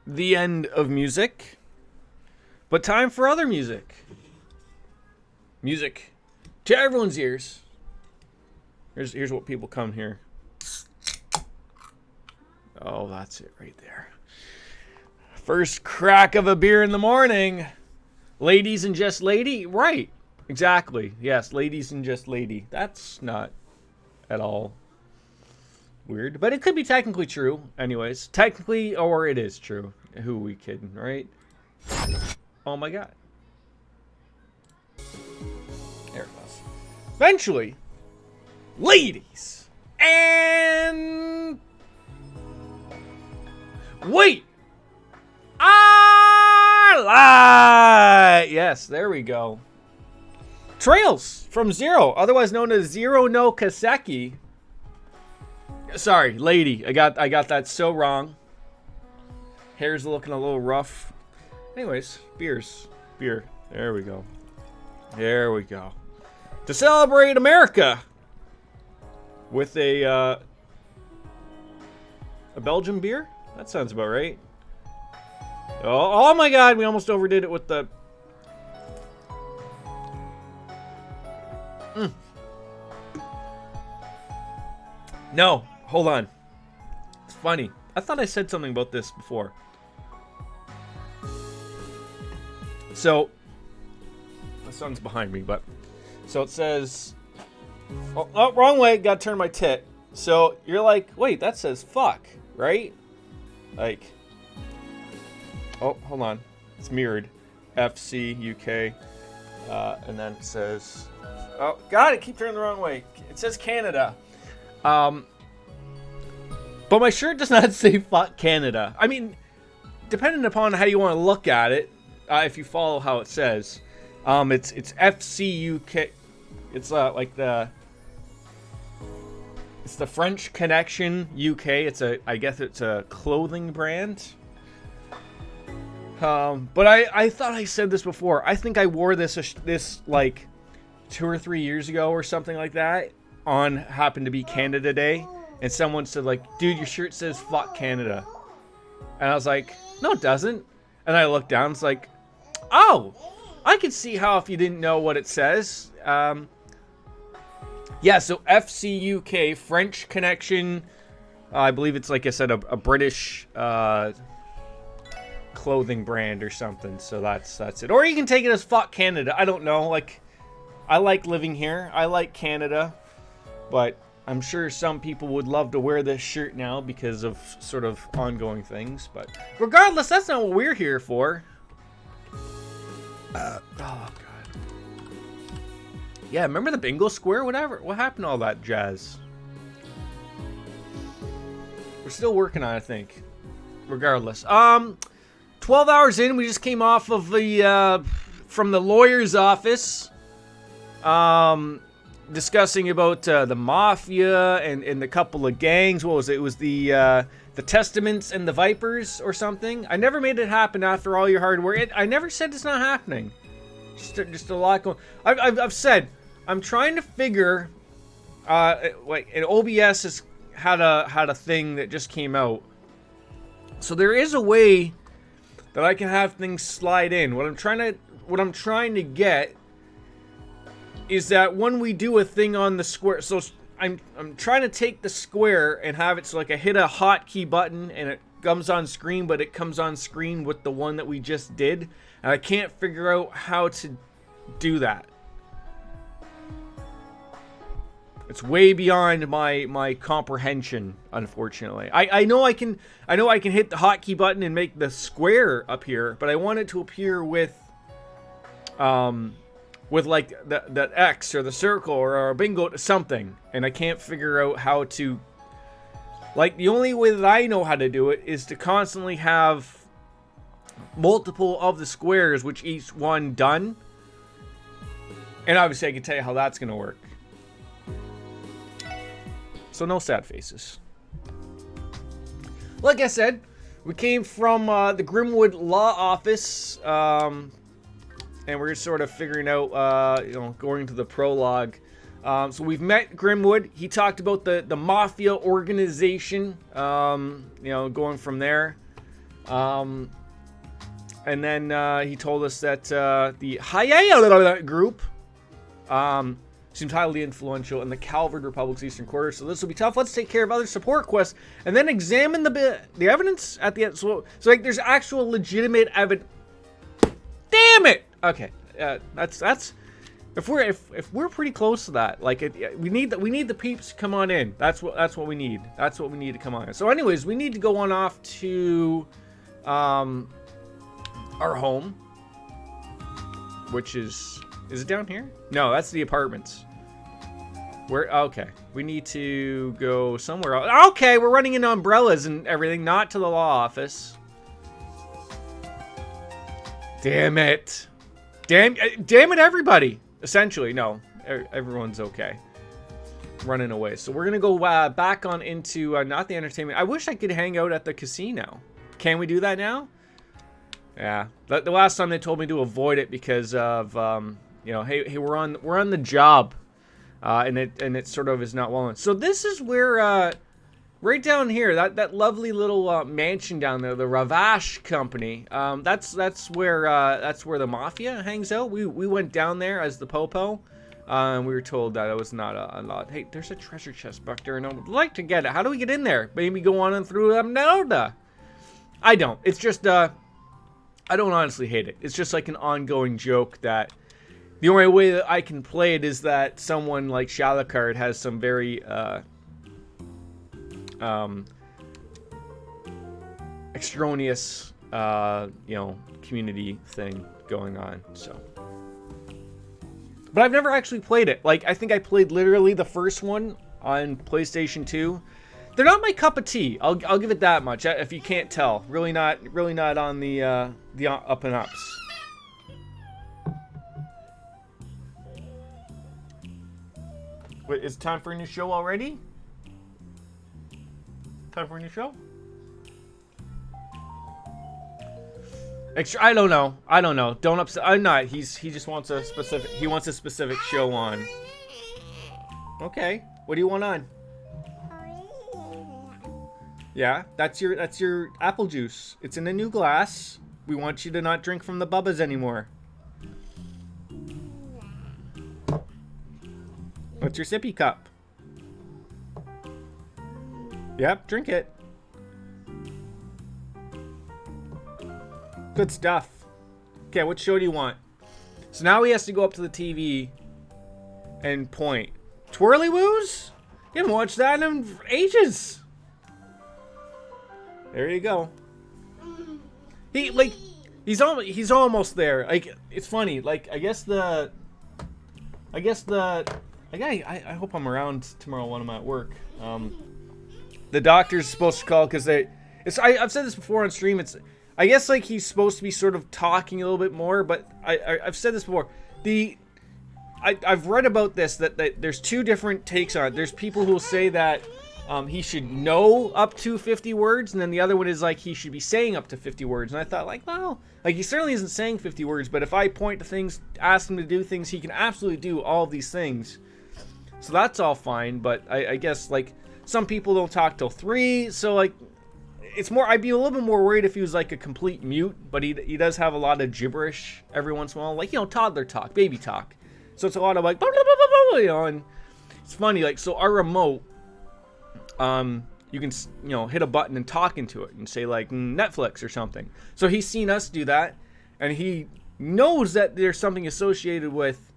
the end of music, but time for other music. Music to everyone's ears. Here's what people come here. Oh, that's it right there. First crack of a beer in the morning. Ladies and just lady. Right. Exactly. Yes, ladies and just lady. That's not at all weird. But it could be technically true. Anyways. Technically, or it is true. Who are we kidding, right? Oh my god. There it goes. Eventually, ladies and... Wait! Yes, there we go. Trails from Zero, otherwise known as Zero no Kiseki. Sorry, lady. I got that so wrong. Hair's looking a little rough. Anyways, beer. There we go. There we go. To celebrate America with a Belgian beer? That sounds about right. Oh my god, we almost overdid it with the... No, hold on. It's funny. I thought I said something about this before. So, my son's behind me, but... So it says... Oh, wrong way. Gotta turn my tit. So, you're like, wait, that says fuck, right? Like... Oh, hold on. It's mirrored. FC, UK. And then it says... Oh, got it. Keep turning the wrong way. It says Canada. But my shirt does not say fuck Canada. I mean, depending upon how you want to look at it, if you follow how it says, it's FC UK. It's like it's the French Connection UK. I guess it's a clothing brand. But I thought I said this before. I think I wore this like 2 or 3 years ago or something like that on happened to be Canada Day, and someone said like, dude, your shirt says fuck Canada. And I was like, no it doesn't. And I looked down, it's like, oh, I could see how if you didn't know what it says. Yeah, so FC UK, French Connection. I believe it's, like I said, a British clothing brand or something. So that's it. Or you can take it as fuck Canada. I don't know. Like, I like living here. I like Canada. But I'm sure some people would love to wear this shirt now because of sort of ongoing things. But regardless, that's not what we're here for. Oh, God. Yeah, remember the bingo square? Whatever. What happened to all that jazz? We're still working on it, I think. Regardless. 12 hours in, we just came off of the, from the lawyer's office. Discussing about the mafia and the couple of gangs. What was it? It was the Testaments and the Vipers or something. I never made it happen after all your hard work. I never said it's not happening. Just a lot going. I've said I'm trying to figure. Like, and OBS has had a thing that just came out. So there is a way that I can have things slide in. What I'm trying to get is that when we do a thing on the square, so I'm trying to take the square and have it so like I hit a hotkey button and it comes on screen, but it comes on screen with the one that we just did, and I can't figure out how to do that. It's way beyond my comprehension, unfortunately. I know I can hit the hotkey button and make the square appear, but I want it to appear with like the X or the circle or a bingo something, and I can't figure out how to. Like, the only way that I know how to do it is to constantly have multiple of the squares, which each one done. And obviously I can tell you how that's gonna work. So no sad faces. Like I said, we came from the Grimwood Law Office, and we're sort of figuring out, going to the prologue. So we've met Grimwood. He talked about the mafia organization, going from there. And then he told us that the Hayaya group seems highly influential in the Calvard Republic's eastern quarter, so this will be tough. Let's take care of other support quests and then examine the evidence at the end. So like, there's actual legitimate evidence. Damn it! Okay, that's if we're pretty close to that. Like, we need the peeps to come on in. That's what we need. That's what we need to come on in. So, anyways, we need to go on off to our home, which is it down here? No, that's the apartments. Okay, we need to go somewhere else. Okay, we're running into umbrellas and everything, not to the law office. Damn it. Damn it, everybody. Essentially, no. Everyone's okay. Running away. So we're going to go back on into, not the entertainment. I wish I could hang out at the casino. Can we do that now? Yeah. The last time they told me to avoid it because of, hey, we're on the job. And it sort of is not well known. So this is where, right down here, that lovely little mansion down there, the Ravache Company. That's where the mafia hangs out. We went down there as the Popo, and we were told that it was not allowed. Hey, there's a treasure chest back there, and I would like to get it. How do we get in there? Maybe go on and through them? No, I don't. It's just I don't honestly hate it. It's just like an ongoing joke that the only way that I can play it is that someone like Shalakard has some very extraneous, community thing going on. So, but I've never actually played it. Like, I think I played literally the first one on PlayStation 2. They're not my cup of tea. I'll give it that much. If you can't tell, really not on the up and ups. Wait, is it time for a new show already? Time for a new show? I don't know. Don't upset. I'm not. He just wants a specific. He wants a specific show on. Okay. What do you want on? Yeah, that's your apple juice. It's in a new glass. We want you to not drink from the bubbas anymore. What's your sippy cup? Yep, drink it. Good stuff. Okay, what show do you want? So now he has to go up to the TV and point. Twirly Woos? You haven't watched that in ages. There you go. He's almost there. Like, it's funny. Like, I hope I'm around tomorrow when I'm at work. The doctor's supposed to call because I've said this before on stream. I guess like he's supposed to be sort of talking a little bit more, but I've said this before. I've read about this that there's two different takes on it. There's people who will say that he should know up to 50 words, and then the other one is like he should be saying up to 50 words. And I thought, like, well, like, he certainly isn't saying 50 words, but if I point to things, ask him to do things, he can absolutely do all of these things. So that's all fine, but I guess, like, some people don't talk till 3, so, like, it's more, I'd be a little bit more worried if he was, like, a complete mute, but he does have a lot of gibberish every once in a while, like, toddler talk, baby talk. So it's a lot of, like, and it's funny, like, so our remote, you can, hit a button and talk into it and say, like, Netflix or something. So he's seen us do that, and he knows that there's something associated with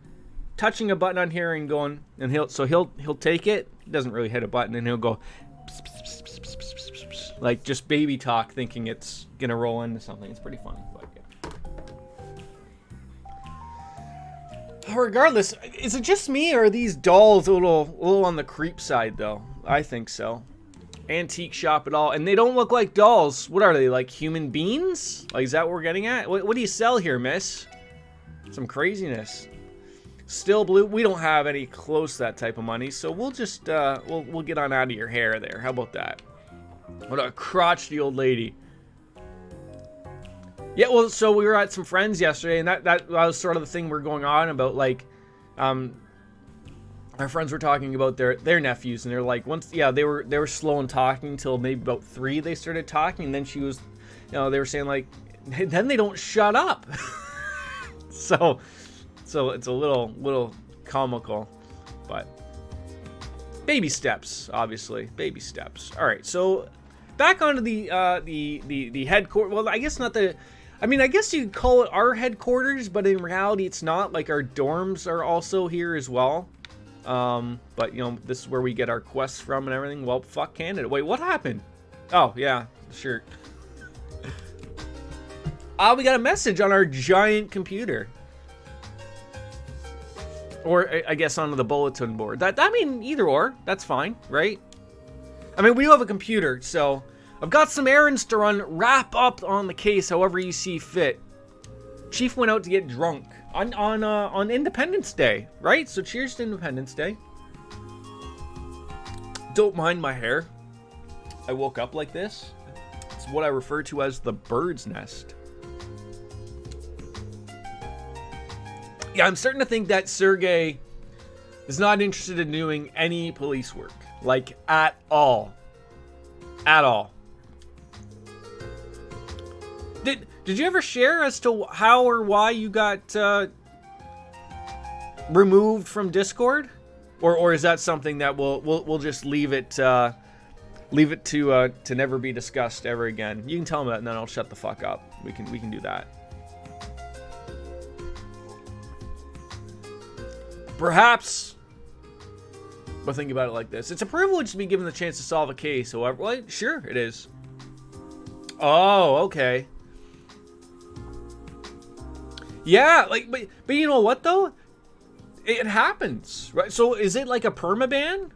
touching a button on here and going, and he'll take it. He doesn't really hit a button, and he'll go, like, just baby talk, thinking it's gonna roll into something. It's pretty funny, but yeah. Regardless, is it just me, or are these dolls a little on the creep side, though? I think so. Antique shop at all, and they don't look like dolls. What are they, like human beings? Like, is that what we're getting at? What do you sell here, miss? Some craziness. Still blue. We don't have any close to that type of money, so we'll just we'll get on out of your hair there. How about that? What a crotchety old lady. Yeah, well, so we were at some friends yesterday, and that was sort of the thing we're going on about, like, our friends were talking about their nephews, and they're like, they were slow in talking until maybe about 3 they started talking, and then she was they were saying like, then they don't shut up. so it's a little comical, but baby steps, obviously, baby steps. All right, so back onto the headquarters. Well, I guess not the. I mean, I guess you could call it our headquarters, but in reality, it's not. Like, our dorms are also here as well. But, this is where we get our quests from and everything. Well, fuck Canada. Wait, what happened? Oh, yeah, the shirt. We got a message on our giant computer. Or, I guess, onto the bulletin board. I mean, either or. That's fine, right? I mean, we do have a computer, so I've got some errands to run. Wrap up on the case however you see fit. Chief went out to get drunk on Independence Day, right? So cheers to Independence Day. Don't mind my hair. I woke up like this. It's what I refer to as the bird's nest. Yeah, I'm starting to think that Sergey is not interested in doing any police work. Like, at all. At all. Did you ever share as to how or why you got removed from Discord? Or is that something that we'll just leave it to never be discussed ever again? You can tell me that and then I'll shut the fuck up. We can do that. Perhaps, but think about it like this. It's a privilege to be given the chance to solve a case, however. Well, sure, it is. Oh, okay. Yeah, like, but you know what, though? It happens, right? So is it like a permaban?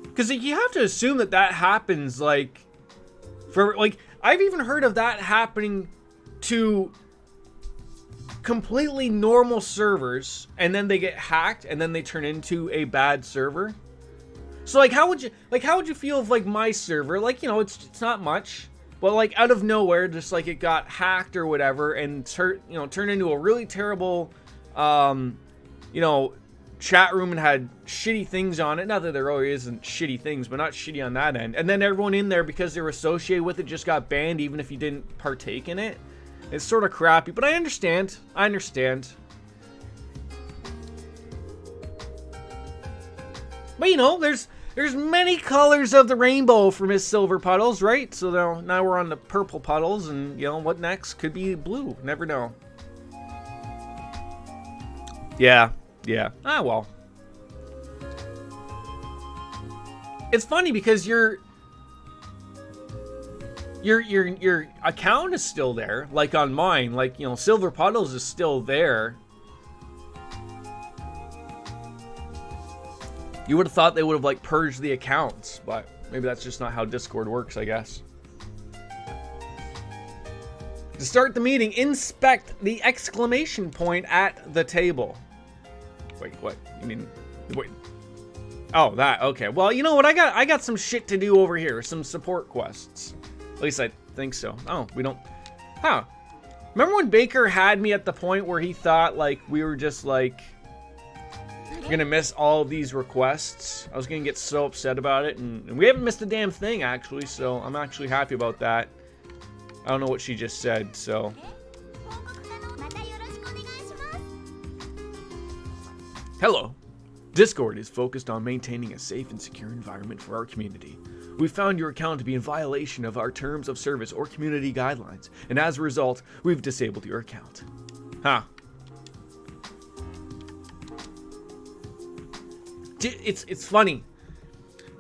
Because you have to assume that happens, like, for, like, I've even heard of that happening to completely normal servers, and then they get hacked, and then they turn into a bad server. So like, how would you feel if like my server, like, it's not much, but like out of nowhere, just like it got hacked or whatever, and turned into a really terrible, chat room and had shitty things on it. Not that there always isn't shitty things, but not shitty on that end. And then everyone in there, because they were associated with it, just got banned, even if you didn't partake in it. It's sort of crappy, but I understand. But there's many colors of the rainbow for Miss Silver Puddles, right? So now we're on the purple puddles, and what next? Could be blue. Never know. Yeah. Ah, well. It's funny because your account is still there, like on mine, like, Silver Puddles is still there. You would have thought they would have like purged the accounts, but maybe that's just not how Discord works, I guess. To start the meeting, inspect the exclamation point at the table. Wait, what? You mean, wait. Oh, that, okay. Well, you know what? I got some shit to do over here, some support quests. At least I think so. Oh, we don't... Huh. Remember when Baker had me at the point where he thought, like, we were just, like, gonna miss all of these requests? I was gonna get so upset about it, and we haven't missed a damn thing, actually, so I'm actually happy about that. I don't know what she just said, so... Hello. Discord is focused on maintaining a safe and secure environment for our community. We found your account to be in violation of our terms of service or community guidelines, and as a result, we've disabled your account. Huh. It's funny.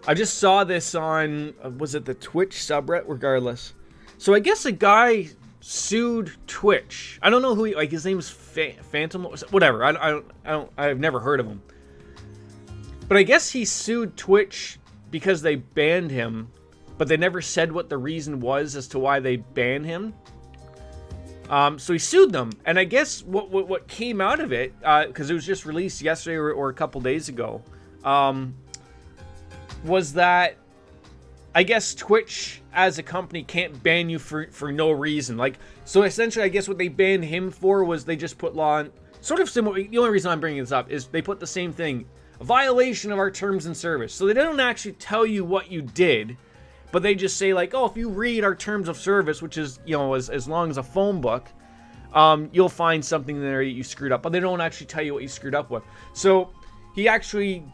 I just saw this on, was it the Twitch subreddit? Regardless. So I guess a guy sued Twitch. I don't know who he, like, his name's Phantom, whatever. I've never heard of him. But I guess he sued Twitch because they banned him, but they never said what the reason was as to why they banned him. So he sued them, and I guess what came out of it, because it was just released yesterday or a couple days ago, was that I guess Twitch as a company can't ban you for no reason. Like, so essentially, I guess what they banned him for was they just put law on, sort of similar. The only reason I'm bringing this up is they put the same thing. A violation of our terms and service. So they don't actually tell you what you did, but they just say like, oh, if you read our terms of service, which is, you know, as long as a phone book, you'll find something there that you screwed up. But they don't actually tell you what you screwed up with. So he actually,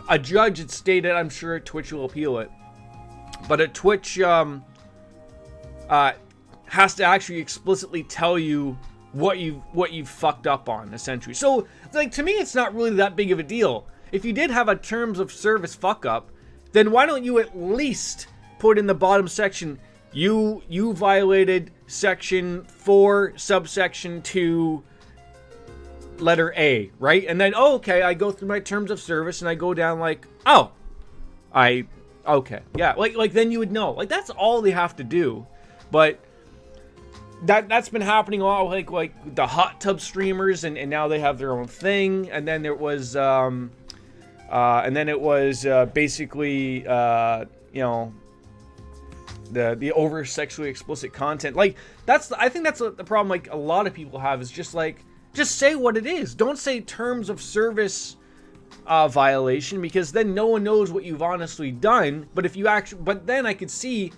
a judge had stated, I'm sure Twitch will appeal it, but a Twitch has to actually explicitly tell you what you've fucked up on, essentially. So, like, to me, it's not really that big of a deal. If you did have a terms of service fuck up, then why don't you at least put in the bottom section, you violated section 4, subsection 2, letter A, right? And then, oh, okay, I go through my terms of service and I go down like, oh, okay, yeah, like then you would know. Like, that's all they have to do. But that's been happening a lot, like the hot tub streamers, and now they have their own thing. And then there was basically you know, the over sexually explicit content. Like, I think that's the problem, like, a lot of people have, is just like, just say what it is. Don't say terms of service violation, because then no one knows what you've honestly done. But if you actually, but then I could see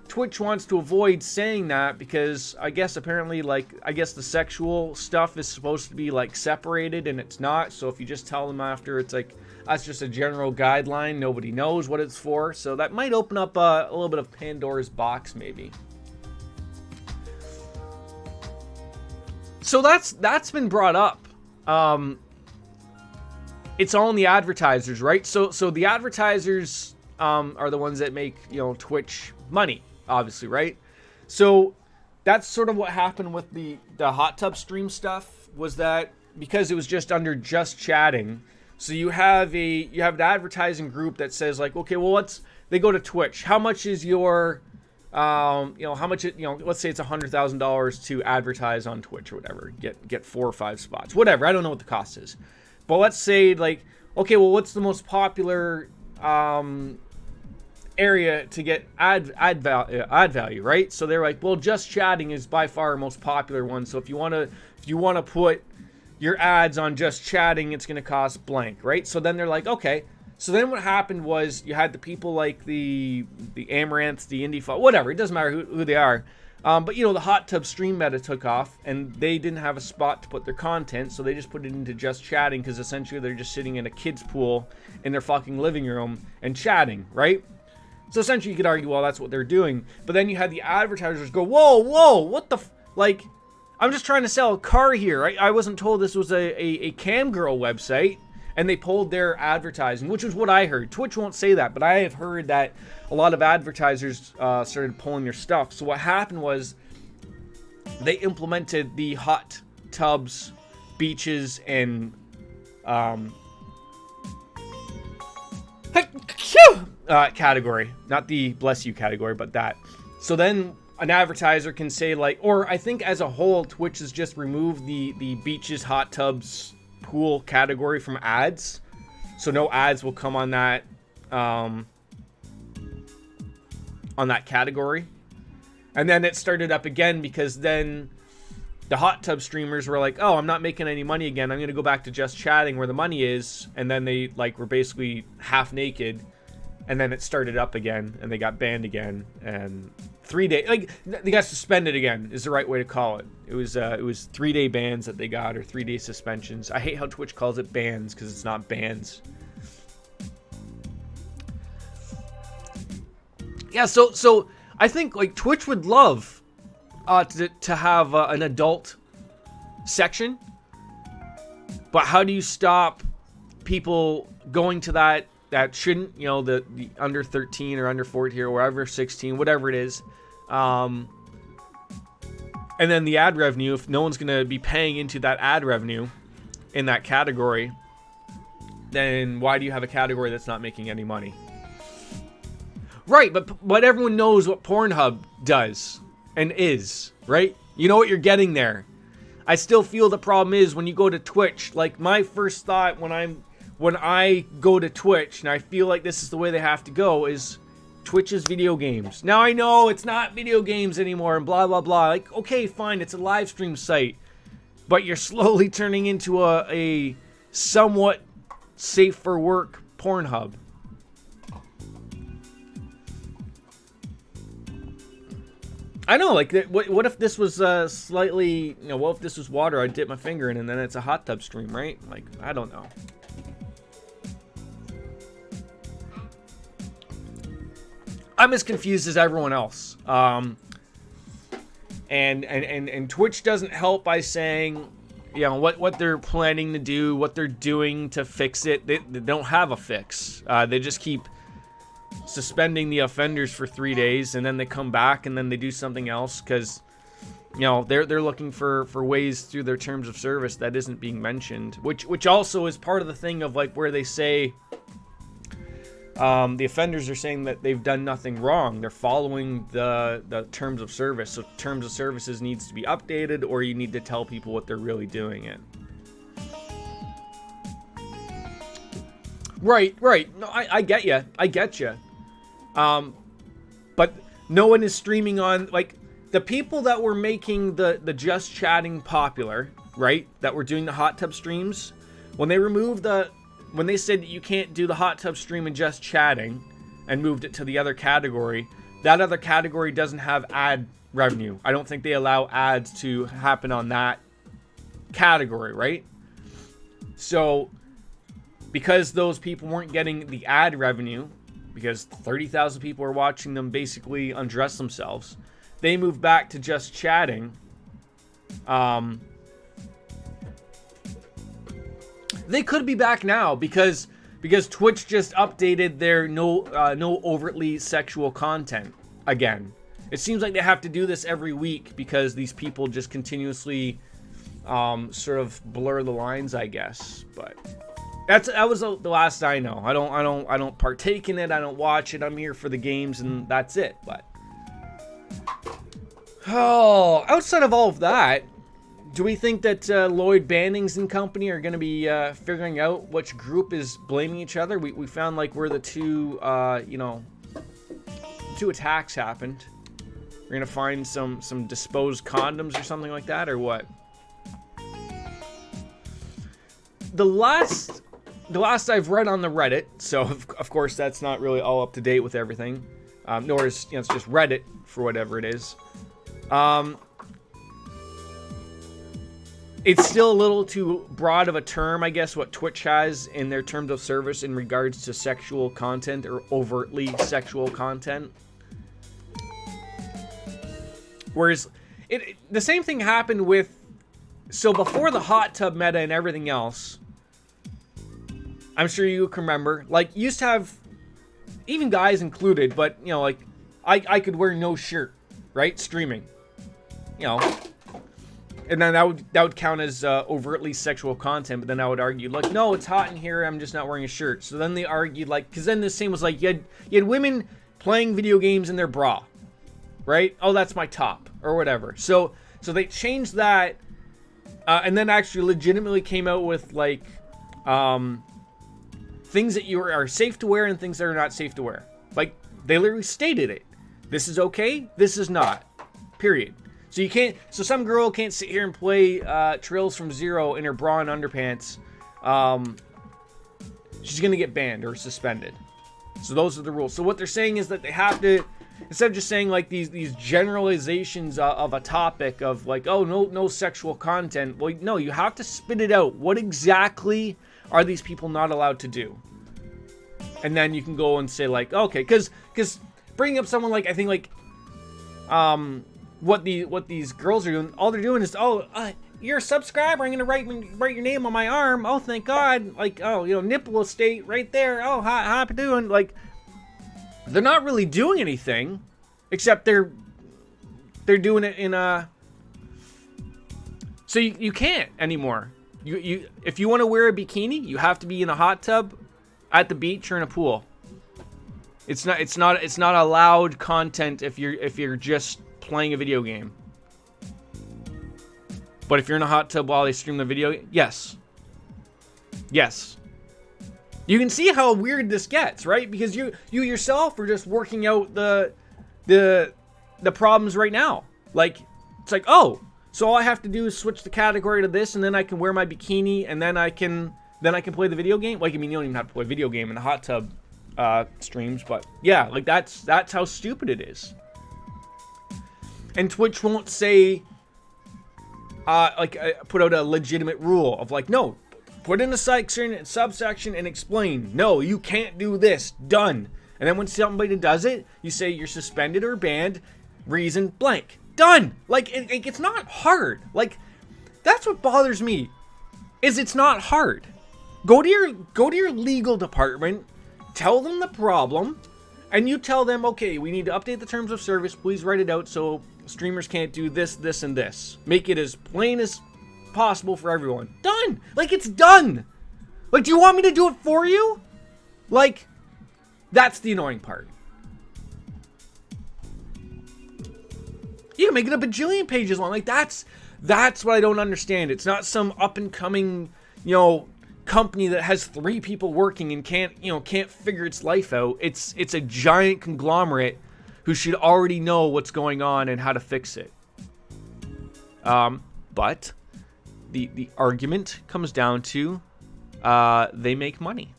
Twitch wants to avoid saying that, because I guess apparently, like, I guess the sexual stuff is supposed to be like separated, and it's not. So if you just tell them after, it's like, that's just a general guideline, nobody knows what it's for. So that might open up a little bit of Pandora's box, maybe. So that's been brought up. It's all in the advertisers, right? So the advertisers are the ones that make, you know, Twitch money, obviously, right? So that's sort of what happened with the hot tub stream stuff, was that because it was just under just chatting. So you have an advertising group that says like, okay, well, they go to Twitch. How much is your, you know, how much, let's say it's $100,000 to advertise on Twitch or whatever, get 4 or 5 spots, whatever. I don't know what the cost is, but let's say like, okay, well, what's the most popular, area to get ad value, right? So they're like, well, just chatting is by far our most popular one. So if you want to put your ads on just chatting, it's going to cost blank, right? So then they're like, okay. So then what happened was you had the people like the Amaranths, the Indie, whatever. It doesn't matter who they are. But, you know, the hot tub stream meta took off, and they didn't have a spot to put their content, so they just put it into just chatting, because essentially they're just sitting in a kid's pool in their fucking living room and chatting, right? So essentially you could argue, well, that's what they're doing. But then you had the advertisers go, whoa, what the like, I'm just trying to sell a car here. I wasn't told this was a cam girl website. And they pulled their advertising, which is what I heard. Twitch won't say that, but I have heard that a lot of advertisers started pulling their stuff. So what happened was they implemented the hot tubs, beaches, and category. Not the bless you category, but that. So then an advertiser can say like, or I think as a whole, Twitch has just removed the beaches, hot tubs, pool category from ads. So no ads will come on that category. And then it started up again, because then the hot tub streamers were like, oh, I'm not making any money again. I'm going to go back to just chatting where the money is. And then they like were basically half naked. And then it started up again, and they got banned again. And 3 days, like, they got suspended again is the right way to call it. It was 3-day bans that they got, or 3-day suspensions. I hate how Twitch calls it bans, because it's not bans. Yeah, so I think like Twitch would love to have an adult section, but how do you stop people going to that shouldn't, you know, the under 13 or under 14 or wherever, 16, whatever it is. And then the ad revenue, if no one's going to be paying into that ad revenue in that category, then why do you have a category that's not making any money? Right, but everyone knows what Pornhub does and is, right? You know what you're getting there. I still feel the problem is when you go to Twitch, like my first thought when I go to Twitch, and I feel like this is the way they have to go, is Twitch is video games. Now I know it's not video games anymore and blah, blah, blah. Like, okay, fine, it's a live stream site. But you're slowly turning into a somewhat safe for work Pornhub. I know, like, what if this was slightly, you know, what if this was water? I'd dip my finger in and then it's a hot tub stream, right? Like, I don't know. I'm as confused as everyone else. And Twitch doesn't help by saying, you know, what they're planning to do, what they're doing to fix it. They don't have a fix. They just keep suspending the offenders for 3 days, and then they come back and then they do something else because, you know, they're looking for ways through their terms of service that isn't being mentioned, which also is part of the thing of like where they say the offenders are saying that they've done nothing wrong. They're following the terms of service. So terms of services needs to be updated, or you need to tell people what they're really doing it. Right. No, I get you. I get you. But no one is streaming on, like, the people that were making the just chatting popular, right? That were doing the hot tub streams, when they said that you can't do the hot tub stream and just chatting and moved it to the other category, that other category doesn't have ad revenue. I don't think they allow ads to happen on that category, right? So because those people weren't getting the ad revenue, because 30,000 people are watching them basically undress themselves, they moved back to just chatting. They could be back now because Twitch just updated their no overtly sexual content again. It seems like they have to do this every week because these people just continuously sort of blur the lines, I guess. But that was the last I know. I don't partake in it. I don't watch it. I'm here for the games and that's it. But outside of all of that, do we think that Lloyd Bannings and company are going to be figuring out which group is blaming each other? We found like where the two attacks happened. We're going to find some disposed condoms or something like that, or what? The last I've read on the Reddit, so of course that's not really all up to date with everything, nor is, you know, it's just Reddit for whatever it is. It's still a little too broad of a term, I guess, what Twitch has in their terms of service in regards to sexual content or overtly sexual content. Whereas the same thing happened with, so before the hot tub meta and everything else, I'm sure you can remember, like, used to have, even guys included, but, you know, like, I could wear no shirt, right? Streaming. You know. And then that would count as overtly sexual content, but then I would argue, like, no, it's hot in here, I'm just not wearing a shirt. So then they argued, like, because then the same was like, you had women playing video games in their bra, right? Oh, that's my top, or whatever. So they changed that, and then actually legitimately came out with, like, things that you are safe to wear and things that are not safe to wear. Like, they literally stated it. This is okay, this is not. Period. So you can't. So some girl can't sit here and play Trails from Zero in her bra and underpants. She's gonna get banned or suspended. So those are the rules. So what they're saying is that they have to, instead of just saying like these generalizations of a topic of like, oh, no sexual content. Well, no, you have to spit it out. What exactly are these people not allowed to do? And then you can go and say like, okay, because bringing up someone like, I think like, what these girls are doing, all they're doing is, you're a subscriber, I'm gonna write your name on my arm. Oh, thank God. Like, oh, you know, nipple estate right there. Oh, how you doing? Like, they're not really doing anything, except they're doing it in a. So you can't anymore. You if you want to wear a bikini, you have to be in a hot tub, at the beach, or in a pool. It's not allowed content if you're just playing a video game. But if you're in a hot tub while they stream the video, yes. You can see how weird this gets, right? Because you yourself are just working out the problems right now. Like, it's like, oh, so all I have to do is switch the category to this, and then I can wear my bikini, and then I can play the video game. Like, I mean, you don't even have to play a video game in the hot tub streams, but yeah, like that's how stupid it is. And Twitch won't say, put out a legitimate rule of like, no, put in a subsection and explain. No, you can't do this. Done. And then when somebody does it, you say you're suspended or banned. Reason blank. Done. Like, it's not hard. Like, that's what bothers me. Is it's not hard. Go to your legal department. Tell them the problem. And you tell them, okay, we need to update the terms of service. Please write it out so streamers can't do this, this, and this. Make it as plain as possible for everyone. Done. Like, it's done. Like, do you want me to do it for you? Like, that's the annoying part. You can make it a bajillion pages long. Like, that's what I don't understand. It's not some up and coming, company that has 3 people working and can't figure its life out. It's a giant conglomerate who should already know what's going on and how to fix it. But the argument comes down to they make money.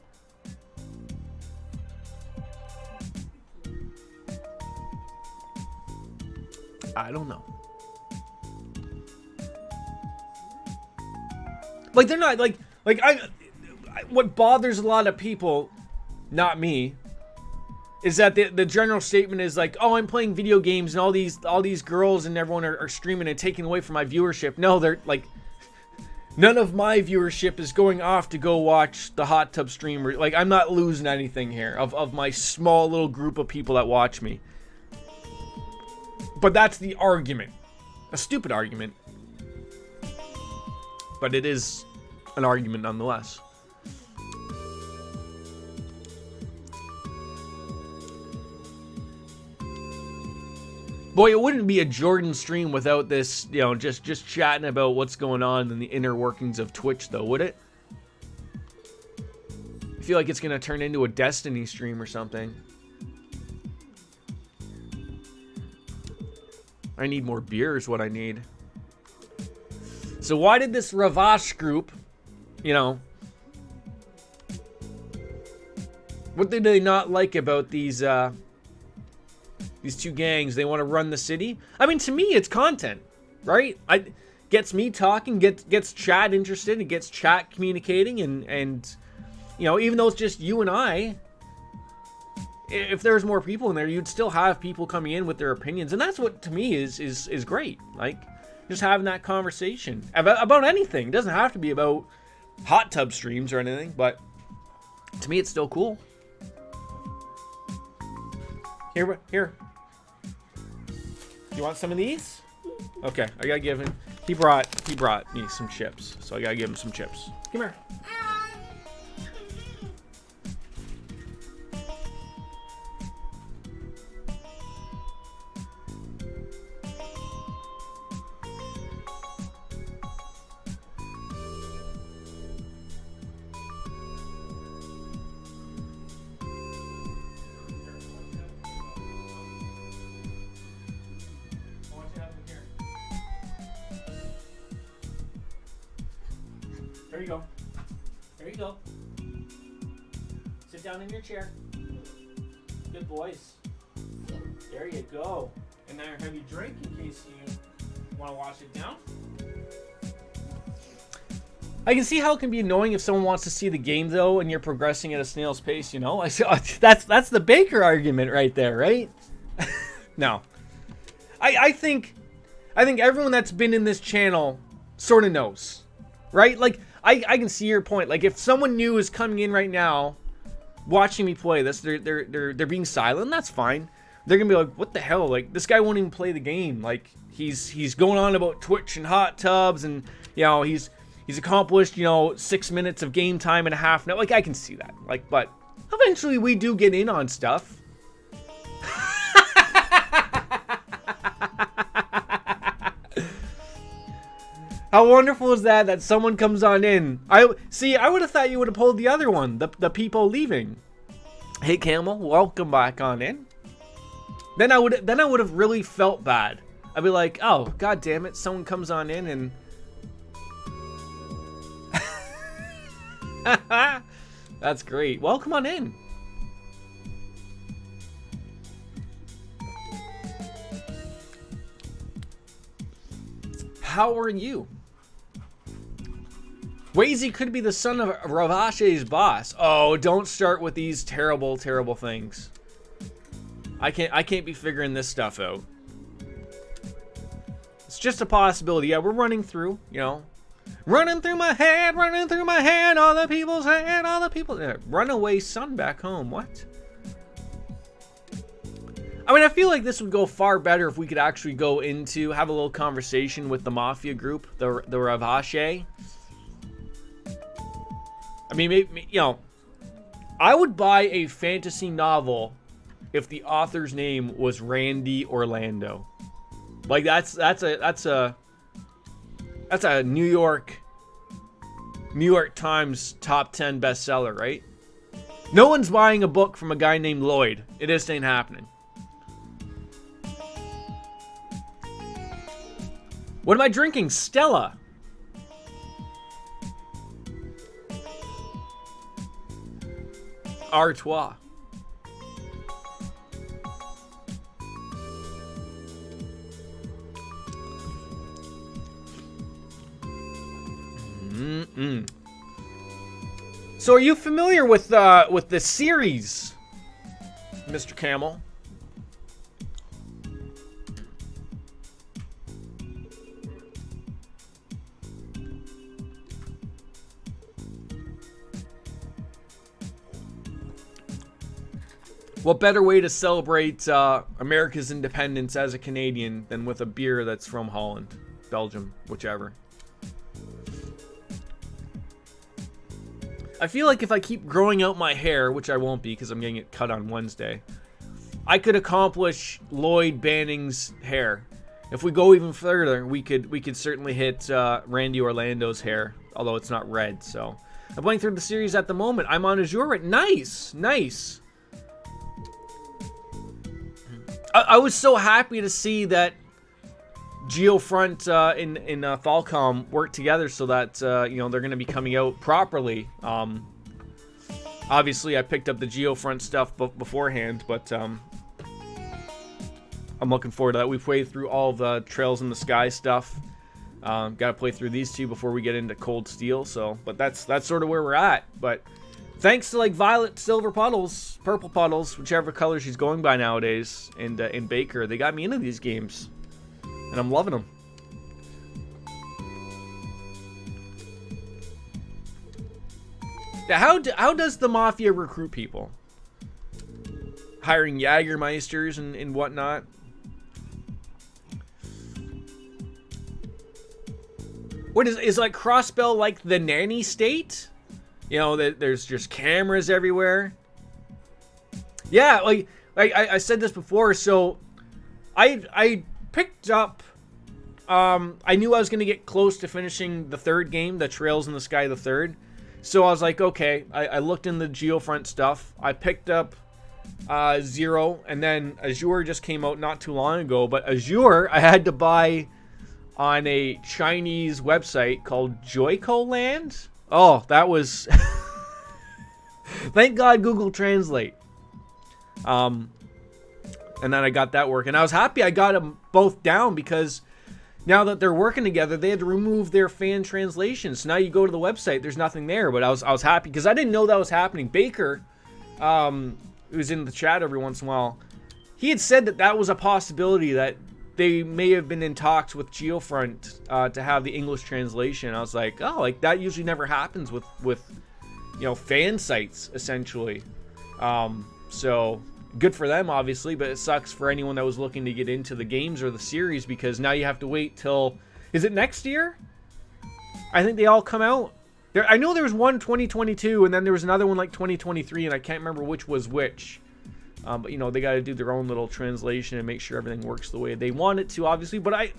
I don't know. Like, they're not like what bothers a lot of people, not me, is that the general statement is like, oh, I'm playing video games and all these girls and everyone are streaming and taking away from my viewership. No, they're like, none of my viewership is going off to go watch the hot tub streamer. Like, I'm not losing anything here of my small little group of people that watch me. But that's the argument. A stupid argument. But it is an argument nonetheless. Boy, it wouldn't be a Jordan stream without this, just chatting about what's going on in the inner workings of Twitch, though, would it? I feel like it's going to turn into a Destiny stream or something. I need more beer is what I need. So why did this Ravash group, what did they not like about these 2 gangs? They want to run the city? I mean, to me, it's content, right? Gets me talking, gets chat interested, it gets chat communicating, and even though it's just you and I, if there's more people in there, you'd still have people coming in with their opinions, and that's what to me is great. Like, just having that conversation about anything. It doesn't have to be about hot tub streams or anything, but to me, it's still cool. Here. You want some of these? Okay, I gotta give him. He brought me some chips, so I gotta give him some chips. Come here. There you go. Sit down in your chair. Good boys. There you go. And now have you drink in case you want to wash it down? I can see how it can be annoying if someone wants to see the game though, and you're progressing at a snail's pace. That's the Baker argument right there, right? No, I think everyone that's been in this channel sort of knows, right? Like, I can see your point. Like, if someone new is coming in right now, watching me play this, they're being silent. That's fine. They're gonna be like, "What the hell? Like, this guy won't even play the game. Like, he's going on about Twitch and hot tubs, and he's accomplished 6 minutes of game time and a half now." Like, I can see that. Like, but eventually we do get in on stuff. How wonderful is that someone comes on in? I would have thought you would have pulled the other one, the people leaving. Hey Camel, welcome back on in. Then I would have really felt bad. I'd be like, oh, god damn it, someone comes on in and that's great. Welcome on in. How are you? Wazy could be the son of Ravashe's boss. Oh, don't start with these terrible, terrible things. I can't be figuring this stuff out. It's just a possibility. Yeah, we're running through, you know. Running through my head, all the people's head, all the people. Runaway son back home. What? I mean, I feel like this would go far better if we could actually go into, have a little conversation with the mafia group, the Ravashe. I mean, maybe, you know, I would buy a fantasy novel if the author's name was Randy Orlando. Like that's a New York Times top 10 bestseller, right? No one's buying a book from a guy named Lloyd. It just ain't happening. What am I drinking? Stella. Artois. So are you familiar with the series, Mr. Camel? What better way to celebrate America's independence as a Canadian than with a beer that's from Holland, Belgium, whichever. I feel like if I keep growing out my hair, which I won't be because I'm getting it cut on Wednesday, I could accomplish Lloyd Banning's hair. If we go even further, we could certainly hit Randy Orlando's hair, although it's not red. So I'm playing through the series at the moment. I'm on Azure. Nice. I was so happy to see that Geofront in Falcom work together so that you know, they're going to be coming out properly. Obviously, I picked up the Geofront stuff beforehand, but I'm looking forward to that. We played through all the Trails in the Sky stuff. Got to play through these two before we get into Cold Steel. So, but that's sort of where we're at. But thanks to like Violet, Silver Puddles, Purple Puddles, whichever color she's going by nowadays, and in Baker, they got me into these games. And I'm loving them. Now, how does the Mafia recruit people? Hiring Jägermeisters and whatnot? What is like Crossbell like the nanny state? You know, there's just cameras everywhere. Yeah, like I said this before, so I picked up, I knew I was going to get close to finishing the third game, the Trails in the Sky the third. So I was like, okay, I looked in the Geofront stuff. I picked up Zero, and then Azure just came out not too long ago. But Azure, I had to buy on a Chinese website called Joico Land. Oh, that was... Thank God Google Translate. And then I got that working. I was happy I got them both down because now that they're working together, they had to remove their fan translations. So now you go to the website, there's nothing there. But I was happy because I didn't know that was happening. Baker, who's in the chat every once in a while, he had said that was a possibility, that they may have been in talks with Geofront to have the English translation. I was like, oh, like that usually never happens with you know, fan sites essentially. So good for them, obviously, but it sucks for anyone that was looking to get into the games or the series, because now you have to wait till, is it next year? I think they all come out. I know there was one 2022, and then there was another one like 2023, and I can't remember which was which. But, you know, they got to do their own little translation and make sure everything works the way they want it to, obviously. But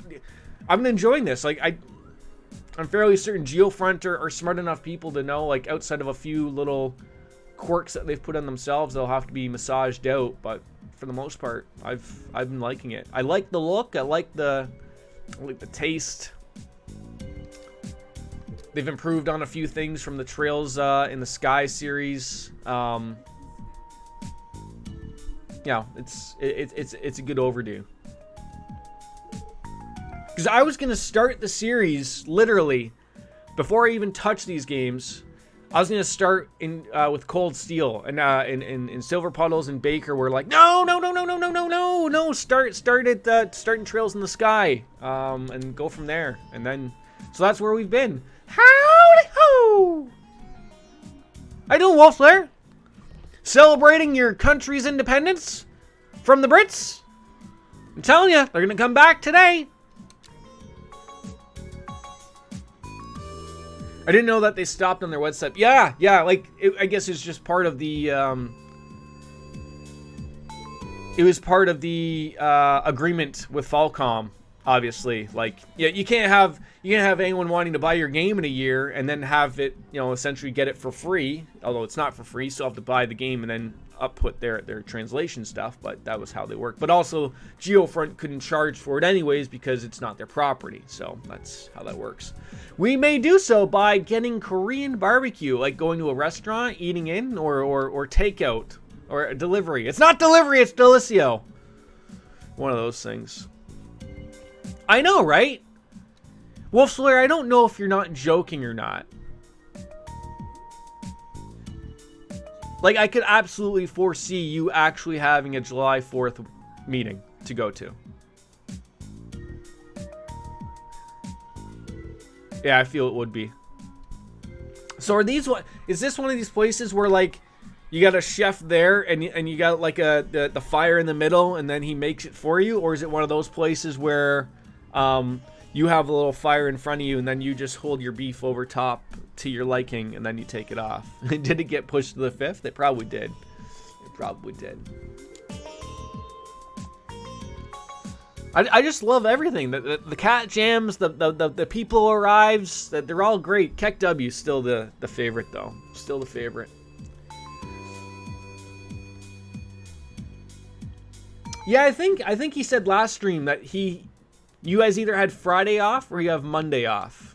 I'm enjoying this. Like, I'm fairly certain Geofront are smart enough people to know, like, outside of a few little quirks that they've put on themselves, they'll have to be massaged out. But for the most part, I've been liking it. I like the look. I like the taste. They've improved on a few things from the Trails in the Sky series. Yeah, it's a good overdue. Because I was going to start the series, literally, before I even touch these games. I was going to start in with Cold Steel. And in Silver Puddles and Baker were like, no. Start at starting Trails in the Sky. And go from there. And then, so that's where we've been. Howdy ho! How you doing, Wolf Slayer? Celebrating your country's independence from the Brits? I'm telling you, they're going to come back today. I didn't know that they stopped on their website. Yeah, like, I guess it's just part of the, it was part of the, agreement with Falcom, obviously. Like, yeah, you can't have anyone wanting to buy your game in a year and then have it, essentially get it for free. Although it's not for free, so you have to buy the game and then put their translation stuff, but that was how they work. But also, Geofront couldn't charge for it anyways because it's not their property, so that's how that works. We may do so by getting Korean barbecue, like going to a restaurant, eating in, or takeout, or delivery. It's not delivery, it's Delicio. One of those things. I know, right? Wolf Slayer, I don't know if you're not joking or not. Like, I could absolutely foresee you actually having a July 4th meeting to go to. Yeah, I feel it would be. So are these what? Is this one of these places where, like, you got a chef there and you got like the fire in the middle and then he makes it for you, or is it one of those places where you have a little fire in front of you and then you just hold your beef over top to your liking and then you take it off? Did it get pushed to the 5th? It probably did. It probably did. I just love everything. The cat jams, the people arrives, that they're all great. Keck W's still the favorite though. Still the favorite. Yeah, I think he said last stream that you guys either had Friday off or you have Monday off.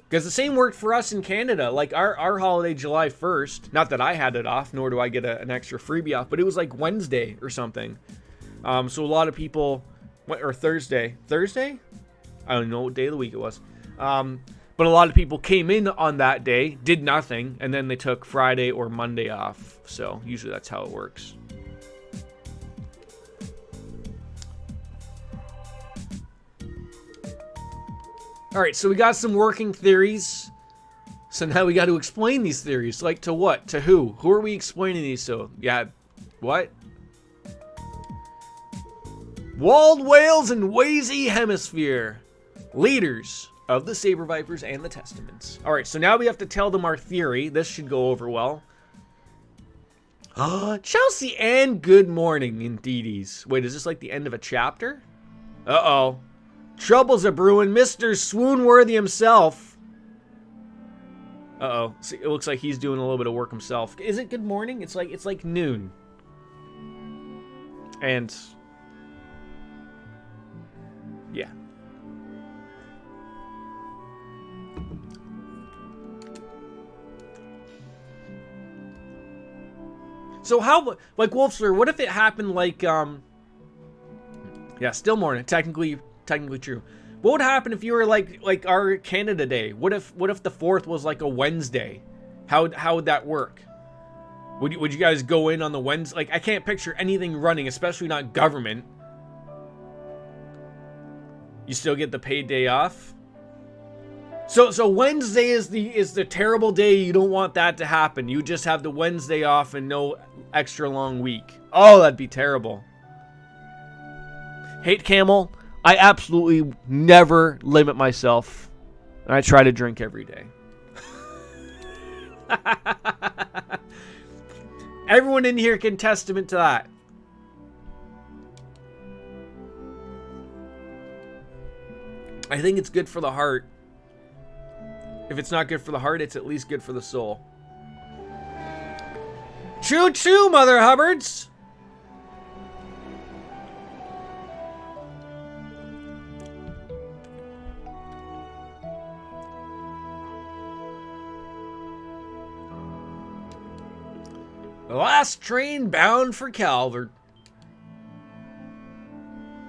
Because the same worked for us in Canada. Like our holiday, July 1st. Not that I had it off, nor do I get an extra freebie off, but it was like Wednesday or something. So a lot of people, or Thursday? I don't know what day of the week it was. But a lot of people came in on that day, did nothing, and then they took Friday or Monday off. So usually that's how it works. All right, so we got some working theories. So now we got to explain these theories. Like, to what? To who? Who are we explaining these to? Yeah, what? Walled whales and Wazy Hemisphere. Leaders of the Saber Vipers and the Testaments. All right, so now we have to tell them our theory. This should go over well. Chelsea and good morning, indeedies. Wait, is this like the end of a chapter? Uh-oh. Troubles are brewing. Mr. Swoonworthy himself. Uh-oh. See, it looks like he's doing a little bit of work himself. Is it good morning? It's like noon. And yeah. So how, like, Wolfster, what if it happened like, yeah, still morning, technically true. What would happen if you were like our Canada Day? What if the 4th was like a Wednesday? How would that work? Would you guys go in on the Wednesday? Like, I can't picture anything running, especially not government. You still get the paid day off. So Wednesday is the terrible day. You don't want that to happen. You just have the Wednesday off and no extra long week. Oh, that'd be terrible. Hate Camel. I absolutely never limit myself. And I try to drink every day. Everyone in here can testament to that. I think it's good for the heart. If it's not good for the heart, it's at least good for the soul. Choo choo, Mother Hubbards! The last train bound for Calvert.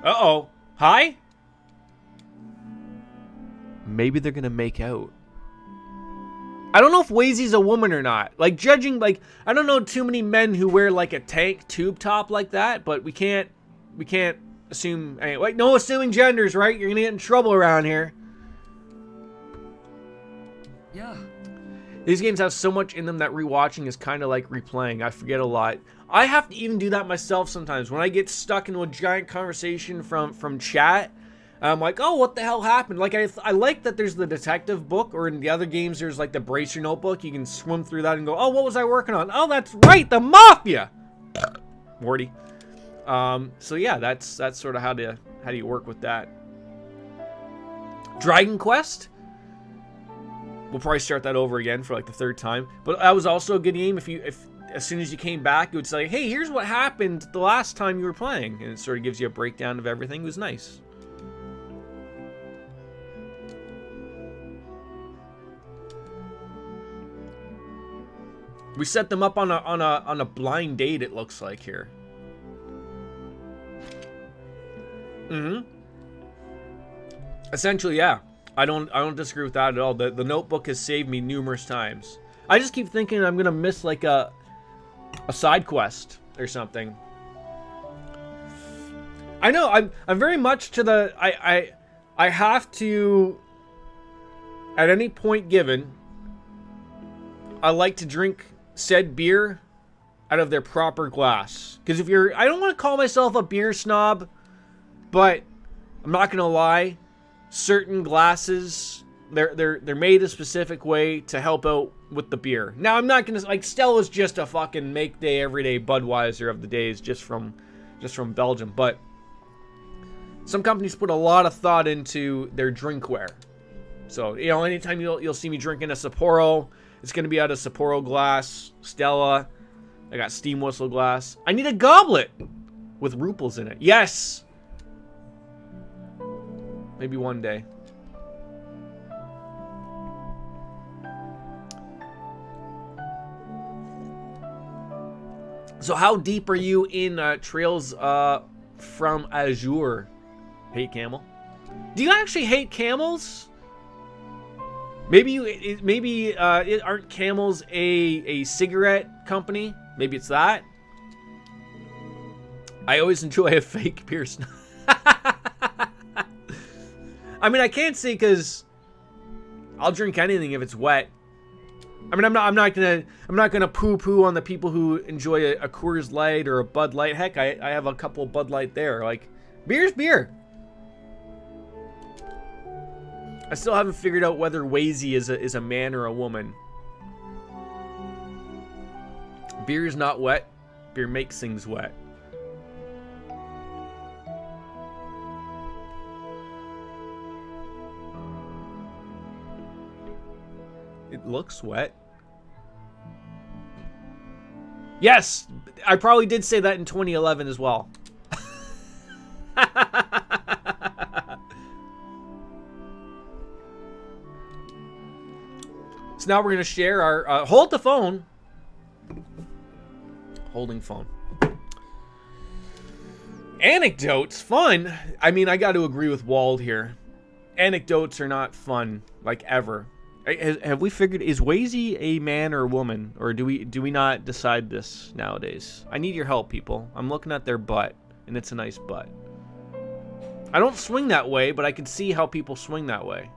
Uh-oh. Hi? maybe they're gonna make out. I don't know if Wazy's a woman or not. Like, judging, like, I don't know too many men who wear, like, a tank tube top like that, but we can't assume, like, no assuming genders, right? You're gonna get in trouble around here. Yeah. These games have so much in them that rewatching is kind of like replaying. I forget a lot. I have to even do that myself sometimes. When I get stuck into a giant conversation from chat, I'm like, oh, what the hell happened? Like, I like that there's the detective book, or in the other games, there's like the Bracer notebook. You can swim through that and go, oh, what was I working on? Oh, that's right, the Mafia! Morty. So yeah, that's sort of how do you work with that. Dragon Quest? We'll probably start that over again for like the third time. But that was also a good game. If as soon as you came back, it would say, hey, here's what happened the last time you were playing. And it sort of gives you a breakdown of everything. It was nice. We set them up on a blind date, it looks like here. Essentially, yeah. I don't disagree with that at all. The notebook has saved me numerous times. I just keep thinking I'm gonna miss like a side quest or something. I know I'm very much to the I have to, at any point given, I like to drink said beer out of their proper glass. Because if you're, I don't want to call myself a beer snob, but I'm not gonna lie, certain glasses, they're made a specific way to help out with the beer. Now I'm not gonna, like, Stella's just a fucking make day everyday Budweiser of the days, just from Belgium, but some companies put a lot of thought into their drinkware. So, you know, anytime you'll see me drinking a Sapporo, it's gonna be out of Sapporo glass. Stella, I got steam whistle glass. I need a goblet with ruples in it. Yes. Maybe one day. So how deep are you in Trails from Azure? Hate camel? Do you actually hate camels? Maybe aren't camels a cigarette company? Maybe it's that. I always enjoy a fake beer snob. I mean, I can't say because I'll drink anything if it's wet. I mean, I'm not gonna poo-poo on the people who enjoy a Coors Light or a Bud Light. Heck, I have a couple Bud Light there. Like, beer's beer. I still haven't figured out whether Wazy is a man or a woman. Beer is not wet. Beer makes things wet. It looks wet. Yes! I probably did say that in 2011 as well. So now we're going to share our... hold the phone. Holding phone. Anecdotes. Fun. I mean, I got to agree with Wald here. Anecdotes are not fun, like, ever. Have we figured, is Wazy a man or a woman? Or do we not decide this nowadays? I need your help, people. I'm looking at their butt, and it's a nice butt. I don't swing that way, but I can see how people swing that way.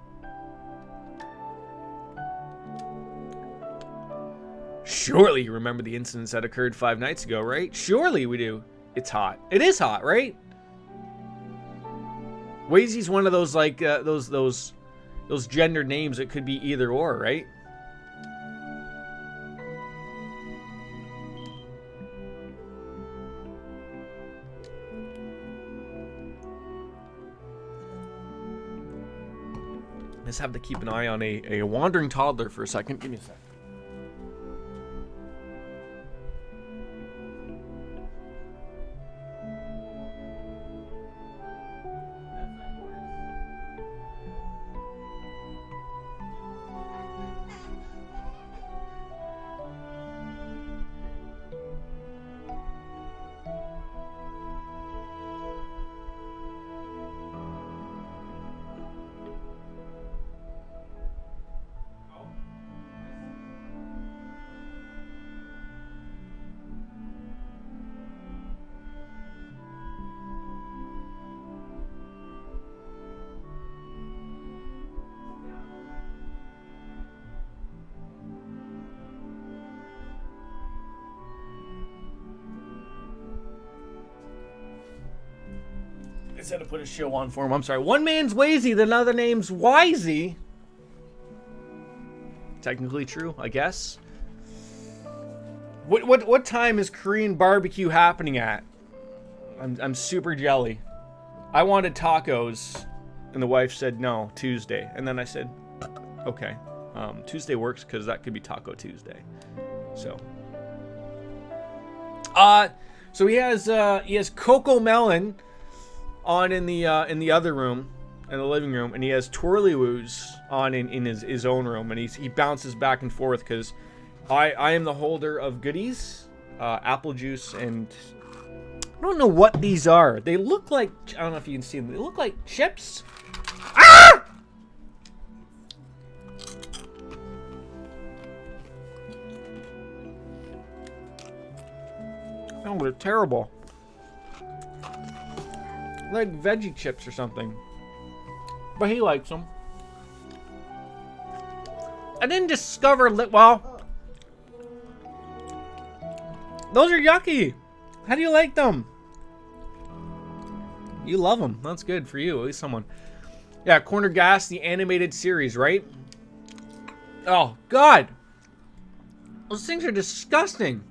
Surely you remember the incidents that occurred 5 nights ago, right? Surely we do. It's hot. It is hot, right? Wazy's one of those, like, those gendered names that could be either or, right? Just have to keep an eye on a wandering toddler for a second. Give me a sec. just had to put a show on for him. I'm sorry. One man's Wazy, the another name's Wisey. Technically true, I guess. What time is Korean barbecue happening at? I'm super jelly. I wanted tacos, and the wife said no, Tuesday. And then I said, okay, Tuesday works because that could be Taco Tuesday. So he has Coco Melon on in the other room, in the living room, and he has Twirly-Woos on in his own room, and he bounces back and forth because I am the holder of goodies, apple juice, and I don't know what these are. They look like, I don't know if you can see them. They look like chips. Ah! Oh, they're terrible. Like veggie chips or something. But he likes them. I didn't discover, well, those are yucky. How do you like them? You love them. That's good for you. At least someone. Yeah, Corner Gas, the animated series, right? Oh, God. Those things are disgusting.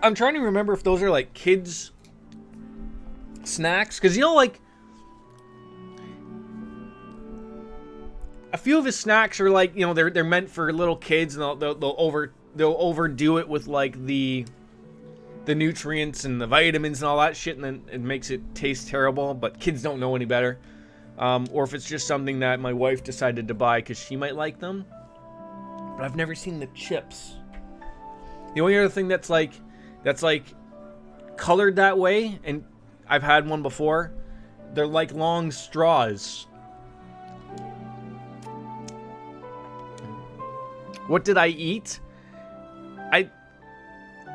I'm trying to remember if those are like kids' snacks. Because, you know, like, a few of his snacks are like, you know, they're meant for little kids, and they'll overdo it with like the nutrients and the vitamins and all that shit, and then it makes it taste terrible. But kids don't know any better, or if it's just something that my wife decided to buy because she might like them. But I've never seen the chips. The only other thing that's like colored that way, and I've had one before. They're like long straws. What did I eat?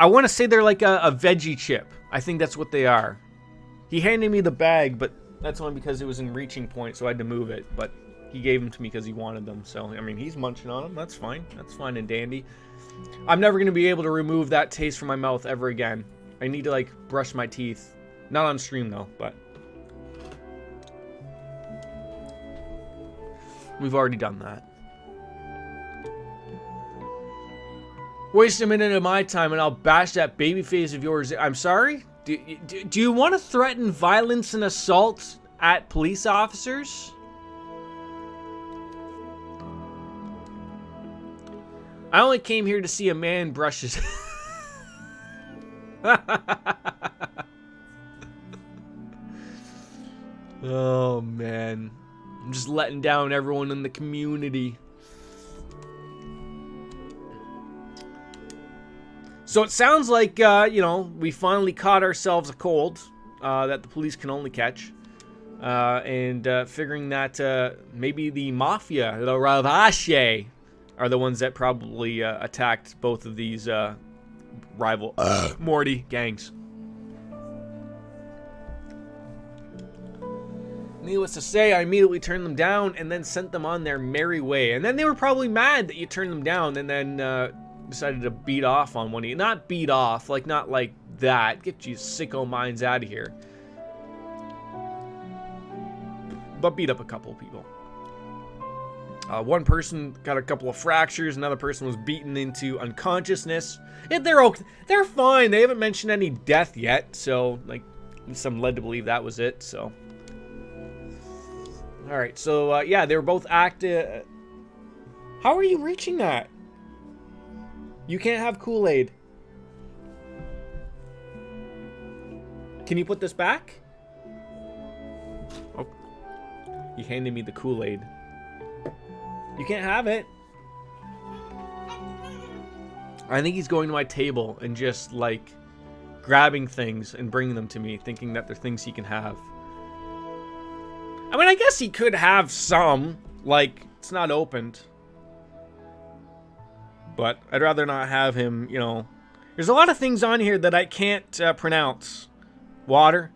I want to say they're like a veggie chip. I think that's what they are. He handed me the bag, but that's only because it was in reaching point, so I had to move it. But he gave them to me because he wanted them. So, I mean, he's munching on them. That's fine. That's fine and dandy. I'm never going to be able to remove that taste from my mouth ever again. I need to, like, brush my teeth. Not on stream, though, but we've already done that. Waste a minute of my time and I'll bash that baby face of yours. I'm sorry? Do you want to threaten violence and assault at police officers? I only came here to see a man brush his... Oh, man. I'm just letting down everyone in the community. So it sounds like, you know, we finally caught ourselves a cold that the police can only catch. And figuring that maybe the Mafia, the Ravache, are the ones that probably attacked both of these rival Morty gangs. Needless to say, I immediately turned them down and then sent them on their merry way. And then they were probably mad that you turned them down and then decided to beat off on one of you. Not beat off, like not like that. Get you sicko minds out of here. But beat up a couple of people. One person got a couple of fractures. Another person was beaten into unconsciousness. And they're okay. They're fine. They haven't mentioned any death yet. So, like, at least I'm led to believe that was it. So, all right. So, yeah, they were both active. How are you reaching that? You can't have Kool-Aid. Can you put this back? Oh, he handed me the Kool-Aid. You can't have it. I think he's going to my table and just, like, grabbing things and bringing them to me, thinking that they're things he can have. I mean, I guess he could have some. Like, it's not opened. But I'd rather not have him, you know. There's a lot of things on here that I can't pronounce. Water,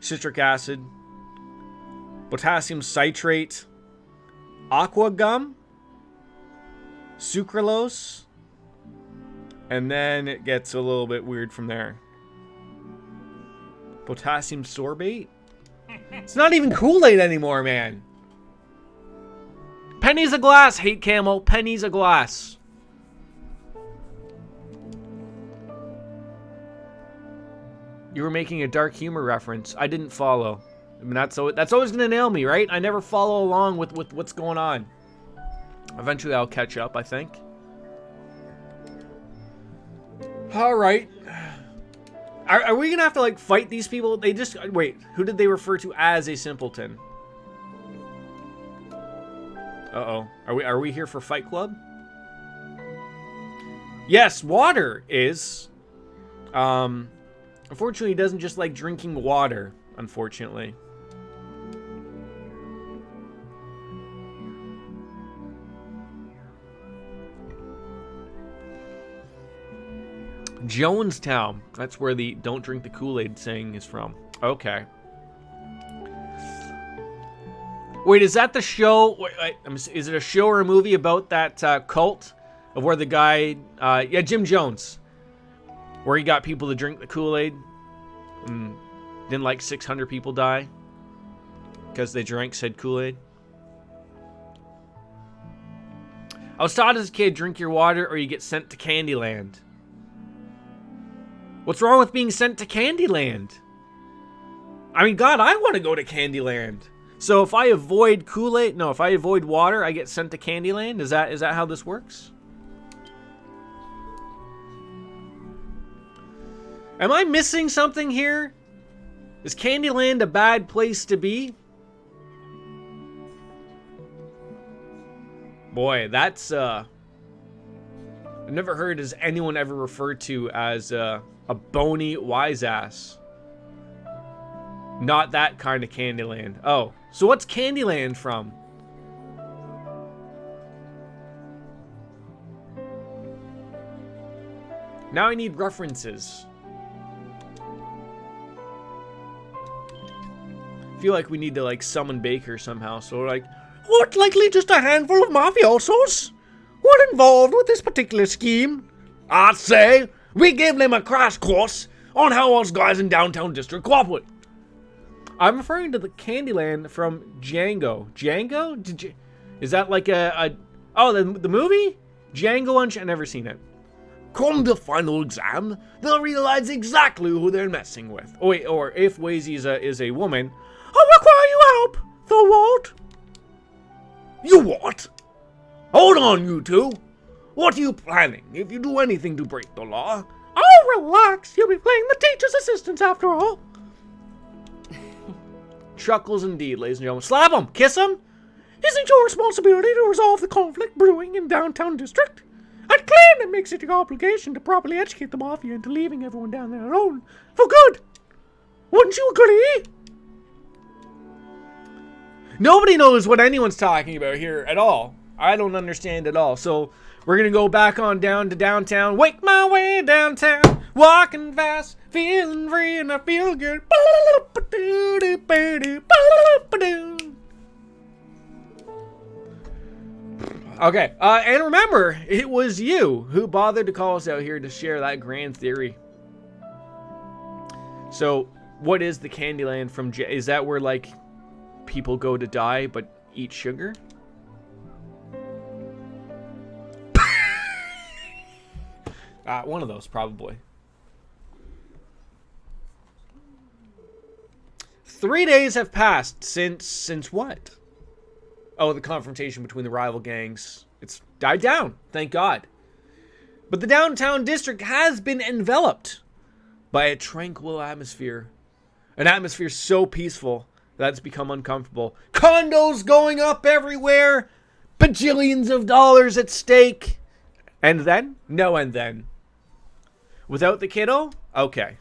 citric acid, potassium citrate, aqua gum, sucralose, And then it gets a little bit weird from there. Potassium sorbate? It's not even Kool-Aid anymore, man. Pennies a glass, hate camel. Pennies a glass. You were making a dark humor reference. I didn't follow. I mean, that's always gonna nail me, right? I never follow along with what's going on. Eventually, I'll catch up, I think. All right. Are we gonna have to like fight these people? They just wait. Who did they refer to as a simpleton? Uh-oh. Are we here for Fight Club? Yes, water is. Unfortunately, he doesn't just like drinking water, unfortunately. Jonestown. That's where the "don't drink the Kool-Aid" saying is from. Okay. Wait, is that the show? Wait, is it a show or a movie about that cult of where the guy, yeah, Jim Jones, where he got people to drink the Kool-Aid, and then like 600 people die because they drank said Kool-Aid? I was taught as a kid, drink your water or you get sent to Candyland. What's wrong with being sent to Candyland? I mean, God, I want to go to Candyland. So if I avoid Kool-Aid, no, if I avoid water, I get sent to Candyland? Is that how this works? Am I missing something here? Is Candyland a bad place to be? Boy, that's, I've never heard as anyone ever referred to as, a bony wise ass. Not that kind of Candyland. Oh, so what's Candyland from? Now I need references. I feel like we need to like summon Baker somehow. So we're like, what, likely just a handful of mafiosos? What involved with this particular scheme? I'd say we gave them a crash course on how us guys in downtown district cooperate. I'm referring to the Candyland from Django. Django? Is that like oh, the movie? Django I've never seen it. Come the final exam, they'll realize exactly who they're messing with. Oh wait, or if Wazy is a woman, I'll require your help. The what? You what? Hold on, you two. What are you planning if you do anything to break the law? Oh, relax. You'll be playing the teacher's assistants after all. Chuckles indeed, ladies and gentlemen. Slap him! Kiss him! Isn't your responsibility to resolve the conflict brewing in downtown district? I'd claim it makes it your obligation to properly educate the mafia into leaving everyone down there alone for good. Wouldn't you agree? Nobody knows what anyone's talking about here at all. I don't understand at all. So we're going to go back on down to downtown. Wake my way downtown. Walking fast. Feeling free and I feel good. Okay. And remember, it was you who bothered to call us out here to share that grand theory. So what is the Candyland from? Is that where like people go to die but eat sugar? One of those, probably. 3 days have passed since what? Oh, the confrontation between the rival gangs. It's died down, thank God. But the downtown district has been enveloped by a tranquil atmosphere. An atmosphere so peaceful that it's become uncomfortable. Condos going up everywhere. Bajillions of dollars at stake. And then? No and then. Without the kiddo? Okay.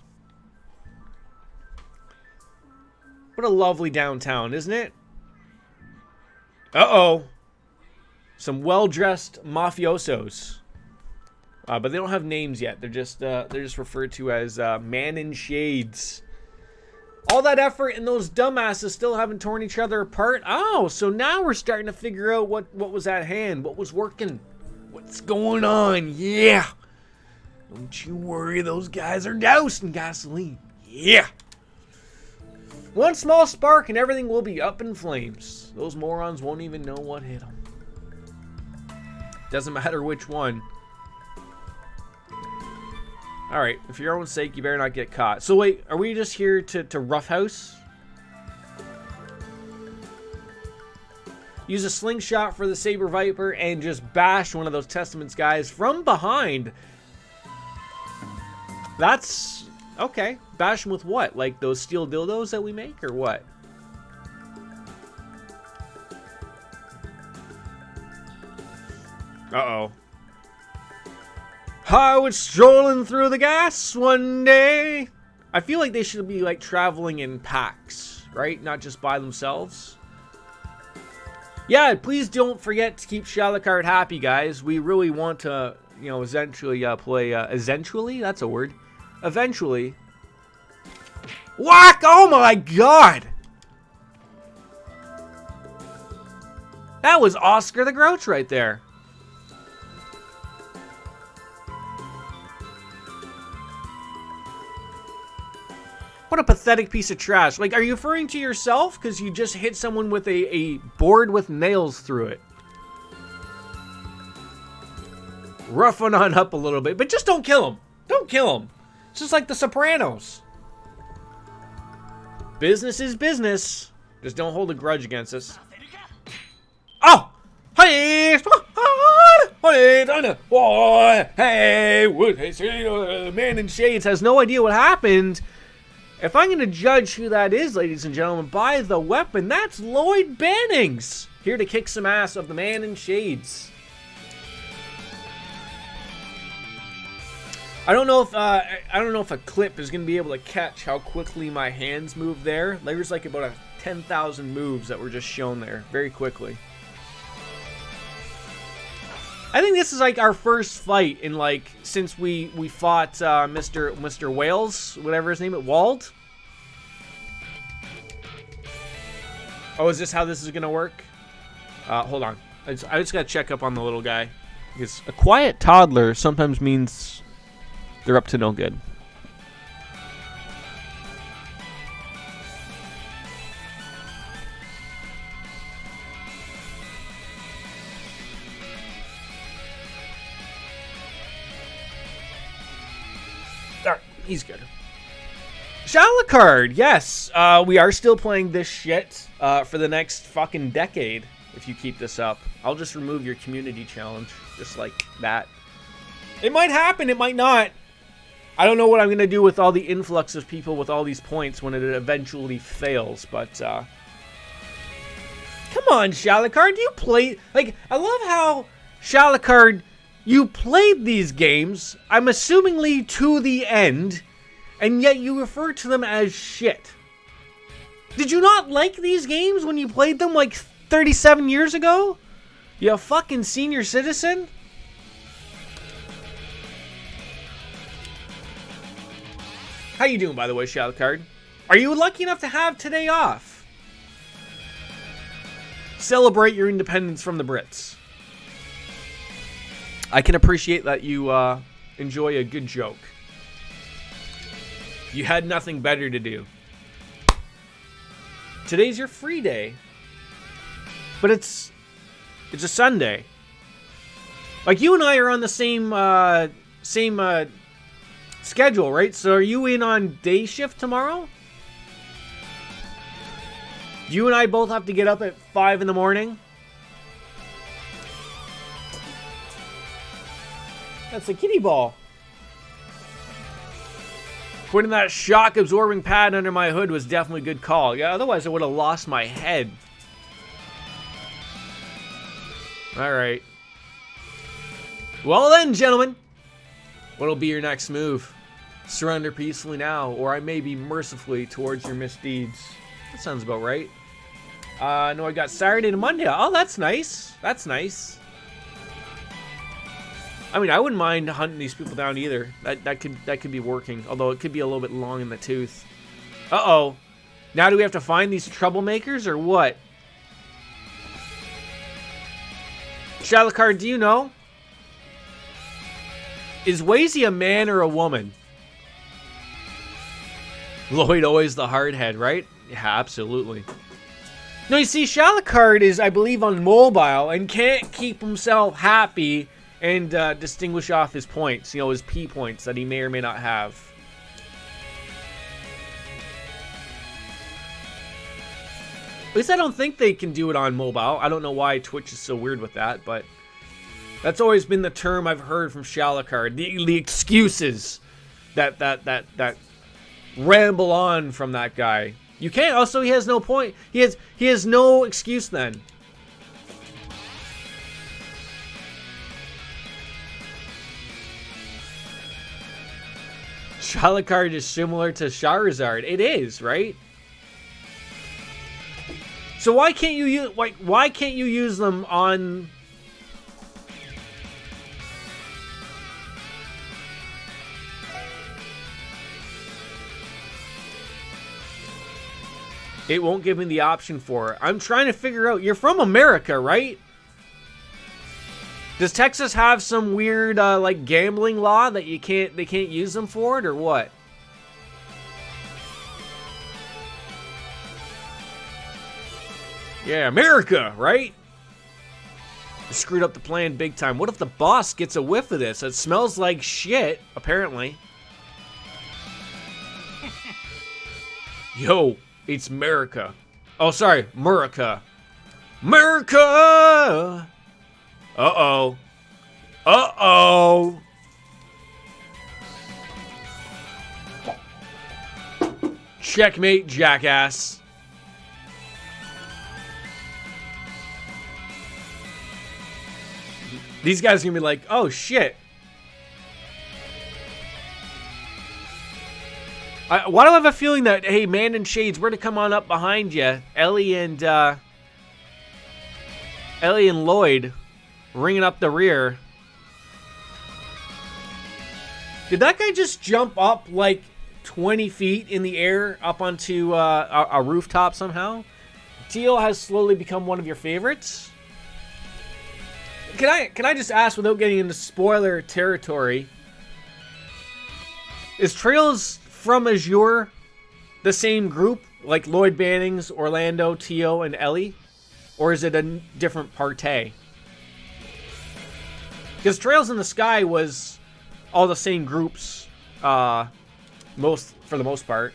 What a lovely downtown, isn't it? Uh-oh. Some well-dressed mafiosos. But they don't have names yet. They're just referred to as man in shades. All that effort and those dumbasses still haven't torn each other apart. Oh, so now we're starting to figure out what was at hand, what was working, what's going on. Yeah. Don't you worry, those guys are doused in gasoline. Yeah! One small spark and everything will be up in flames. Those morons won't even know what hit them. Doesn't matter which one. Alright, for your own sake, you better not get caught. So wait, are we just here to roughhouse? Use a slingshot for the Saber Viper and just bash one of those Testaments guys from behind. That's... okay. Bash them with what? Like those steel dildos that we make, or what? Uh-oh. I was strolling through the gas one day. I feel like they should be like traveling in packs, right? Not just by themselves. Yeah, please don't forget to keep Shalakard happy, guys. We really want to, you know, eventually play, eventually? That's a word. Eventually. Whack! Oh my god! That was Oscar the Grouch right there. What a pathetic piece of trash. Like, are you referring to yourself? Because you just hit someone with a board with nails through it. Roughing on up a little bit. But just don't kill him. Don't kill him. It's just like the Sopranos. Business is business. Just don't hold a grudge against us. Oh! Hey! Hey! The man in shades has no idea what happened. If I'm going to judge who that is, ladies and gentlemen, by the weapon, that's Lloyd Bannings. Here to kick some ass of the man in shades. I don't know if a clip is going to be able to catch how quickly my hands move there. There's like about 10,000 moves that were just shown there very quickly. I think this is like our first fight in like since we fought Mr. Wales, whatever his name is, Wald. Oh, is this how this is gonna work? Hold on, I just gotta check up on the little guy because a quiet toddler sometimes means they're up to no good. He's good. Shalakard, yes. We are still playing this shit for the next fucking decade. If you keep this up, I'll just remove your community challenge. Just like that. It might happen, it might not. I don't know what I'm going to do with all the influx of people with all these points when it eventually fails, but... come on, Shalakard, you play... Like, I love how Shalakard... You played these games, I'm assumingly to the end, and yet you refer to them as shit. Did you not like these games when you played them like 37 years ago? You fucking senior citizen? How you doing, by the way, Shalakard? Are you lucky enough to have today off? Celebrate your independence from the Brits. I can appreciate that you enjoy a good joke. You had nothing better to do. Today's your free day. But it's a Sunday. Like, you and I are on the same schedule, right? So are you in on day shift tomorrow? You and I both have to get up at 5 in the morning. That's a kitty ball. Putting that shock absorbing pad under my hood was definitely a good call. Yeah, otherwise I would have lost my head. Alright. Well then, gentlemen. What'll be your next move? Surrender peacefully now, or I may be mercifully towards your misdeeds. That sounds about right. No, I got Saturday to Monday. Oh, that's nice. That's nice. I mean, I wouldn't mind hunting these people down either. That could be working, although it could be a little bit long in the tooth. Uh-oh. Now do we have to find these troublemakers or what? Shalakard, do you know? Is Wazy a man or a woman? Lloyd always the hardhead, right? Yeah, absolutely. No, you see, Shalakard is, I believe, on mobile and can't keep himself happy and distinguish off his points, you know, his P points that he may or may not have. At least I don't think they can do it on mobile. I don't know why Twitch is so weird with that, but that's always been the term I've heard from Shalakard. The excuses that ramble on from that guy. You can't. Also, he has no point. He has no excuse then. Shalakard is similar to Charizard. It is, right? So why can't you use why can't you use them on? It won't give me the option for it. I'm trying to figure out. You're from America, right? Does Texas have some weird like gambling law that they can't use them for it, or what? Yeah, America, right? You screwed up the plan big time. What if the boss gets a whiff of this? It smells like shit, apparently. Yo, it's America. Oh, sorry, Murica. America! Uh-oh. Uh-oh. Checkmate, jackass. These guys are gonna be like, oh shit. Why do I have a feeling that, hey, Man in Shades, we're to come on up behind you. Ellie and Lloyd ringing up the rear. Did that guy just jump up like 20 feet in the air up onto a rooftop somehow? Teal has slowly become one of your favorites. Can I just ask, without getting into spoiler territory, is Trails from Azure the same group, like Lloyd Bannings, Orlando, Tio, and Ellie? Or is it a different partay? Because Trails in the Sky was all the same groups, for the most part.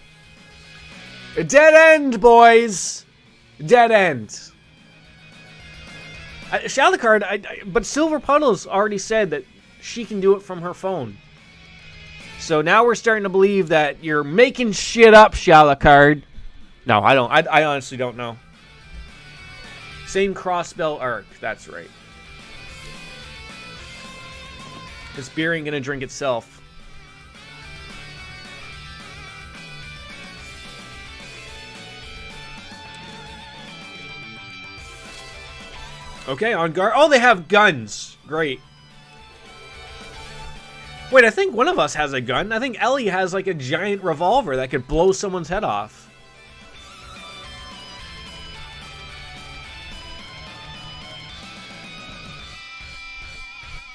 A dead end, boys! Dead end. Shalakard, but Silver Puddles already said that she can do it from her phone. So now we're starting to believe that you're making shit up, Shalakard. No, I don't. I honestly don't know. Same crossbell arc. That's right. This beer ain't gonna drink itself. Okay, on guard. Oh, they have guns. Great. Wait, I think one of us has a gun. I think Ellie has like a giant revolver that could blow someone's head off.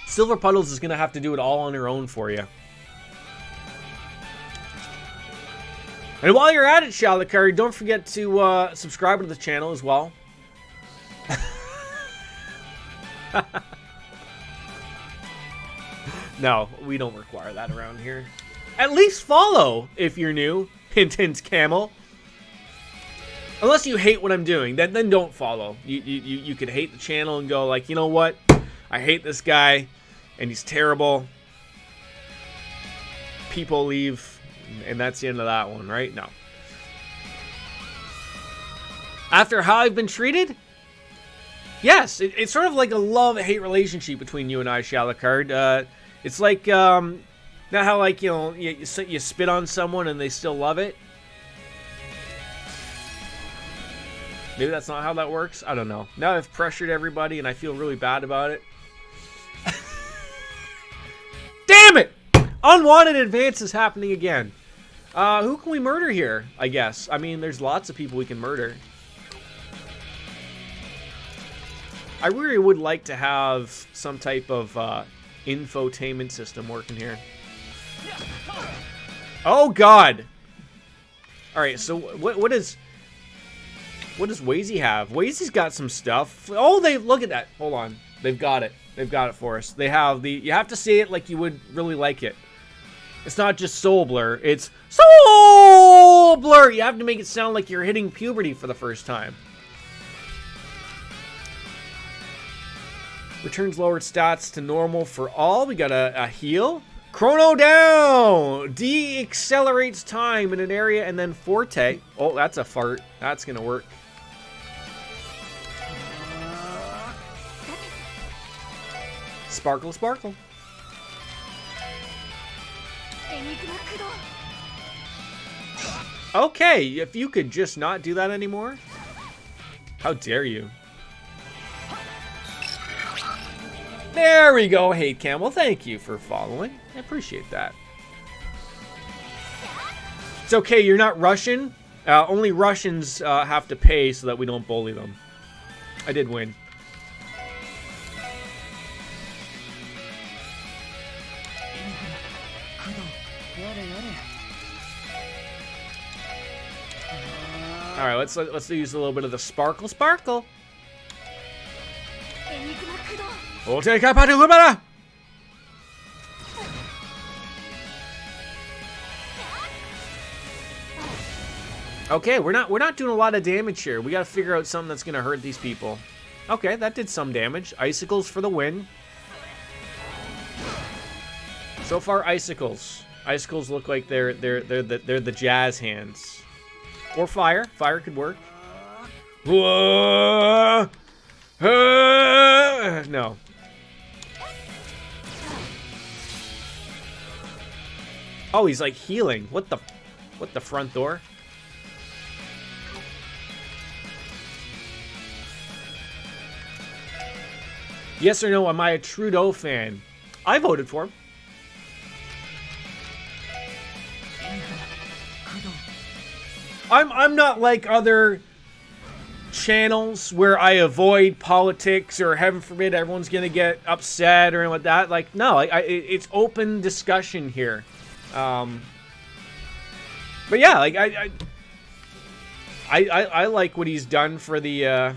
Silver Puddles is going to have to do it all on her own for you. And while you're at it, Shalakari, don't forget to subscribe to the channel as well. No, we don't require that around here. At least follow if you're new. Hint, hint, camel. Unless you hate what I'm doing, then don't follow. You could hate the channel and go like, you know what? I hate this guy, and he's terrible. People leave, and that's the end of that one, right? No. After how I've been treated? Yes, it's sort of like a love-hate relationship between you and I, Shalakard. It's like, not how, like, you know, you spit on someone and they still love it. Maybe that's not how that works. I don't know. Now I've pressured everybody and I feel really bad about it. Damn it! Unwanted advances happening again. Who can we murder here, I guess? I mean, there's lots of people we can murder. I really would like to have some type of infotainment system working here. Oh God! All right, so what does Wazy have? Wazy's got some stuff. Oh, look at that. Hold on, they've got it. They've got it for us. They have the. You have to say it like you would really like it. It's not just Soul Blur. It's Soul Blur. You have to make it sound like you're hitting puberty for the first time. Returns lowered stats to normal for all. We got a heal. Chrono down. De-accelerates time in an area and then Forte. Oh, that's a fart. That's going to work. Sparkle, sparkle. Okay, if you could just not do that anymore. How dare you? There we go, Hate Camel. Thank you for following. I appreciate that. It's okay, you're not Russian. Only Russians have to pay so that we don't bully them. I did win. All right, let's use a little bit of the sparkle, sparkle. Okay, we're not doing a lot of damage here. We got to figure out something that's gonna hurt these people. Okay, that did some damage. Icicles for the win. So far, icicles. Icicles look like they're the jazz hands. Or fire. Fire could work. No. Oh, he's like healing. What the front door? Yes or no, am I a Trudeau fan? I voted for him. I'm not like other channels where I avoid politics or heaven forbid everyone's gonna get upset or anything like that. Like, no, it's open discussion here. But yeah, like I like what he's done for the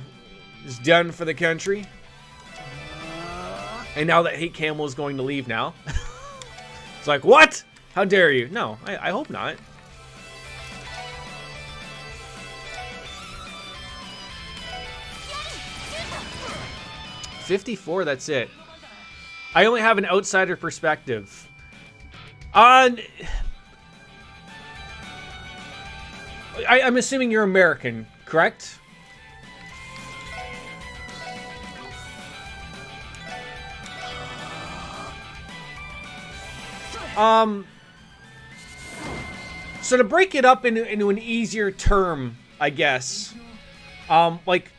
country. And now that Hate Camel is going to leave now, it's like, what? How dare you? No, I hope not. $54, that's it. I only have an outsider perspective. I'm assuming you're American, correct? So to break it up into an easier term, I guess, like,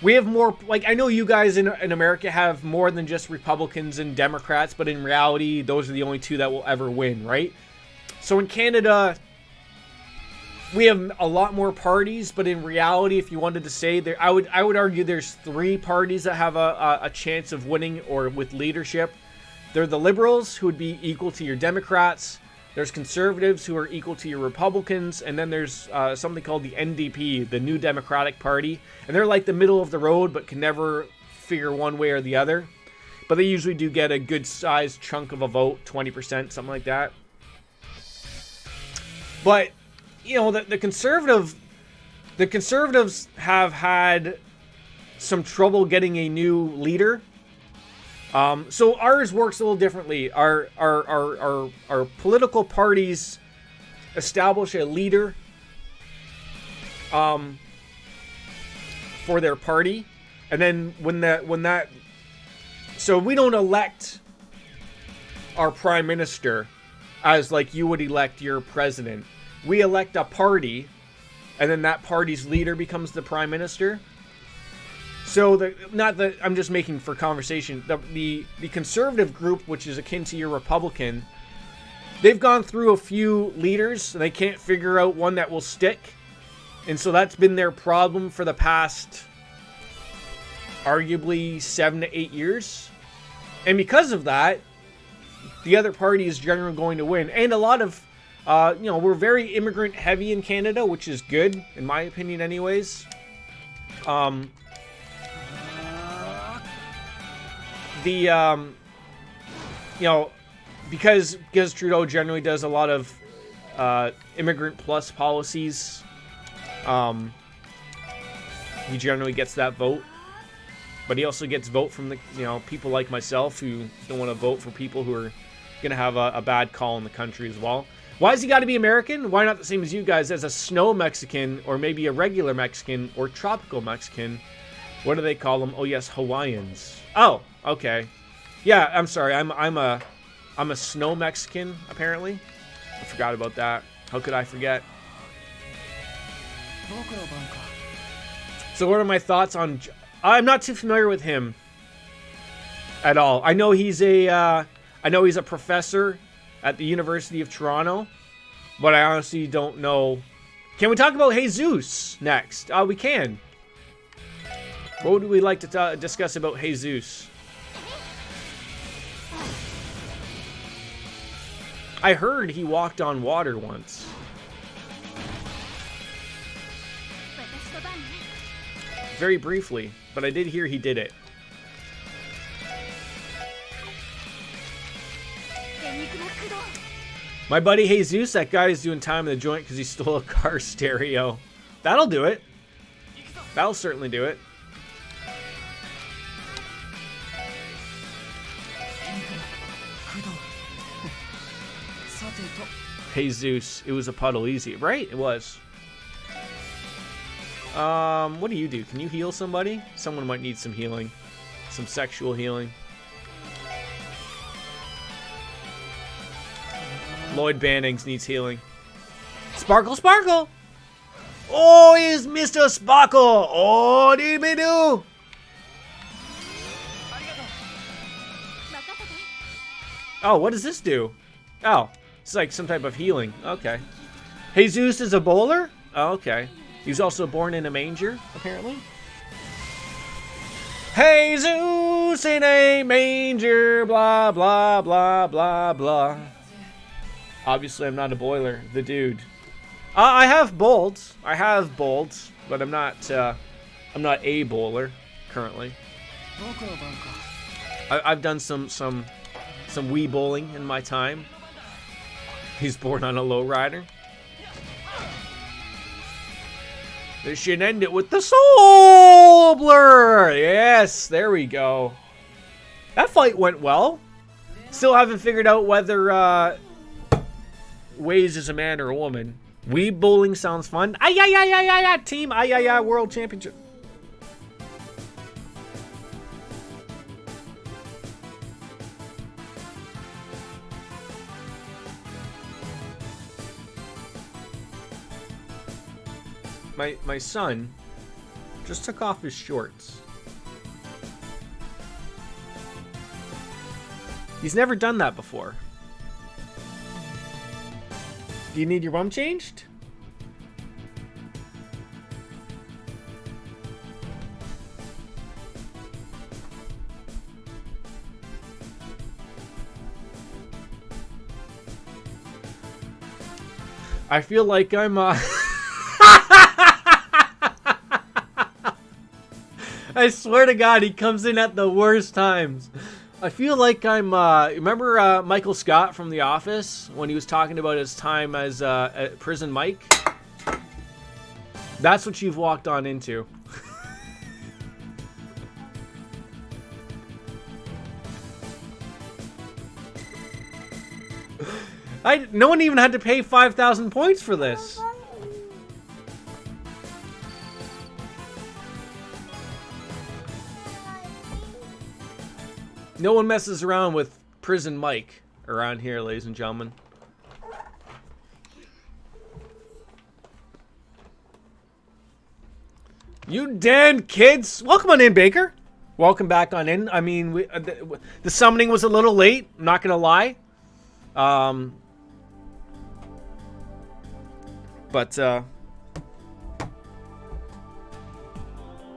we have more, like, I know you guys in America have more than just Republicans and Democrats, but in reality, those are the only two that will ever win, right? So in Canada, we have a lot more parties, but in reality, if you wanted to say there, I would argue there's 3 parties that have a chance of winning or with leadership. They're the Liberals, who would be equal to your Democrats. There's Conservatives, who are equal to your Republicans. And then there's something called the NDP, the New Democratic Party. And they're like the middle of the road, but can never figure one way or the other. But they usually do get a good-sized chunk of a vote, 20%, something like that. But, you know, the Conservatives have had some trouble getting a new leader. So ours works a little differently. Our political parties establish a leader for their party, and then when that so we don't elect our prime minister as like you would elect your president. We elect a party, and then that party's leader becomes the prime minister. So I'm just making for conversation. The conservative group, which is akin to your Republican, they've gone through a few leaders and they can't figure out one that will stick, and so that's been their problem for the past, arguably 7 to 8 years. And because of that, the other party is generally going to win. And a lot of, we're very immigrant heavy in Canada, which is good, in my opinion anyways. Because Trudeau generally does a lot of immigrant plus policies, he generally gets that vote. But he also gets vote from the people like myself who don't want to vote for people who are going to have a bad call in the country as well. Why has he got to be American? Why not the same as you guys, as a snow Mexican, or maybe a regular Mexican, or tropical Mexican? What do they call them? Oh yes, Hawaiians. Oh, okay. Yeah, I'm sorry. I'm a snow Mexican, apparently. I forgot about that. How could I forget? So what are my thoughts on... I'm not too familiar with him at all. I know he's a professor at the University of Toronto, but I honestly don't know. Can we talk about Jesus next? We can. What would we like to discuss about Jesus? I heard he walked on water once. Very briefly, but I did hear he did it. My buddy Jesus, that guy is doing time in the joint because he stole a car stereo. That'll do it. That'll certainly do it. Jesus, it was a puddle easy, right? It was. What do you do? Can you heal somebody? Someone might need some healing. Some sexual healing. Lloyd Bannings needs healing. Sparkle, Sparkle! Oh, he's Mr. Sparkle! Oh, did we do? Oh, what does this do? Oh, it's like some type of healing. Okay. Jesus is a bowler? Oh, okay. He was also born in a manger, apparently. Jesus in a manger, blah, blah, blah, blah, blah. Obviously, I'm not a boiler, the dude. I have bolts. But I'm not a bowler currently. I've done some Wii bowling in my time. He's born on a lowrider. They should end it with the soul blur. Yes, there we go. That fight went well. Still haven't figured out whether Waze is a man or a woman. Wii bowling sounds fun. Ay, team world championship. My son just took off his shorts. He's never done that before. Do you need your bum changed? I feel like I'm I swear to God, he comes in at the worst times. I feel like I'm, remember Michael Scott from The Office when he was talking about his time as Prison Mike? That's what you've walked on into. No one even had to pay 5,000 points for this. No one messes around with Prison Mike around here, ladies and gentlemen. You damn kids! Welcome on in, Baker. Welcome back on in. I mean, the summoning was a little late. I'm not gonna lie.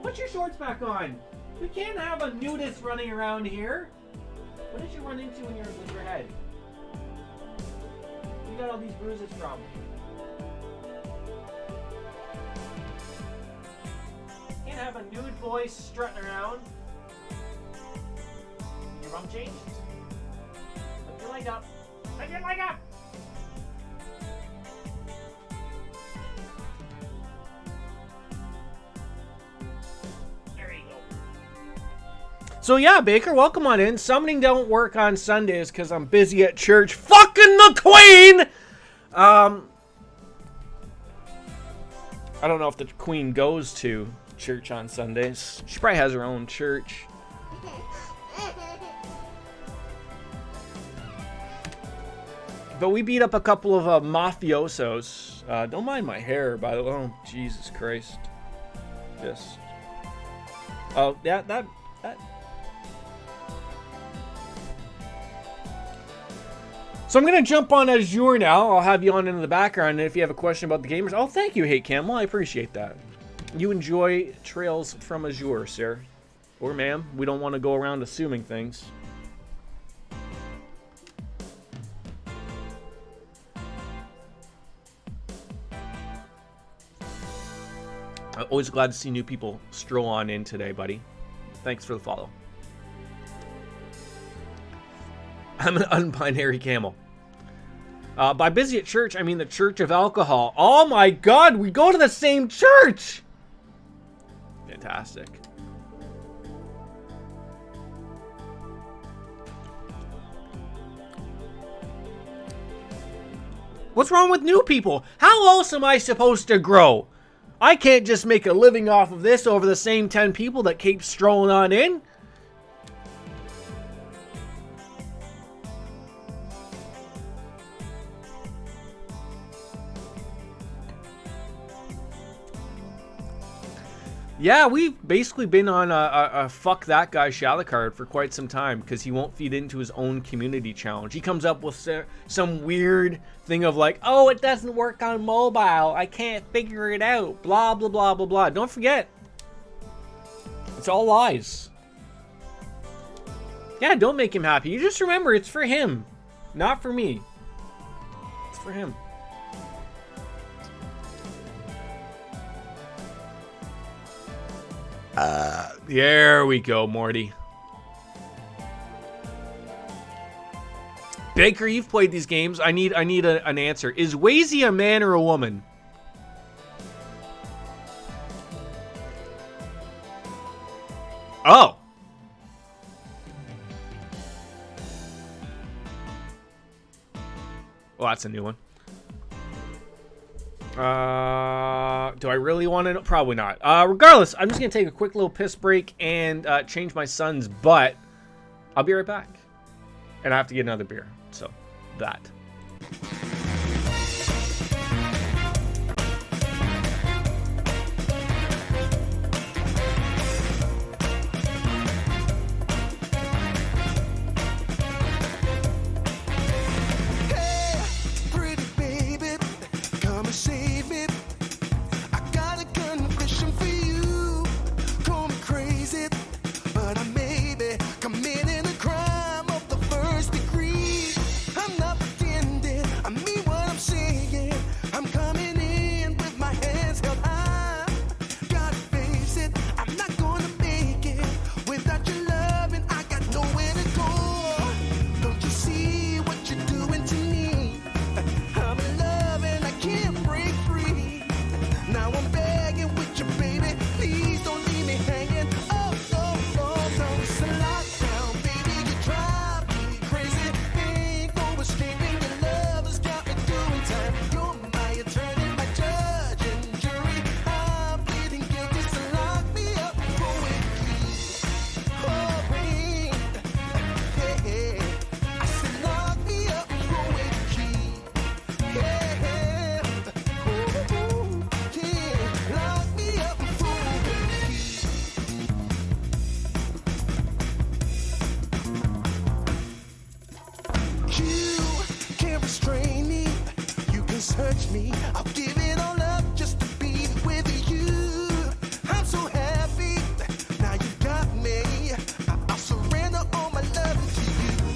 Put your shorts back on. We can't have a nudist running around here. What did you run into with your head? You got all these bruises from? Can't have a nude boy strutting around. Your mom changed? Lift your leg up. Lift your leg up! There you go. So yeah, Baker, welcome on in. Summoning don't work on Sundays because I'm busy at church. Fucking the Queen! I don't know if the Queen goes to church on Sundays. She probably has her own church. But we beat up a couple of mafiosos. Don't mind my hair, by the way. Oh, Jesus Christ. Just. Oh, yeah, that. So I'm going to jump on Azure now. I'll have you on into the background. And if you have a question about the gamers. Oh, thank you, Hate Camel. I appreciate that. You enjoy trails from Azure, sir. Or ma'am. We don't want to go around assuming things. I'm always glad to see new people stroll on in today, buddy. Thanks for the follow. I'm an unbinary camel. By busy at church, I mean the Church of Alcohol. Oh my God, we go to the same church! Fantastic. What's wrong with new people? How else am I supposed to grow? I can't just make a living off of this over the same 10 people that keep strolling on in. Yeah, we've basically been on a fuck that guy Shalacard for quite some time because he won't feed into his own community challenge. He comes up with some weird thing of like, oh, it doesn't work on mobile. I can't figure it out. Blah, blah, blah, blah, blah. Don't forget. It's all lies. Yeah, don't make him happy. You just remember, it's for him, not for me. It's for him. There we go, Morty. Baker, you've played these games. I need an answer. Is Wazy a man or a woman? Oh. Well, that's a new one. Do I really want to know? Probably not. Regardless, I'm just going to take a quick little piss break and change my son's butt. I'll be right back. And I have to get another beer. So, that. Now you got me. I'll surrender all my love to you.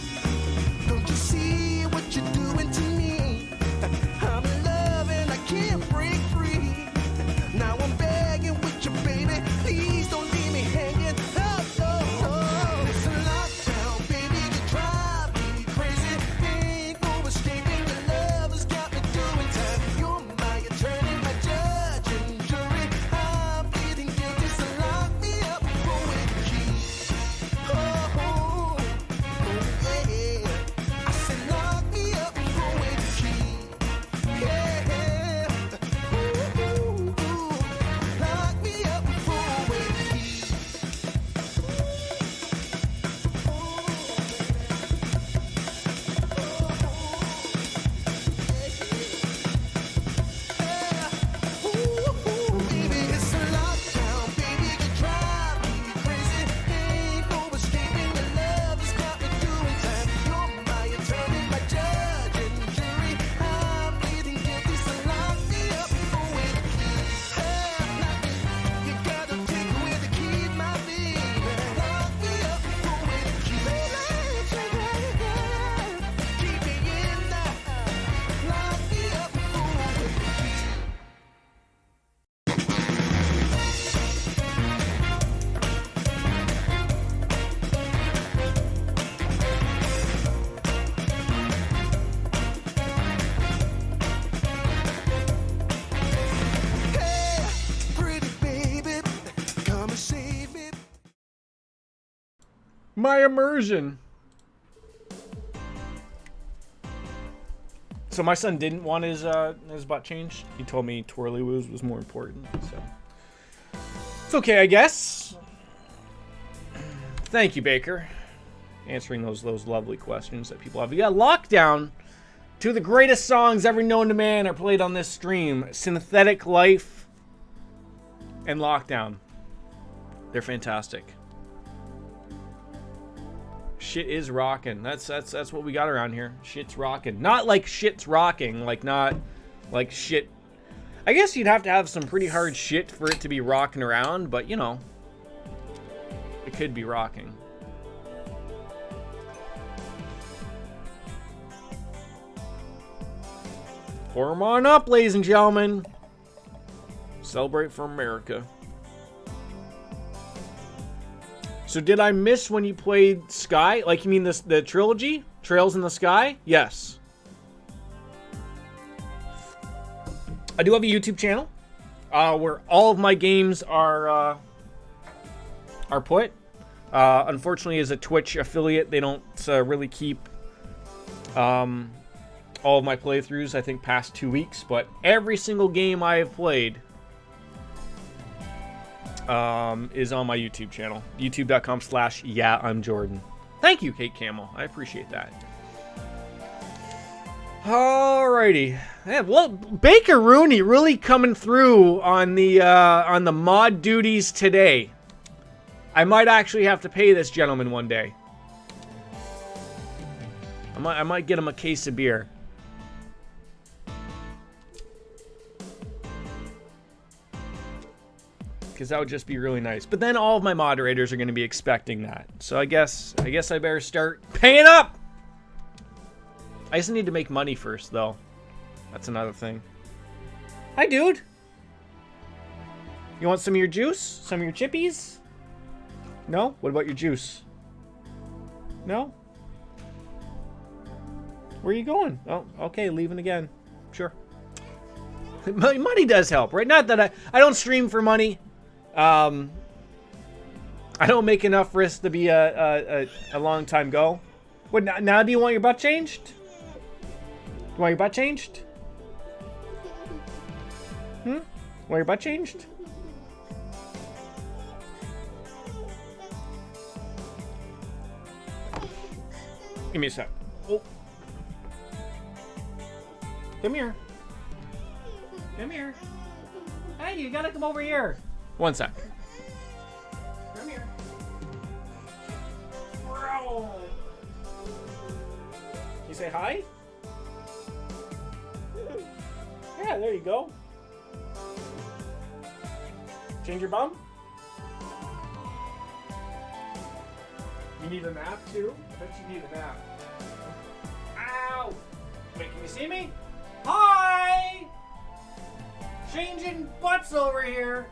My immersion. So my son didn't want his butt changed. He told me twirly woos was more important. So it's okay, I guess. Thank you, Baker, answering those lovely questions that people have. We got Lockdown. Two of the greatest songs ever known to man are played on this stream: Synthetic Life and Lockdown. They're fantastic. Shit is rocking. That's what we got around here. Shit's rocking. Not like shit's rocking, like not like shit. I guess you'd have to have some pretty hard shit for it to be rocking around, but you know, it could be rocking. Warm on up, ladies and gentlemen. Celebrate for America. So did I miss when you played Sky? Like, you mean the trilogy? Trails in the Sky? Yes. I do have a YouTube channel where all of my games are put. Unfortunately, as a Twitch affiliate, they don't really keep all of my playthroughs, I think, past 2 weeks. But every single game I have played is on my YouTube channel. youtube.com/YeahI'mJordan. Thank you, Kate Camel. I appreciate that. Alrighty. Man, well, Baker Rooney really coming through on the mod duties today. I might actually have to pay this gentleman one day. I might get him a case of beer. Because that would just be really nice. But then all of my moderators are going to be expecting that. So I guess I better start paying up. I just need to make money first, though. That's another thing. Hi, dude. You want some of your juice? Some of your chippies? No? What about your juice? No? Where are you going? Oh, okay, leaving again. Sure. Money does help, right? Not that I don't stream for money. I don't make enough for this to be a long time go. What, now do you want your butt changed? You want your butt changed? Want your butt changed? Give me a sec. Oh. Come here. Come here. Hey, you gotta come over here. One sec. Come here. You say hi? Yeah, there you go. Change your bum? You need a nap too? I bet you need a nap. Ow! Wait, can you see me? Hi! Changing butts over here.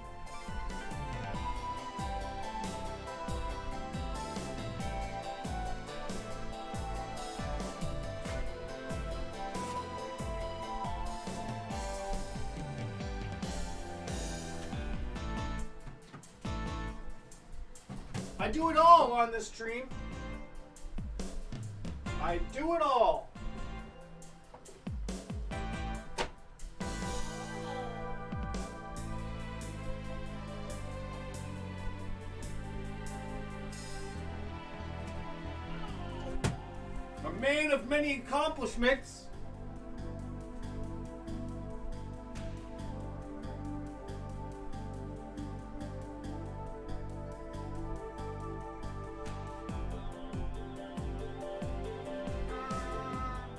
I do it all on this stream. I do it all. A man of many accomplishments.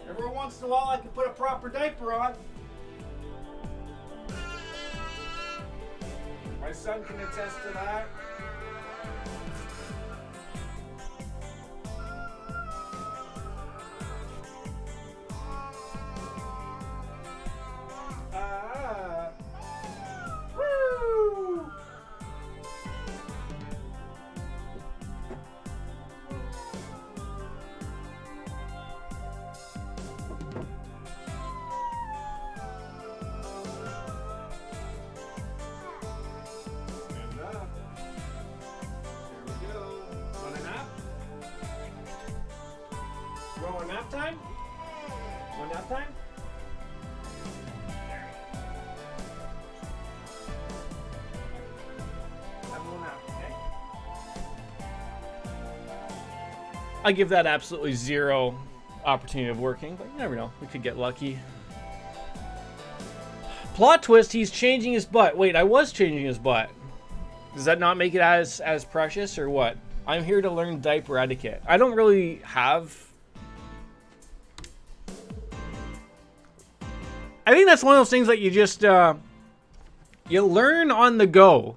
Every once in a while I can put a proper diaper on. My son can attest to that. Woo! Stand up. There we go. Nap time? Want nap time? There. Have a little nap, okay? I give that absolutely zero opportunity of working, but you never know. We could get lucky. Plot twist, he's changing his butt. Wait, I was changing his butt. Does that not make it as precious or what? I'm here to learn diaper etiquette. I don't really have... I think that's one of those things that you just, you learn on the go.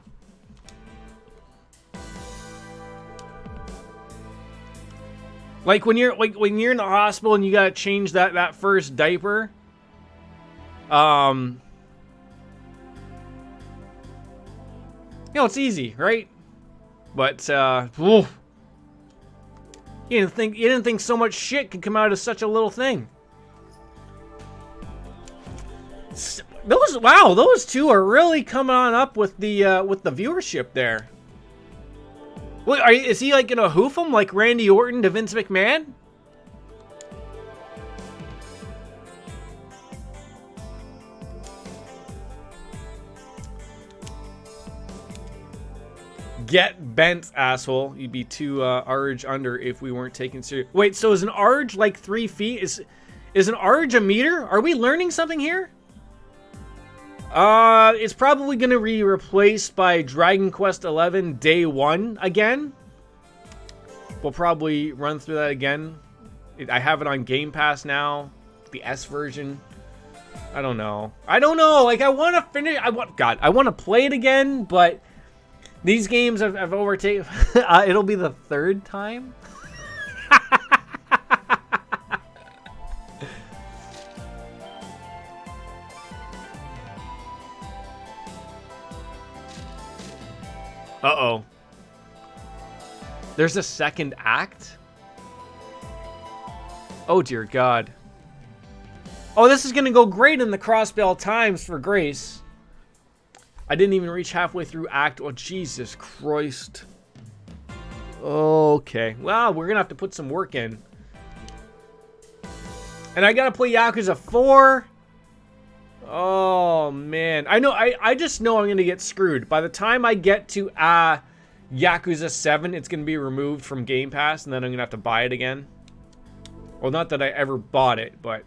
Like when you're in the hospital and you gotta change that first diaper. You know, it's easy, right? But you didn't think so much shit could come out of such a little thing. Those two are really coming on up with the viewership there. Wait, is he like gonna hoof him like Randy Orton to Vince McMahon? Get bent, asshole. You'd be too arge under if we weren't taken serious. Wait, so is an arge like 3 feet? Is an arge a meter? Are we learning something here? It's probably gonna be replaced by Dragon Quest XI Day 1 again. We'll probably run through that again. I have it on Game Pass now, the S version. I don't know. Like, I want to finish. I want to play it again, but these games have overtaken. It'll be the 3rd time. Uh-oh. There's a 2nd act? Oh, dear God. Oh, this is going to go great in the Crossbell Times for Grace. I didn't even reach halfway through Act... Oh, Jesus Christ. Okay. Well, we're going to have to put some work in. And I got to play Yakuza 4. Oh, man. I just know I'm going to get screwed. By the time I get to Yakuza 7, it's going to be removed from Game Pass, and then I'm going to have to buy it again. Well, not that I ever bought it, but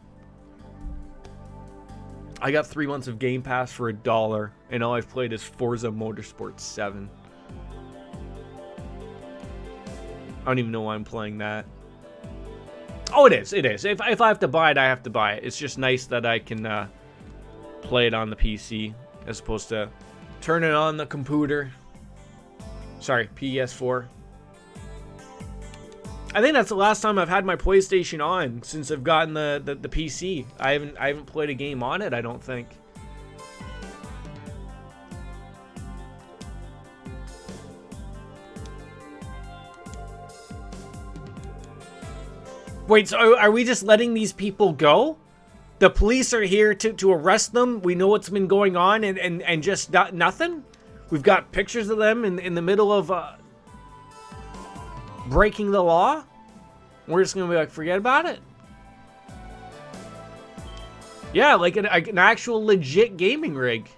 I got 3 months of Game Pass for $1, and all I've played is Forza Motorsport 7. I don't even know why I'm playing that. Oh, it is. It is. If I have to buy it, I have to buy it. It's just nice that I can play it on the PC as opposed to turn it on the computer. Sorry, PS4. I think that's the last time I've had my PlayStation on since I've gotten the PC. I haven't played a game on it, I don't think. Wait, so are we just letting these people go? The police are here to arrest them. We know what's been going on and just nothing? We've got pictures of them in the middle of breaking the law? We're just going to be like, forget about it? Yeah, like an actual legit gaming rig.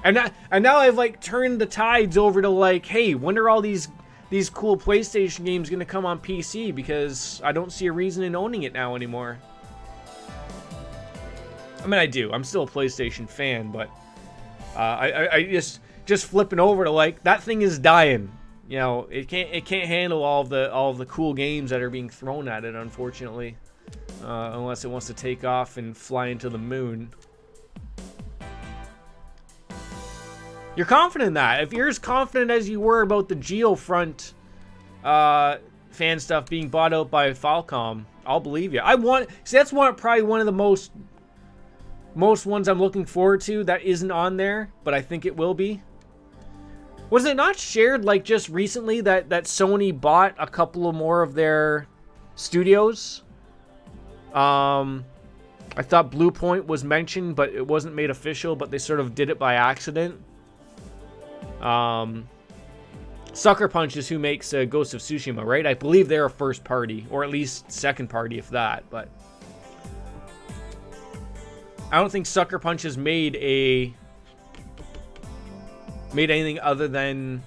And now I've like turned the tides over to like, hey, when are all these cool PlayStation games going to come on PC? Because I don't see a reason in owning it now anymore. I mean, I do. I'm still a PlayStation fan, but I just flipping over to like, that thing is dying. You know, it can't handle all of the cool games that are being thrown at it, unfortunately, unless it wants to take off and fly into the moon. You're confident in that. If you're as confident as you were about the Geofront fan stuff being bought out by Falcom, I'll believe you. See, that's probably one of the most ones I'm looking forward to that isn't on there, but I think it will be. Was it not shared like just recently that Sony bought a couple of more of their studios? I thought Blue Point was mentioned, but it wasn't made official, but they sort of did it by accident. Sucker Punch is who makes Ghost of Tsushima, right? I believe they're a first party, or at least second party, if that. But I don't think Sucker Punch has made anything other than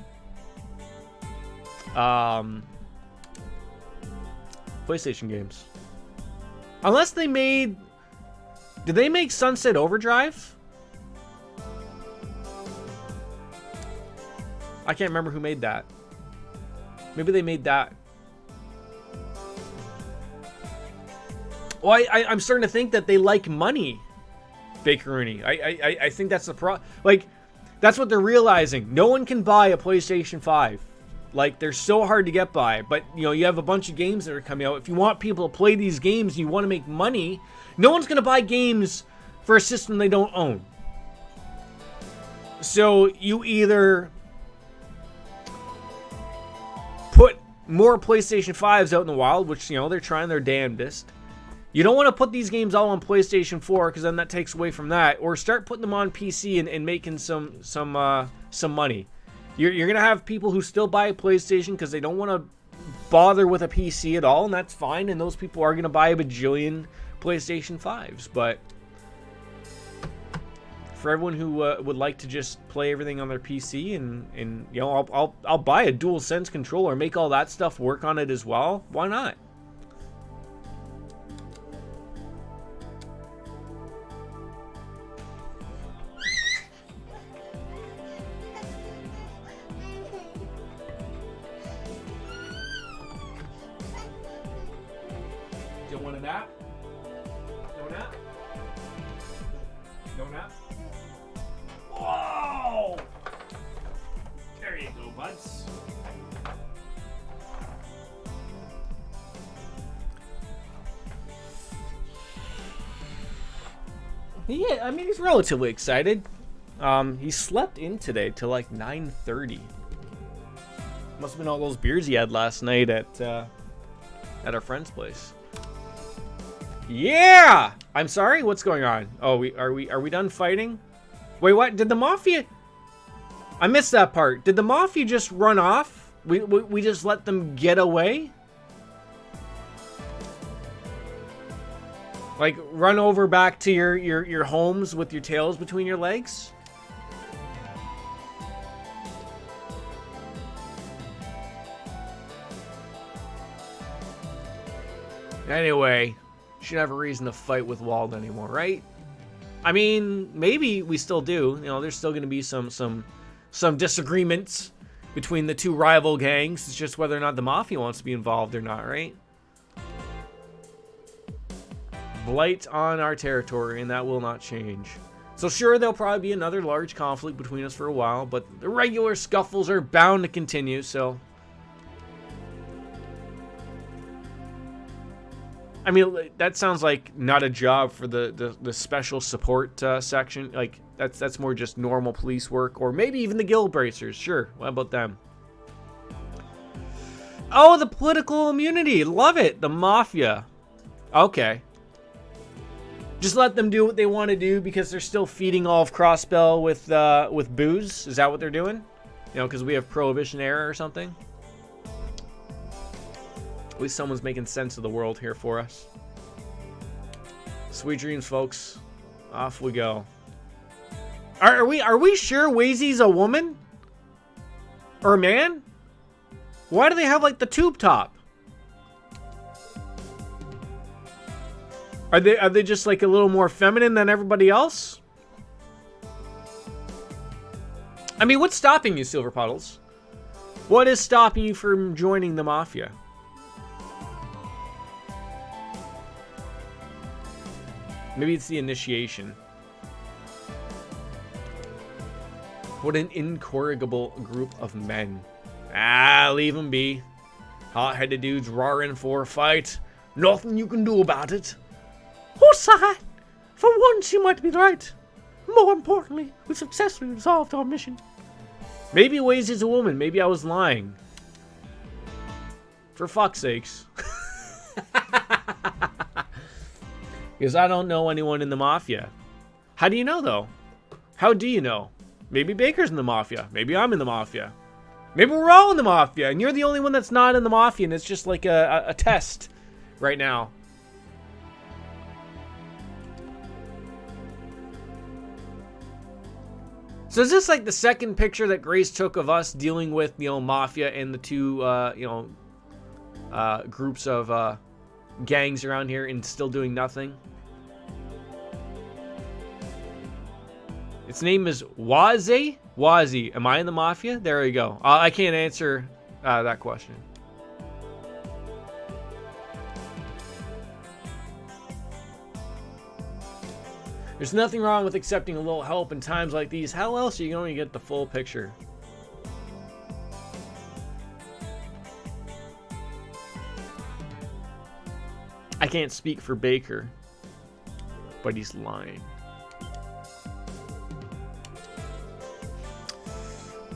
PlayStation games. Unless they made... Did they make Sunset Overdrive? I can't remember who made that. Maybe they made that. Well, I'm starting to think that they like money, Baker Rooney. I think that's the like, that's what they're realizing. No one can buy a PlayStation 5. Like, they're so hard to get by. But, you know, you have a bunch of games that are coming out. If you want people to play these games and you want to make money, no one's going to buy games for a system they don't own. So you either put more PlayStation 5s out in the wild, which, you know, they're trying their damnedest. You don't want to put these games all on PlayStation 4 because then that takes away from that. Or start putting them on PC and making some money. You're going to have people who still buy a PlayStation because they don't want to bother with a PC at all, and that's fine. And those people are going to buy a bajillion PlayStation 5s. But for everyone who would like to just play everything on their PC and you know, I'll buy a DualSense controller, make all that stuff work on it as well. Why not? Do you want a nap? No nap? No nap? Whoa! There you go, buds. Yeah, I mean, he's relatively excited. He slept in today till like 9:30. Must have been all those beers he had last night at our friend's place. Yeah! I'm sorry, what's going on? Oh, are we done fighting? Wait, what? Did the Mafia... I missed that part. Did the Mafia just run off? We just let them get away? Like, run over back to your homes with your tails between your legs? Anyway, shouldn't have a reason to fight with Wald anymore, right? I mean, maybe we still do. You know, there's still going to be some disagreements between the two rival gangs. It's just whether or not the Mafia wants to be involved or not, right? Blight on our territory, and that will not change. So sure, there'll probably be another large conflict between us for a while, but the regular scuffles are bound to continue, so... I mean, that sounds like not a job for the special support section. Like, that's more just normal police work, or maybe even the guild bracers. Sure, what about them? Oh, the political immunity. Love it. The Mafia. Okay. Just let them do what they want to do because they're still feeding all of Crossbell with booze. Is that what they're doing? You know, because we have Prohibition era or something? At least someone's making sense of the world here for us. Sweet dreams, folks. Off we go. Are we sure Wazy's a woman? Or a man? Why do they have like the tube top? Are they just like a little more feminine than everybody else? I mean, what's stopping you, Silver Puddles? What is stopping you from joining the Mafia? Maybe it's the initiation. What an incorrigible group of men. Ah, leave them be. Hot-headed dudes roaring for a fight. Nothing you can do about it. Oh, side. For once you might be right. More importantly, we've successfully resolved our mission. Maybe Waze is a woman. Maybe I was lying. For fuck's sakes. Because I don't know anyone in the Mafia. How do you know, though? How do you know? Maybe Baker's in the Mafia. Maybe I'm in the Mafia. Maybe we're all in the Mafia, and you're the only one that's not in the Mafia, and it's just like a test right now. So is this like the second picture that Grace took of us dealing with, you know, Mafia and the two, groups of gangs around here and still doing nothing? Its name is Waze? Wazi. Am I in the Mafia? There we go. I can't answer that question. There's nothing wrong with accepting a little help in times like these. How else are you going to get the full picture? I can't speak for Baker, but he's lying.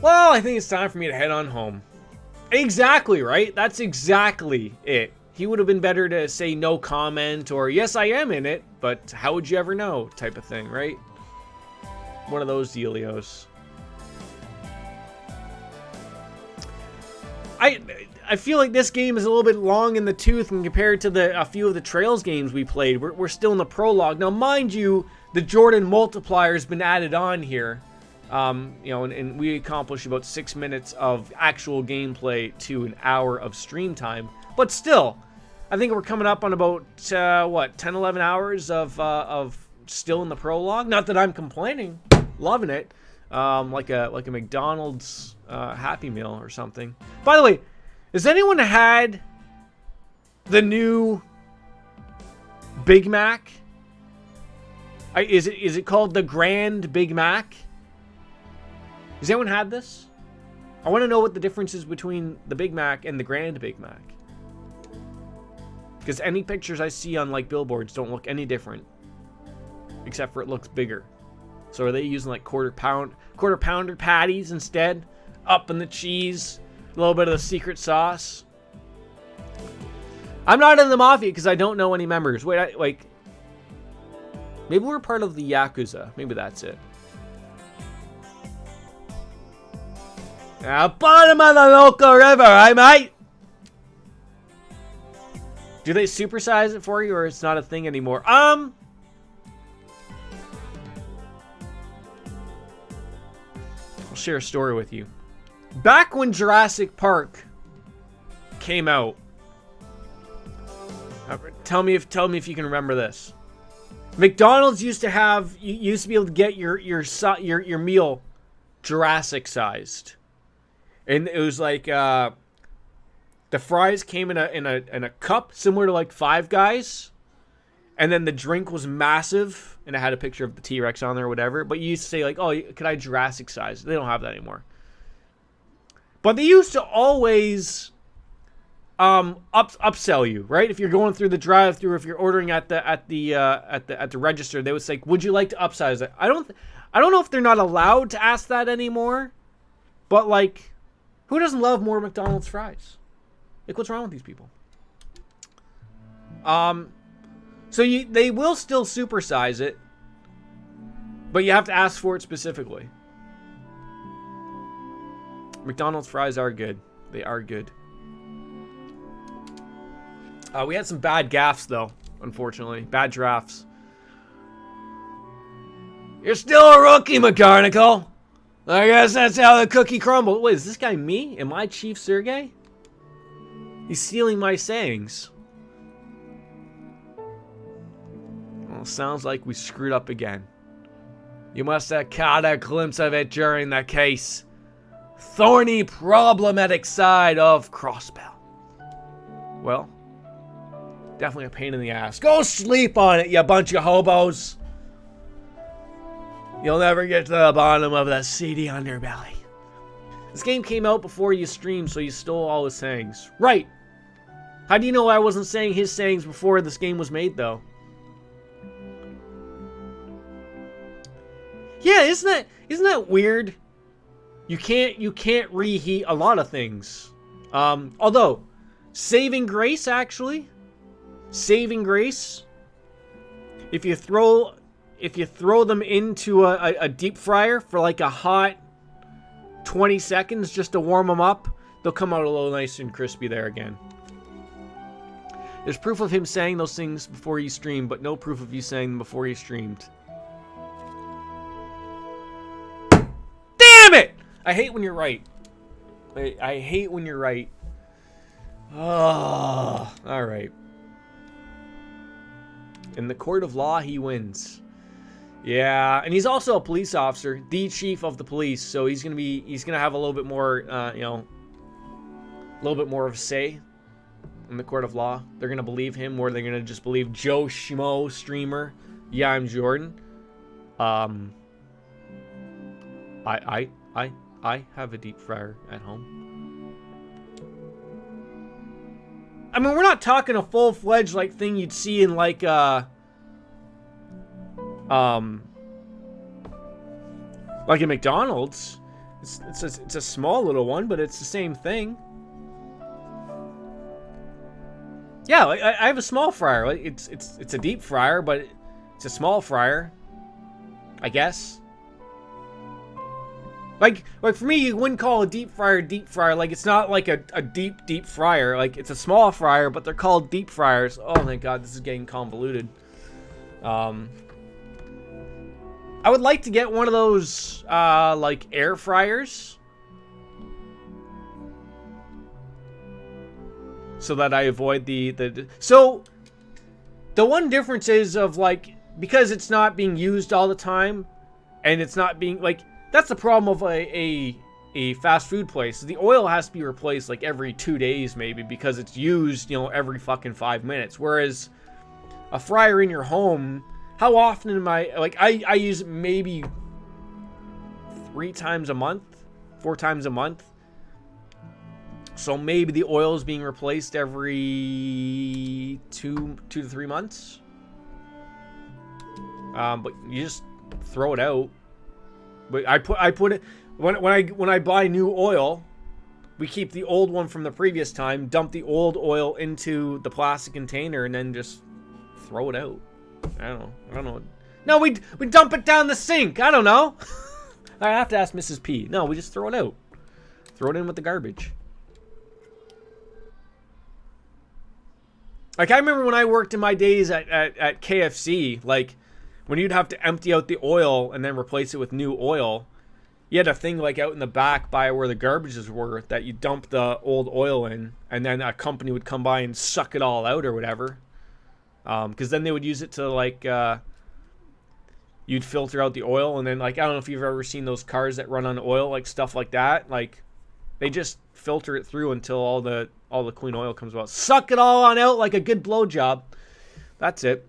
Well, I think it's time for me to head on home. Exactly, right? That's exactly it. He would have been better to say no comment or yes, I am in it, but how would you ever know type of thing, right? One of those dealios. I feel like this game is a little bit long in the tooth when compared to a few of the Trails games we played. We're still in the prologue. Now, mind you, the Jordan multiplier has been added on here. And we accomplished about 6 minutes of actual gameplay to an hour of stream time. But still, I think we're coming up on about, 10, 11 hours of still in the prologue. Not that I'm complaining. Loving it. Like a McDonald's Happy Meal or something. By the way, has anyone had the new Big Mac? Is it called the Grand Big Mac? Has anyone had this? I want to know what the difference is between the Big Mac and the Grand Big Mac. Because any pictures I see on like billboards don't look any different. Except for it looks bigger. So are they using like quarter pounder patties instead? Up in the cheese. A little bit of the secret sauce. I'm not in the Mafia because I don't know any members. Wait, maybe we're part of the Yakuza. Maybe that's it. Bottom of the local river, eh, mate? Do they supersize it for you, or it's not a thing anymore? I'll share a story with you. Back when Jurassic Park came out, tell me if you can remember this. McDonald's used to be able to get your meal Jurassic sized. And it was like the fries came in a cup similar to like Five Guys, and then the drink was massive, and it had a picture of the T-Rex on there or whatever. But you used to say like, "Oh, could I Jurassic size?" They don't have that anymore. But they used to always upsell you, right? If you're going through the drive-thru, if you're ordering at the register, they would say, "Would you like to upsize it?" I don't know if they're not allowed to ask that anymore, but like. Who doesn't love more McDonald's fries? Like, what's wrong with these people? So they will still supersize it, but you have to ask for it specifically. McDonald's fries are good. They are good. We had some bad gaffes, though, unfortunately. Bad drafts. You're still a rookie, McGarnacle. I guess that's how the cookie crumbled. Wait, is this guy me? Am I Chief Sergey? He's stealing my sayings. Well, sounds like we screwed up again. You must have caught a glimpse of it during the case. Thorny, problematic side of Crossbell. Well, definitely a pain in the ass. Go sleep on it, you bunch of hobos. You'll never get to the bottom of that seedy underbelly. This game came out before you streamed, so you stole all his sayings. Right. How do you know I wasn't saying his sayings before this game was made, though? Yeah, isn't that weird? You can't reheat a lot of things. Although, saving grace, actually. Saving grace. If you throw them into a deep fryer for like a hot 20 seconds just to warm them up, they'll come out a little nice and crispy there again. There's proof of him saying those things before he streamed, but no proof of you saying them before he streamed. Damn it! I hate when you're right. I hate when you're right. Oh, alright. In the court of law, he wins. Yeah, and he's also a police officer, the chief of the police, so he's gonna have a little bit more, you know, a little bit more of a say in the court of law. They're gonna believe him, or they're gonna just believe Joe Schmo streamer. Yeah, I'm Jordan. I have a deep fryer at home. I mean, we're not talking a full-fledged like thing you'd see in like like in McDonald's. It's a small little one, but it's the same thing. Yeah, like, I have a small fryer. Like, it's a deep fryer, but it's a small fryer, I guess. Like for me, you wouldn't call a deep fryer. Like, it's not like a deep fryer. Like, it's a small fryer, but they're called deep fryers. Oh my god, this is getting convoluted. I would like to get one of those like air fryers, so that I avoid so the one difference is of like, because it's not being used all the time, and it's not being like, that's the problem of a fast food place. The oil has to be replaced like every 2 days maybe, because it's used, you know, every fucking 5 minutes. Whereas a fryer in your home, how often am I use it maybe 3 times a month, 4 times a month. So maybe the oil is being replaced every 2 to 3 months. But you just throw it out. But I put it when I buy new oil, we keep the old one from the previous time, dump the old oil into the plastic container, and then just throw it out. I don't know. No, we dump it down the sink. I don't know. I have to ask Mrs. P. No, we just throw it out. Throw it in with the garbage. Like, I remember when I worked in my days at KFC, like, when you'd have to empty out the oil and then replace it with new oil, you had a thing like out in the back by where the garbages were that you dump the old oil in, and then a company would come by and suck it all out or whatever. Because then they would use it to, like, you'd filter out the oil, and then, like, I don't know if you've ever seen those cars that run on oil, like, stuff like that. Like, they just filter it through until all the clean oil comes out. Suck it all on out like a good blowjob. That's it.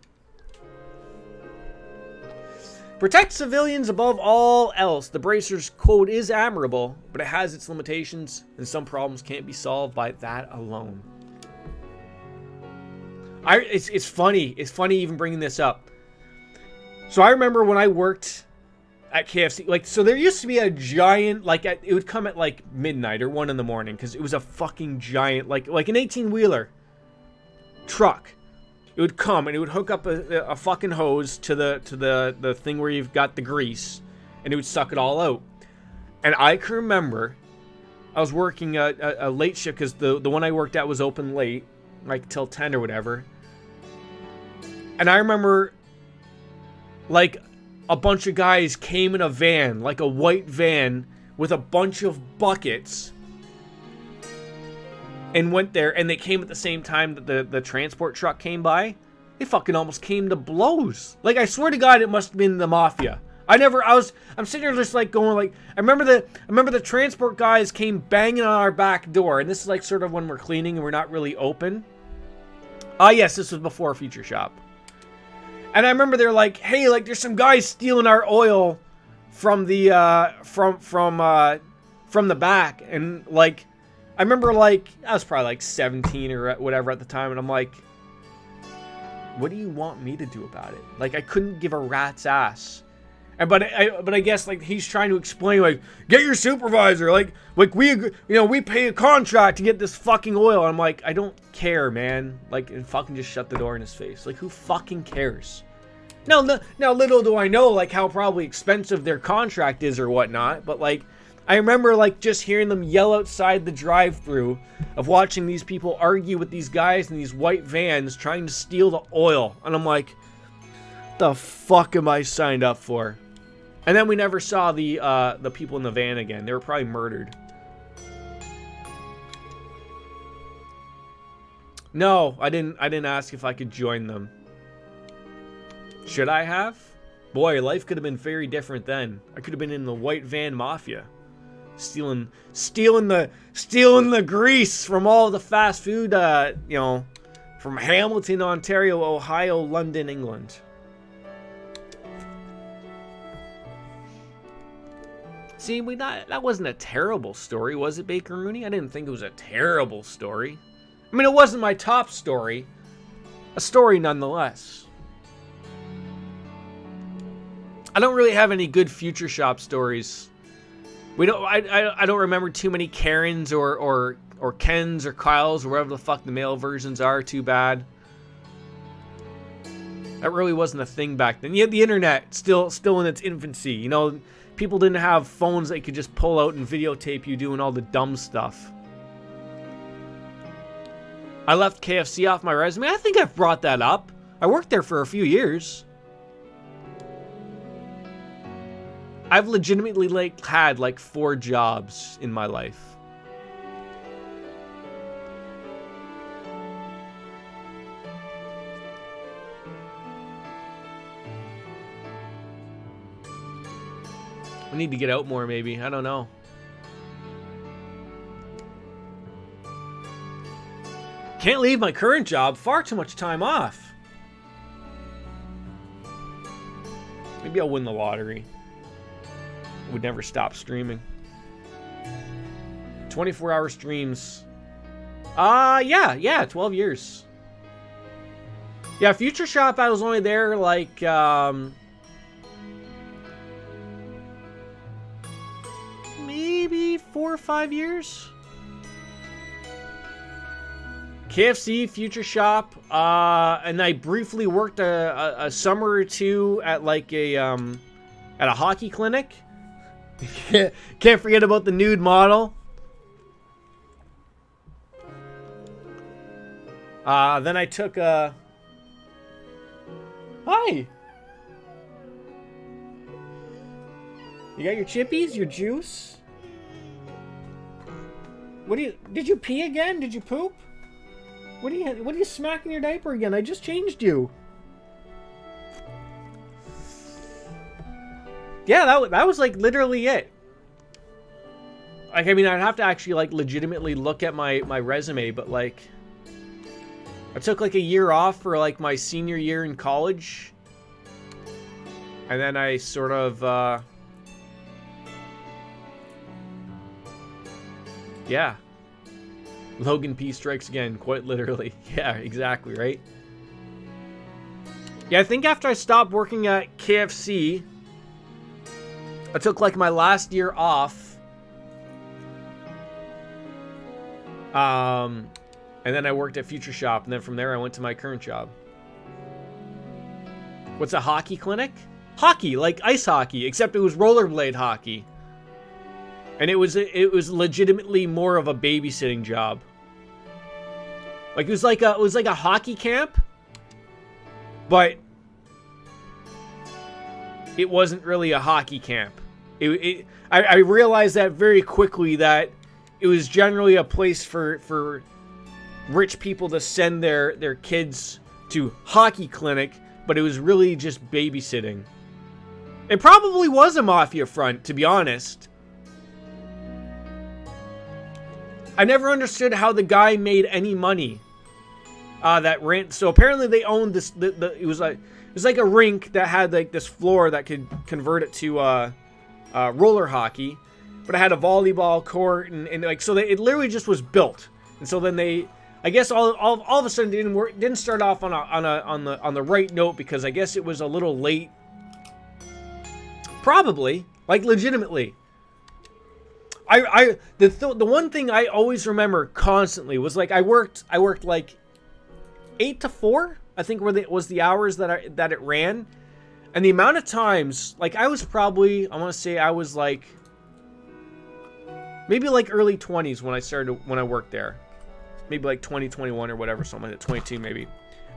Protect civilians above all else. The Bracers code is admirable, but it has its limitations, and some problems can't be solved by that alone. It's funny. It's funny even bringing this up. So I remember when I worked at KFC, like, so there used to be a giant, like, it would come at like midnight or 1 in the morning, because it was a fucking giant, like an 18-wheeler truck. It would come and it would hook up a fucking hose to the thing where you've got the grease, and it would suck it all out. And I can remember I was working a late shift, because the one I worked at was open late, like till 10 or whatever. And I remember, like, a bunch of guys came in a van, like a white van, with a bunch of buckets, and went there, and they came at the same time that the transport truck came by. They fucking almost came to blows. Like, I swear to God, it must have been the mafia. I'm sitting there just like going like, I remember the transport guys came banging on our back door, and this is like sort of when we're cleaning and we're not really open. Ah, yes, this was before Future Shop. And I remember they're like, hey, like, there's some guys stealing our oil from the from the back. And like, I remember, like, I was probably like 17 or whatever at the time, and I'm like, what do you want me to do about it? Like, I couldn't give a rat's ass. And but I guess, like, he's trying to explain, like, get your supervisor, like we pay a contract to get this fucking oil. And I'm like, I don't care, man. Like, and fucking just shut the door in his face. Like, who fucking cares? Now little do I know, like, how probably expensive their contract is or whatnot, but like, I remember like just hearing them yell outside the drive-thru of watching these people argue with these guys in these white vans trying to steal the oil. And I'm like, what the fuck am I signed up for? And then we never saw the people in the van again. They were probably murdered. No, I didn't ask if I could join them. Should I have? Boy, life could have been very different then. I could have been in the white van mafia. Stealing the grease from all the fast food, you know, from Hamilton, Ontario, Ohio, London, England. See, that wasn't a terrible story, was it, Baker Rooney? I didn't think it was a terrible story. I mean, it wasn't my top story. A story nonetheless. I don't really have any good Future Shop stories. I don't remember too many Karens or Kens or Kyles or whatever the fuck the male versions are. Too bad. That really wasn't a thing back then. You had the internet still in its infancy. You know, people didn't have phones that you could just pull out and videotape you doing all the dumb stuff. I left KFC off my resume. I think I've brought that up. I worked there for a few years. I've legitimately had 4 jobs in my life. I need to get out more, maybe. I don't know. Can't leave my current job. Far too much time off. Maybe I'll win the lottery. Would never stop streaming. 24-hour streams. Yeah, 12 years. Yeah, Future Shop, I was only there maybe 4 or 5 years. KFC, Future Shop, and I briefly worked a summer or two at at a hockey clinic. Can't forget about the nude model. Then I took a... Hi! You got your chippies? Your juice? Did you pee again? Did you poop? What are you smacking your diaper again? I just changed you. Yeah, that was literally it. I mean, I'd have to actually legitimately look at my resume, but I took a year off for my senior year in college. And then I sort of yeah. Logan P strikes again, quite literally. Yeah, exactly, right? Yeah, I think after I stopped working at KFC, I took my last year off. And then I worked at Future Shop, and then from there I went to my current job. What's a hockey clinic? Hockey, like ice hockey, except it was rollerblade hockey. And it was legitimately more of a babysitting job. It was like a hockey camp, but it wasn't really a hockey camp. I realized that very quickly, that it was generally a place for rich people to send their kids to hockey clinic, but it was really just babysitting. It probably was a mafia front, to be honest. I never understood how the guy made any money. That ran. So apparently they owned this. It was like a rink that had this floor that could convert it to roller hockey, but it had a volleyball court and so it literally just was built. And so then they, I guess all of a sudden didn't start off on the right note, because I guess it was a little late. Probably, legitimately. The one thing I always remember constantly was I worked 8 to 4, I think was the hours that it ran, and the amount of times I was probably, I want to say I was Maybe like early 20s when I worked there. Maybe like 2021 or whatever, something like that. 22 maybe.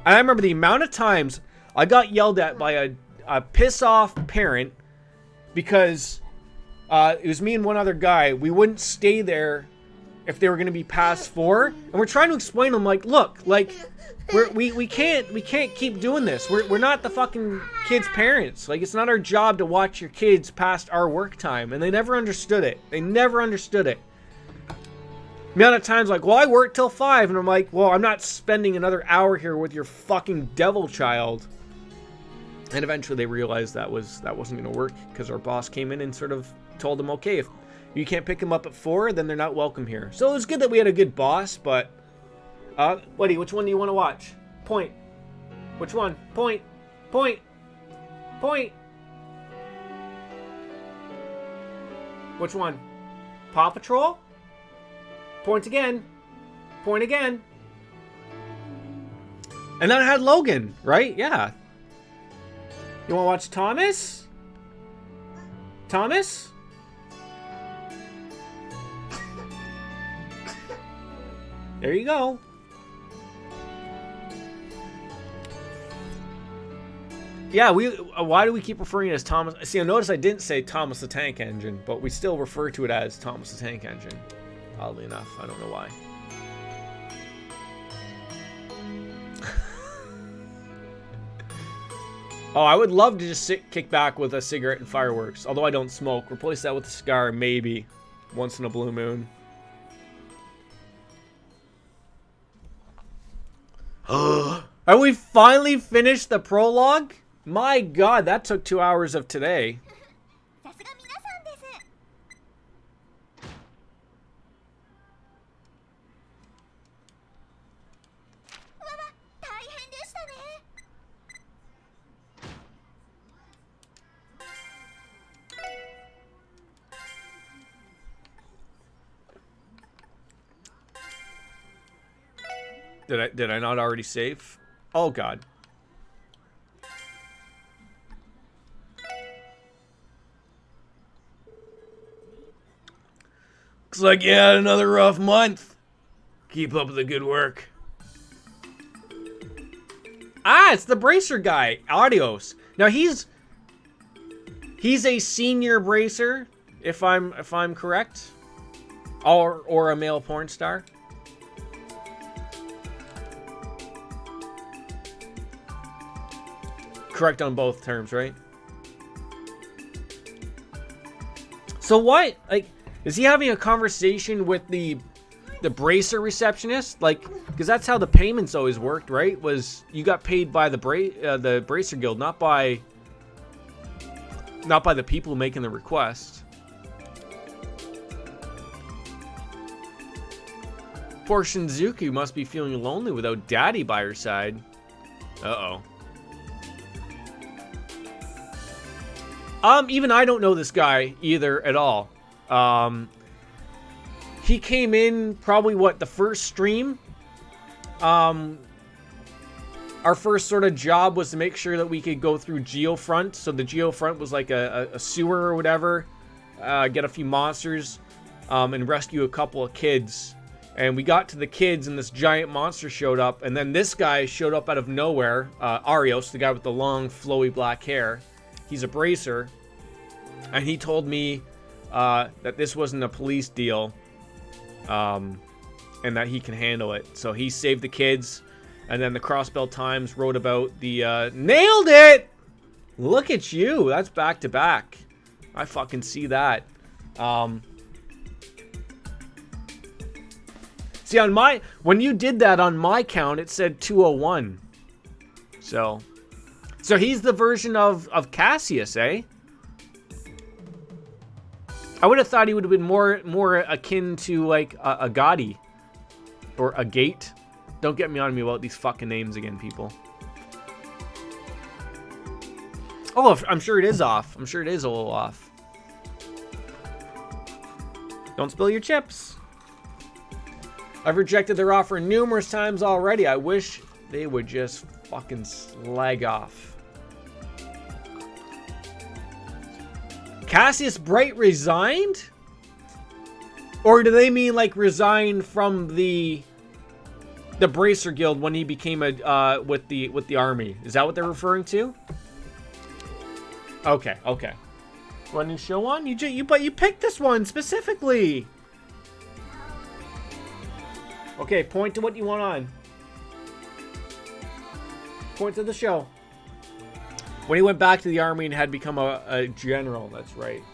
And I remember the amount of times I got yelled at by a piss-off parent because it was me and one other guy. We wouldn't stay there if they were going to be past 4. And we're trying to explain to them, like, look, like, we can't keep doing this. We're not the fucking kids' parents. Like, it's not our job to watch your kids past our work time. And they never understood it. They never understood it. The amount of times, like, well, I work till 5. And I'm like, well, I'm not spending another hour here with your fucking devil child. And eventually they realized that wasn't going to work because our boss came in and sort of told them, okay, if you can't pick them up at 4, then they're not welcome here. So it was good that we had a good boss, but... buddy, which one do you want to watch? Point. Which one? Point. Point. Point. Which one? Paw Patrol? Point again. Point again. And then I had Logan, right? Yeah. You want to watch Thomas? Thomas? There you go. Yeah, why do we keep referring to it as Thomas? See, I noticed I didn't say Thomas the Tank Engine, but we still refer to it as Thomas the Tank Engine. Oddly enough, I don't know why. Oh, I would love to just kick back with a cigarette and fireworks. Although I don't smoke. Replace that with a cigar, maybe. Once in a blue moon. Are we finally finished the prologue? My god, that took 2 hours of today. Did I not already save? Oh god. Looks like you had another rough month. Keep up the good work. Ah, it's the bracer guy, Adios. Now he's a senior bracer, if I'm correct, or a male porn star. Correct on both terms, right? So what? Like, is he having a conversation with the bracer receptionist? Like, because that's how the payments always worked, right? Was you got paid by the bracer guild, not by the people making the request. Poor Shinzuku must be feeling lonely without Daddy by her side. Uh-oh. Even I don't know this guy either at all. He came in probably, what, the first stream? Our first sort of job was to make sure that we could go through Geofront. So the Geofront was like a sewer or whatever. Get a few monsters, and rescue a couple of kids. And we got to the kids and this giant monster showed up. And then this guy showed up out of nowhere. Arios, the guy with the long, flowy black hair. He's a bracer, and he told me that this wasn't a police deal, and that he can handle it. So he saved the kids, and then the Crossbell Times wrote about the... Nailed it! Look at you. That's back to back. I fucking see that. See, on my... When you did that on my count, it said 201. So he's the version of Cassius, eh? I would have thought he would have been more akin to like a Gotti or a Gate. Don't get me on me about these fucking names again, people. Oh, I'm sure it is off. I'm sure it is a little off. Don't spill your chips. I've rejected their offer numerous times already. I wish they would just fucking slag off. Cassius Bright resigned? Or do they mean like resign from the Bracer Guild when he became a with the army? Is that what they're referring to? Okay, okay. Want to show on? But you picked this one specifically. Okay, point to what you want on. Point to the show. When he went back to the army and had become a general, that's right.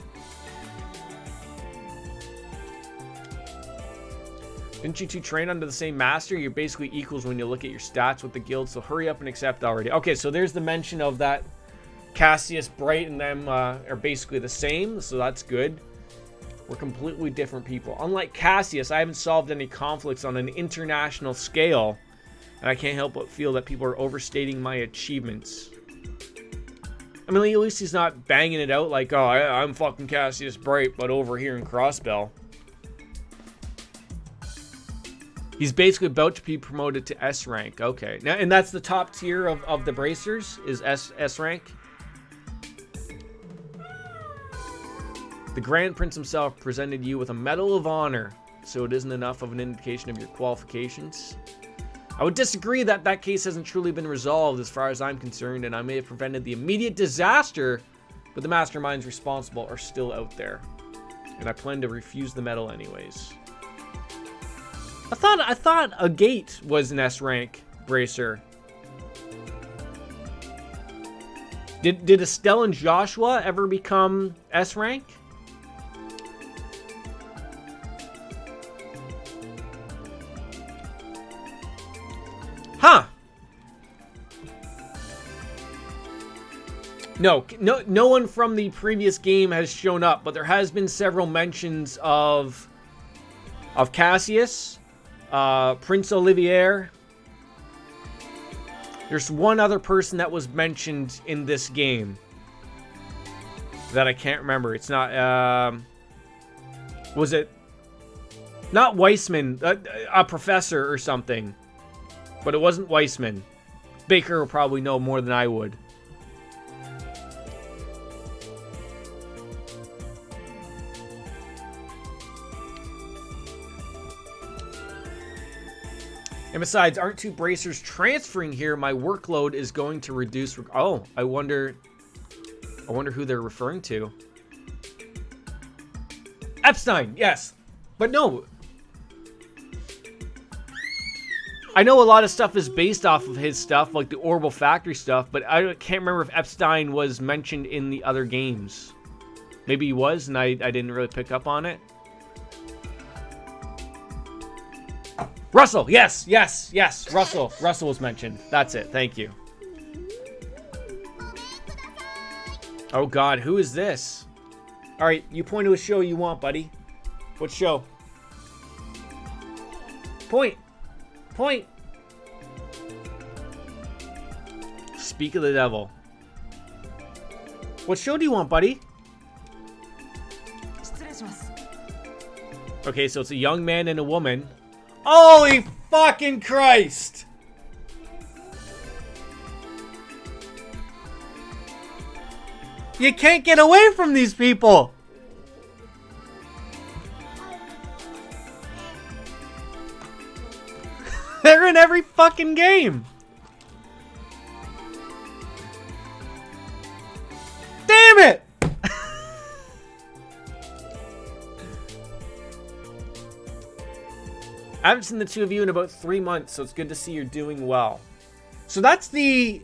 Didn't you two train under the same master? You're basically equals when you look at your stats with the guild, so hurry up and accept already. Okay, so there's the mention of that Cassius, Bright, and them are basically the same, so that's good. We're completely different people. Unlike Cassius, I haven't solved any conflicts on an international scale, and I can't help but feel that people are overstating my achievements. I mean, at least he's not banging it out like, oh, I'm fucking Cassius Bright, but over here in Crossbell. He's basically about to be promoted to S rank. Okay. Now, and that's the top tier of the Bracers, is S rank. The Grand Prince himself presented you with a Medal of Honor, so it isn't enough of an indication of your qualifications. I would disagree that that case hasn't truly been resolved as far as I'm concerned, and I may have prevented the immediate disaster, but the masterminds responsible are still out there. And I plan to refuse the medal anyways. I thought a Gate was an S rank Bracer. Did Estelle and Joshua ever become S rank? Huh. No one from the previous game has shown up, but there has been several mentions of Cassius, Prince Olivier. There's one other person that was mentioned in this game that I can't remember. It's not, was it not Weissman, a professor or something? But it wasn't Weissman. Baker will probably know more than I would. And besides, aren't two Bracers transferring here? My workload is going to reduce. Oh, I wonder who they're referring to. Epstein, yes. But no. I know a lot of stuff is based off of his stuff, like the Orbital Factory stuff, but I can't remember if Epstein was mentioned in the other games. Maybe he was, and I didn't really pick up on it. Russell, yes. Russell was mentioned. That's it, thank you. Oh God, who is this? All right, you point to a show you want, buddy. What show? Point. Speak of the devil. What show do you want, buddy? Okay, so it's a young man and a woman. Holy fucking Christ! You can't get away from these people! They're in every fucking game! Damn it! I haven't seen the two of you in about 3 months, so it's good to see you're doing well. So that's the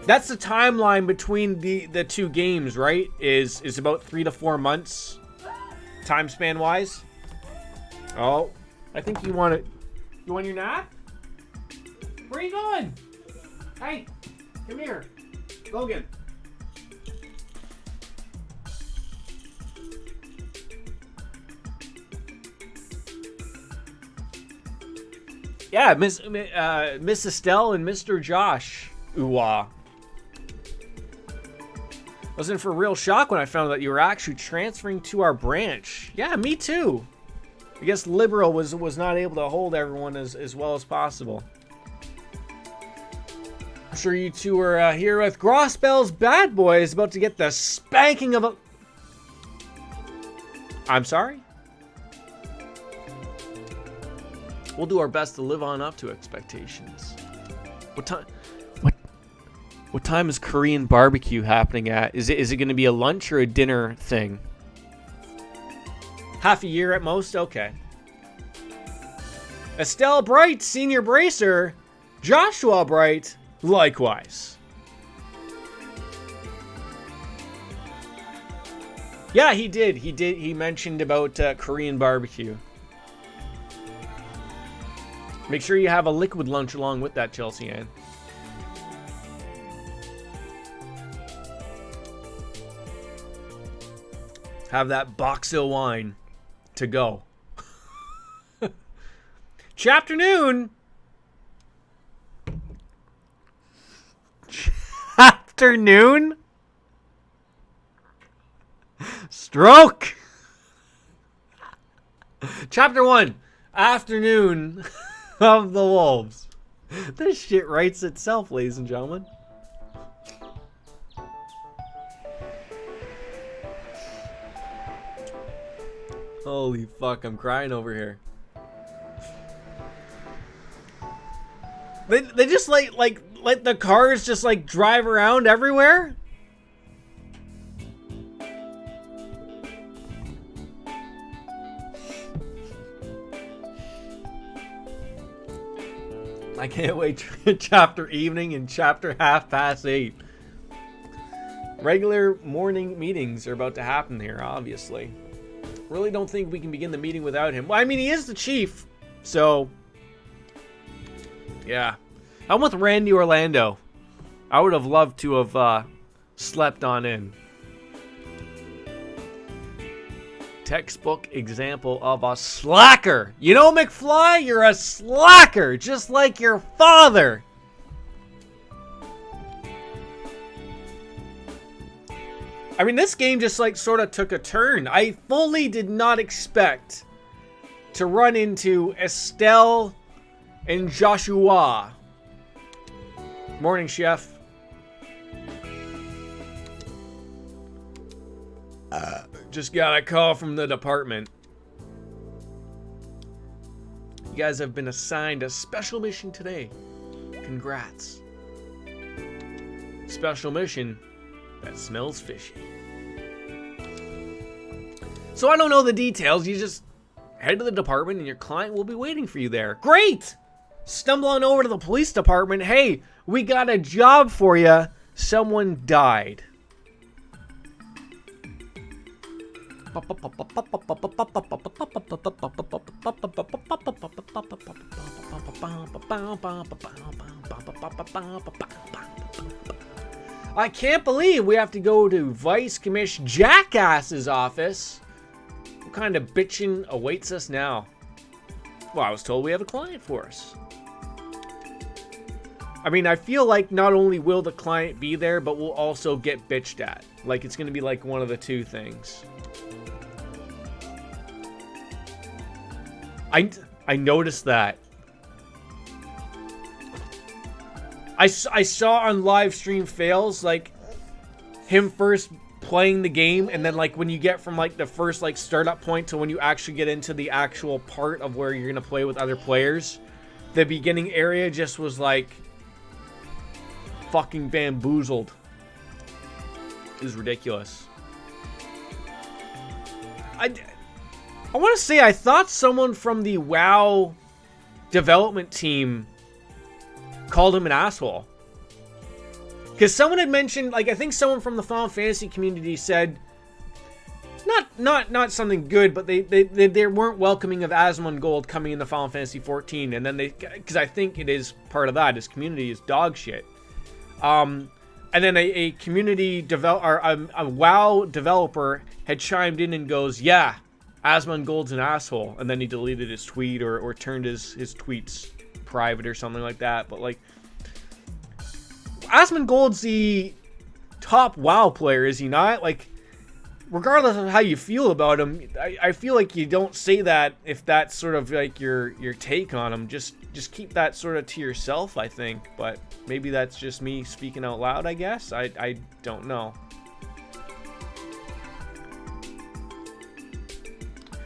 timeline between the two games, right? Is about 3 to 4 months, time span wise. Oh, I think you want it. You want your nap? Where are you going? Hey, come here, Logan. Yeah, Miss Estelle and Mr. Josh. Ooh-wah. I was in for a real shock when I found that you were actually transferring to our branch. Yeah, me too. I guess Liberal was not able to hold everyone as well as possible. I'm sure you two are here with Grossbell's Bad Boys, about to get the spanking of a... I'm sorry? We'll do our best to live on up to expectations. What time? What time is Korean barbecue happening at? Is it going to be a lunch or a dinner thing? Half a year at most? Okay. Estelle Bright, senior bracer. Joshua Bright, likewise. Yeah, he did. He mentioned about Korean barbecue. Make sure you have a liquid lunch along with that, Chelsea Ann. Have that box of wine to go. Chapternoon. Afternoon. Stroke. Chapter 1. Afternoon of the Wolves. This shit writes itself, ladies and gentlemen. Holy fuck, I'm crying over here. They just like the cars just like drive around everywhere? I can't wait for chapter evening and chapter 8:30. Regular morning meetings are about to happen here, obviously. Really don't think we can begin the meeting without him. Well, I mean, he is the chief, so yeah. I'm with Randy Orlando. I would have loved to have slept on in. Textbook example of a slacker. You know, McFly, you're a slacker, just like your father. I mean, this game just like sort of took a turn. I fully did not expect to run into Estelle and Joshua. Morning, chef. Just got a call from the department. You guys have been assigned a special mission today. Congrats. Special mission that smells fishy. So I don't know the details. You just head to the department and your client will be waiting for you there. Great! Stumble on over to the police department. Hey, we got a job for you. Someone died. I can't believe we have to go to Vice Commissioner Jackass's office. What kind of bitching awaits us now? Well, I was told we have a client for us. I mean, I feel like not only will the client be there, but we'll also get bitched at. Like, it's going to be like one of the two things. I noticed that. I saw on live stream fails, like, him first playing the game, and then, like, when you get from, like, the first, like, startup point to when you actually get into the actual part of where you're going to play with other players, the beginning area just was, like, fucking bamboozled. It was ridiculous. I want to say I thought someone from the WoW development team called him an asshole. Because someone had mentioned, like, I think someone from the Final Fantasy community said, not something good, but they weren't welcoming of Asmongold coming into Final Fantasy 14, and then because I think it is part of that, his community is dog shit. And then a community a WoW developer had chimed in and goes, yeah, Asmongold's an asshole, and then he deleted his tweet or turned his tweets private or something like that. But like, Asmongold's the top WoW player, is he not? Like, regardless of how you feel about him, I feel like you don't say that if that's sort of like your take on him. Just keep that sort of to yourself, I think. But maybe that's just me speaking out loud, I guess. I don't know.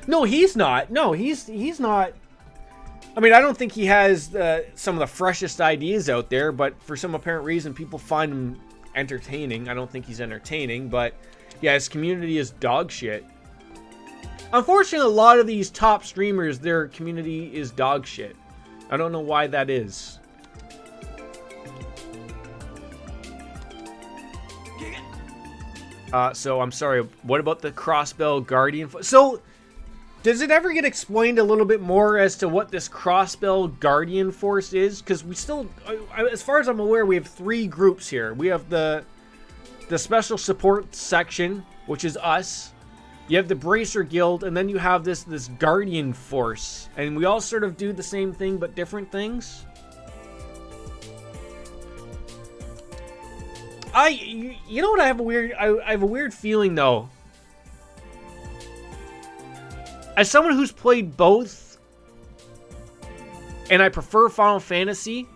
No, he's not. No, he's not. I mean, I don't think he has some of the freshest ideas out there, but for some apparent reason, people find him entertaining. I don't think he's entertaining, but yeah, his community is dog shit. Unfortunately, a lot of these top streamers, their community is dog shit. I don't know why that is. So I'm sorry, what about the Crossbell Guardian? So, does it ever get explained a little bit more as to what this Crossbell Guardian Force is? Because we still, as far as I'm aware, we have 3 groups here. We have the Special Support Section, which is us. You have the Bracer Guild, and then you have this Guardian Force. And we all sort of do the same thing, but different things. You know what? I have a weird feeling though. As someone who's played both, and I prefer Final Fantasy,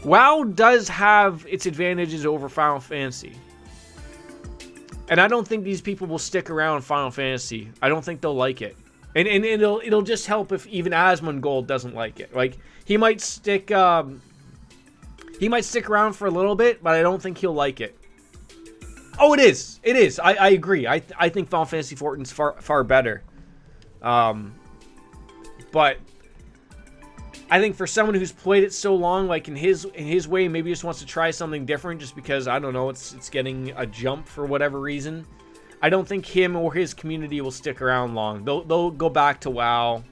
WoW does have its advantages over Final Fantasy. And I don't think these people will stick around Final Fantasy. I don't think they'll like it. And it'll just help if even Asmongold doesn't like it. Like, he might stick around for a little bit, but I don't think he'll like it. Oh, it is. It is. I agree. I think Final Fantasy XIV is far better. But I think for someone who's played it so long, like in his way, maybe just wants to try something different just because, I don't know, it's getting a jump for whatever reason. I don't think him or his community will stick around long. They'll go back to WoW.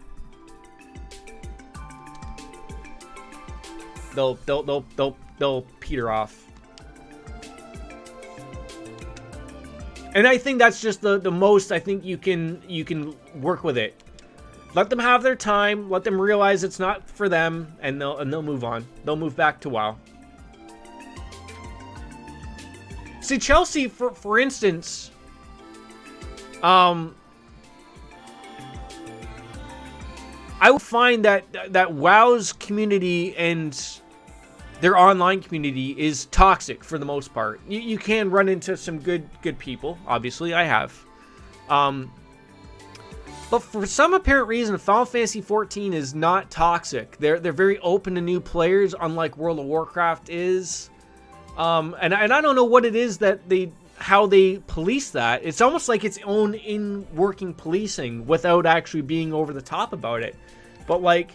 They'll peter off. And I think that's just the most I think you can work with it. Let them have their time, let them realize it's not for them, and they'll move on. They'll move back to WoW. See, Chelsea, for instance, I would find that WoW's community and their online community is toxic for the most part. You can run into some good people, obviously. I have. But for some apparent reason, Final Fantasy XIV is not toxic. They're very open to new players, unlike World of Warcraft is. And I don't know what it is that how they police that. It's almost like its own in-working policing without actually being over the top about it. But like,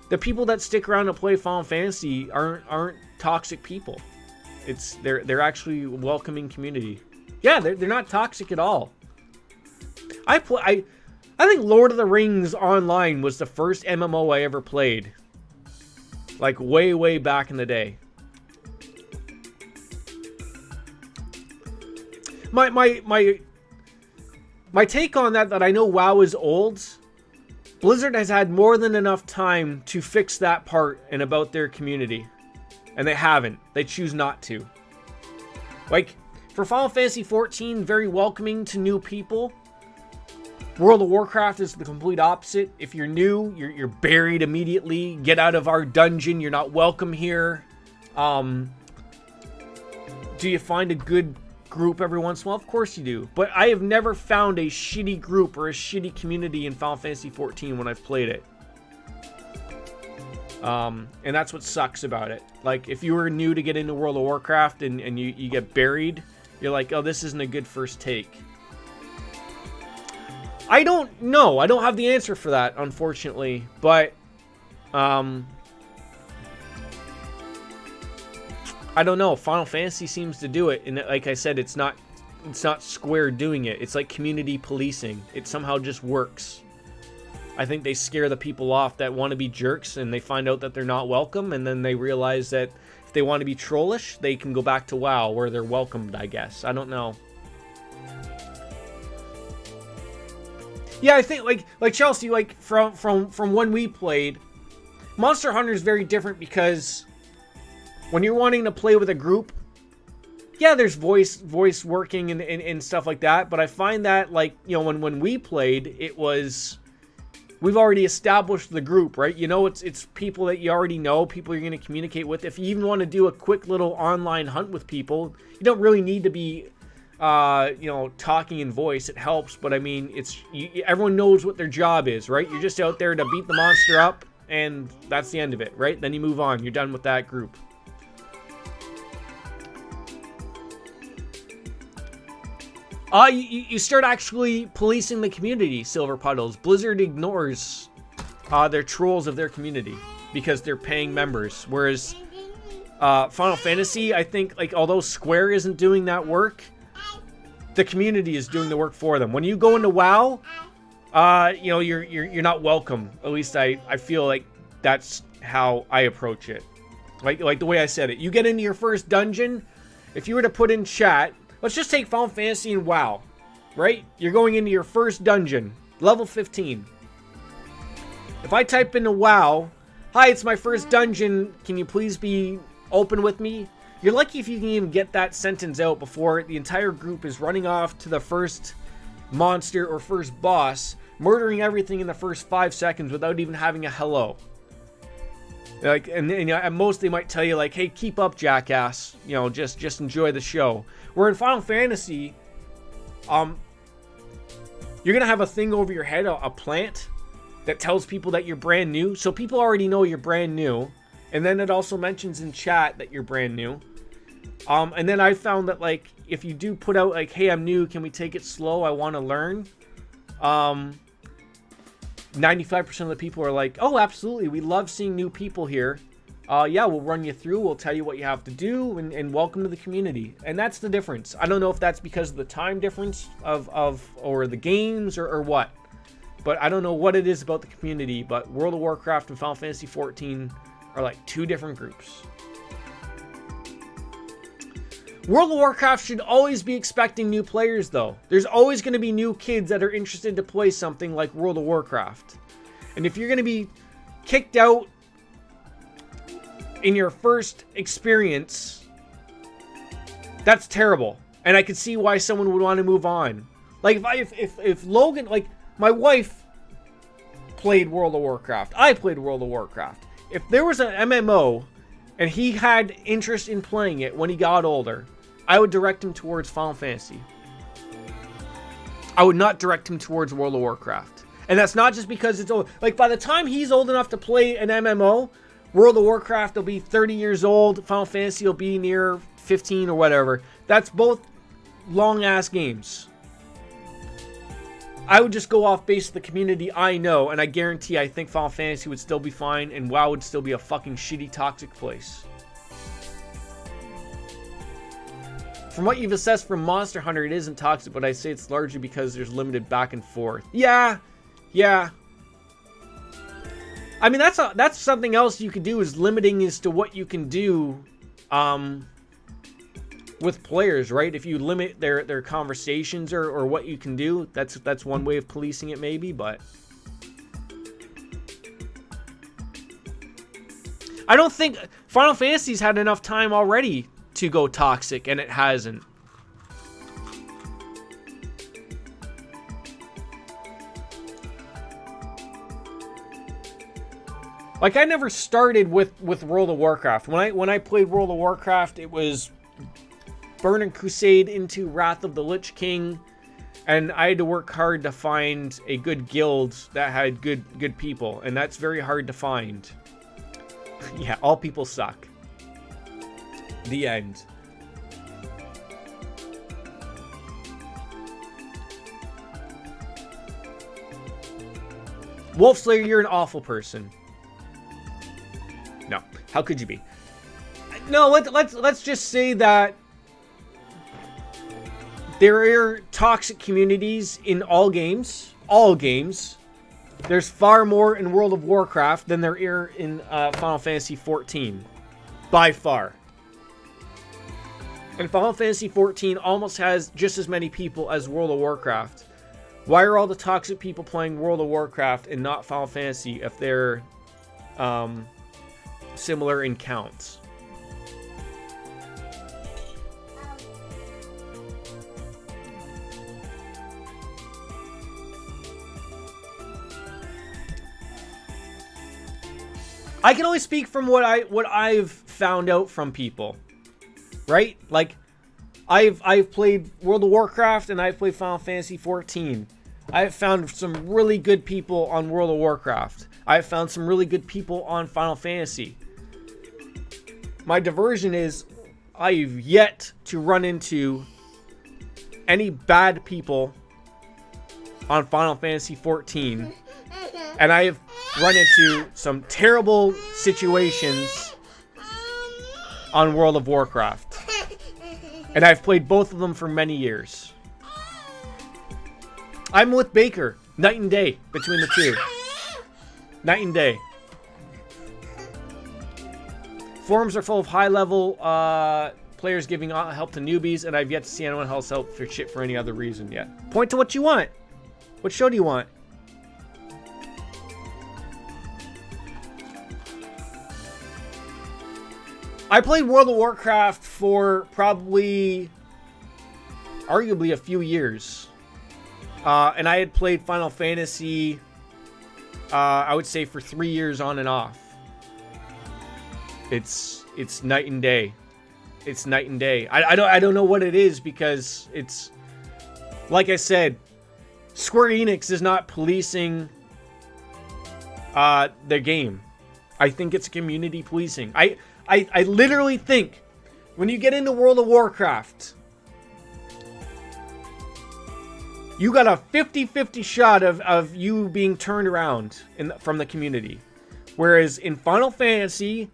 the people that stick around to play Final Fantasy aren't toxic people. They're actually a welcoming community. Yeah, they're not toxic at all. I think Lord of the Rings Online was the first MMO I ever played. Like way back in the day. My take on that I know WoW is old. Blizzard has had more than enough time to fix that part and about their community. And they haven't. They choose not to. Like, for Final Fantasy XIV, very welcoming to new people. World of Warcraft is the complete opposite. If you're new, you're buried immediately. Get out of our dungeon. You're not welcome here. Do you find a good group every once in a while? Of course you do. But I have never found a shitty group or a shitty community in Final Fantasy XIV when I've played it. And that's what sucks about it. Like, if you were new to get into World of Warcraft and you get buried, you're like, oh, this isn't a good first take. I don't know. I don't have the answer for that, unfortunately. But, I don't know. Final Fantasy seems to do it. And like I said, it's not Square doing it. It's like community policing. It somehow just works. I think they scare the people off that want to be jerks, and they find out that they're not welcome, and then they realize that if they want to be trollish, they can go back to WoW, where they're welcomed, I guess. I don't know. Yeah, I think like Chelsea, like from when we played, Monster Hunter is very different because when you're wanting to play with a group, yeah, there's voice working and stuff like that. But I find that, like, you know, when we played, it was, we've already established the group, right? You know, it's people that you already know, people you're going to communicate with. If you even want to do a quick little online hunt with people, you don't really need to be talking in voice, it helps. But I mean, everyone knows what their job is, right? You're just out there to beat the monster up, and that's the end of it, right? Then you move on. You're done with that group. You start actually policing the community, Silver Puddles. Blizzard ignores their trolls of their community because they're paying members. Whereas Final Fantasy, I think, like, although Square isn't doing that work, the community is doing the work for them. When you go into WoW, you're not welcome. At least I feel like that's how I approach it. Like the way I said it. You get into your first dungeon, if you were to put in chat, let's just take Final Fantasy and WoW, right? You're going into your first dungeon, level 15. If I type into WoW, hi, it's my first dungeon, can you please be open with me? You're lucky if you can even get that sentence out before the entire group is running off to the first monster or first boss, murdering everything in the first 5 seconds without even having a hello. Like, and at most they might tell you, like, hey, keep up, jackass. Just enjoy the show. Where in Final Fantasy, you're gonna have a thing over your head, a plant that tells people that you're brand new. So people already know you're brand new, and then it also mentions in chat that you're brand new. And then I found that, like, if you do put out, like, hey, I'm new, can we take it slow? I want to learn. 95% of the people are like, oh, absolutely, we love seeing new people here. Yeah, we'll run you through, we'll tell you what you have to do, and welcome to the community. And that's the difference. I don't know if that's because of the time difference or the games or what. But I don't know what it is about the community, but World of Warcraft and Final Fantasy XIV are like two different groups. World of Warcraft should always be expecting new players, though. There's always going to be new kids that are interested to play something like World of Warcraft. And if you're going to be kicked out in your first experience, that's terrible. And I could see why someone would want to move on. Like, if Logan, like, my wife played World of Warcraft. I played World of Warcraft. If there was an MMO and he had interest in playing it when he got older, I would direct him towards Final Fantasy. I would not direct him towards World of Warcraft. And that's not just because it's old. Like, by the time he's old enough to play an MMO, World of Warcraft will be 30 years old. Final Fantasy will be near 15 or whatever. That's both long-ass games. I would just go off base of the community I know, and I guarantee I think Final Fantasy would still be fine, and WoW would still be a fucking shitty, toxic place. From what you've assessed from Monster Hunter, it isn't toxic, but I say it's largely because there's limited back and forth. Yeah. I mean, that's something else you could do, is limiting as to what you can do with players, right? If you limit their conversations or what you can do, that's one way of policing it maybe, but I don't think Final Fantasy's had enough time already to go toxic, and it hasn't. Like, I never started with World of Warcraft. When I played World of Warcraft, it was Burning Crusade into Wrath of the Lich King, and I had to work hard to find a good guild that had good people, and that's very hard to find. Yeah, all people suck. The end. Wolfslayer, you're an awful person. No, how could you be? No, let's just say that there are toxic communities in all games. All games. There's far more in World of Warcraft than there are in Final Fantasy XIV. By far. And Final Fantasy XIV almost has just as many people as World of Warcraft. Why are all the toxic people playing World of Warcraft and not Final Fantasy if they're similar in counts? I can only speak from what I've found out from people, right? Like, I've played World of Warcraft and I've played Final Fantasy 14. I've found some really good people on World of Warcraft. I've found some really good people on Final Fantasy. My diversion is I've yet to run into any bad people on Final Fantasy 14. And I have run into some terrible situations on World of Warcraft. And I've played both of them for many years. I'm with Baker. Night and day between the two. Night and day. Forums are full of high-level players giving help to newbies, and I've yet to see anyone else help for shit for any other reason yet. Point to what you want. What show do you want? I played World of Warcraft for probably, arguably a few years. And I had played Final Fantasy, I would say for 3 years on and off. It's night and day. It's night and day. I don't know what it is, because it's, like I said, Square Enix is not policing their game. I think it's community policing. I literally think when you get into World of Warcraft, you got a 50-50 shot of you being turned around from the community. Whereas in Final Fantasy,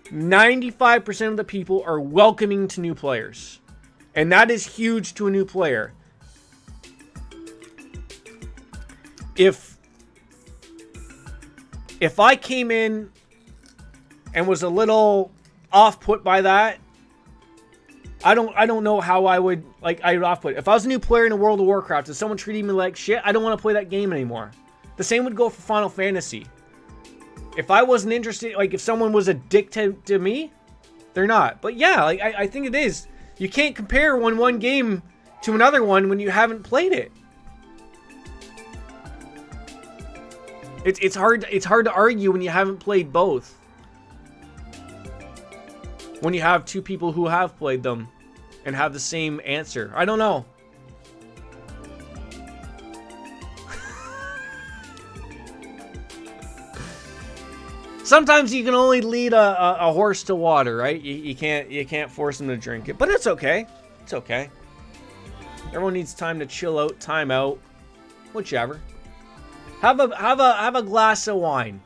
95% of the people are welcoming to new players. And that is huge to a new player. If I came in and was a little off-put by that, I don't know how I would off-put. If I was a new player in a World of Warcraft and someone treated me like shit, I don't want to play that game anymore. The same would go for Final Fantasy. If I wasn't interested, like if someone was a dick to me, they're not. But yeah, like I think it is. You can't compare one game to another one when you haven't played it. It's hard to argue when you haven't played both. When you have two people who have played them and have the same answer. I don't know. Sometimes you can only lead a horse to water, right? You can't force him to drink it, but it's okay. It's okay. Everyone needs time to chill out, time out, whichever. Have a glass of wine.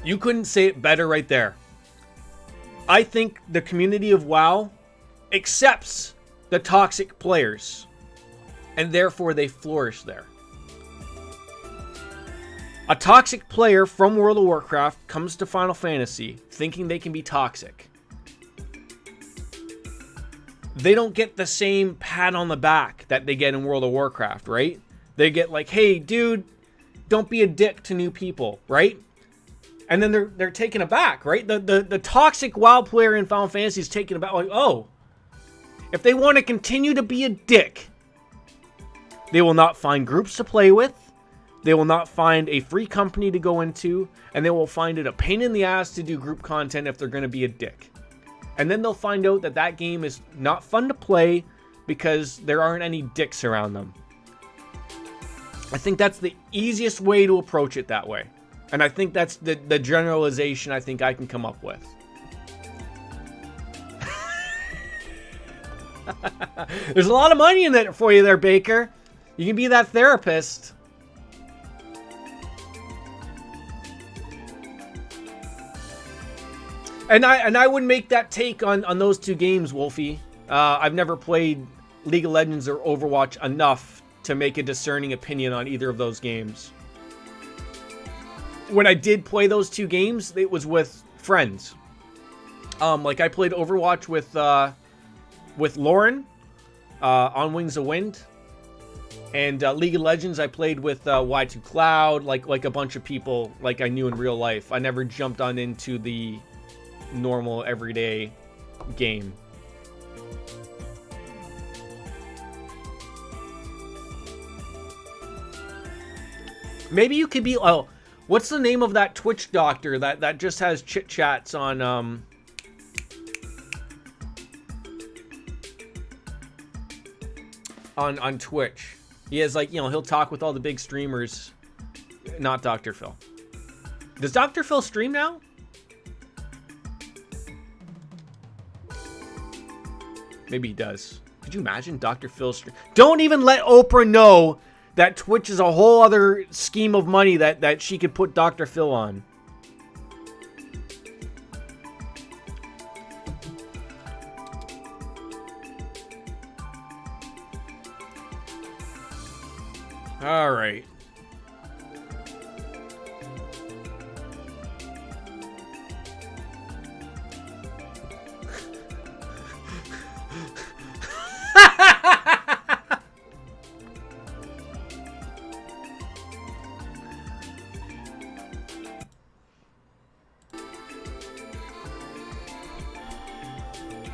You couldn't say it better right there. I think the community of WoW accepts the toxic players, and therefore they flourish there. A toxic player from World of Warcraft comes to Final Fantasy thinking they can be toxic. They don't get the same pat on the back that they get in World of Warcraft, right? They get like, hey, dude, don't be a dick to new people, right? And then they're taken aback, right? The toxic WoW player in Final Fantasy is taken aback, like, oh, if they want to continue to be a dick, they will not find groups to play with, they will not find a free company to go into, and they will find it a pain in the ass to do group content if they're going to be a dick. And then they'll find out that that game is not fun to play because there aren't any dicks around them. I think that's the easiest way to approach it that way. And I think that's the generalization I think I can come up with. There's a lot of money in it for you there, Baker. You can be that therapist. And I would make that take on those two games, Wolfie. I've never played League of Legends or Overwatch enough to make a discerning opinion on either of those games. When I did play those two games, it was with friends. Like I played Overwatch with Lauren on Wings of Wind, and League of Legends I played with Y2 Cloud, like a bunch of people like I knew in real life. I never jumped on into the normal everyday game. Maybe you could be... Oh, what's the name of that Twitch doctor that just has chit-chats on... on Twitch. He has, like, you know, he'll talk with all the big streamers. Not Dr. Phil. Does Dr. Phil stream now? Maybe he does. Could you imagine Dr. Phil stream? Don't even let Oprah know that Twitch is a whole other scheme of money that she could put Dr. Phil on. All right.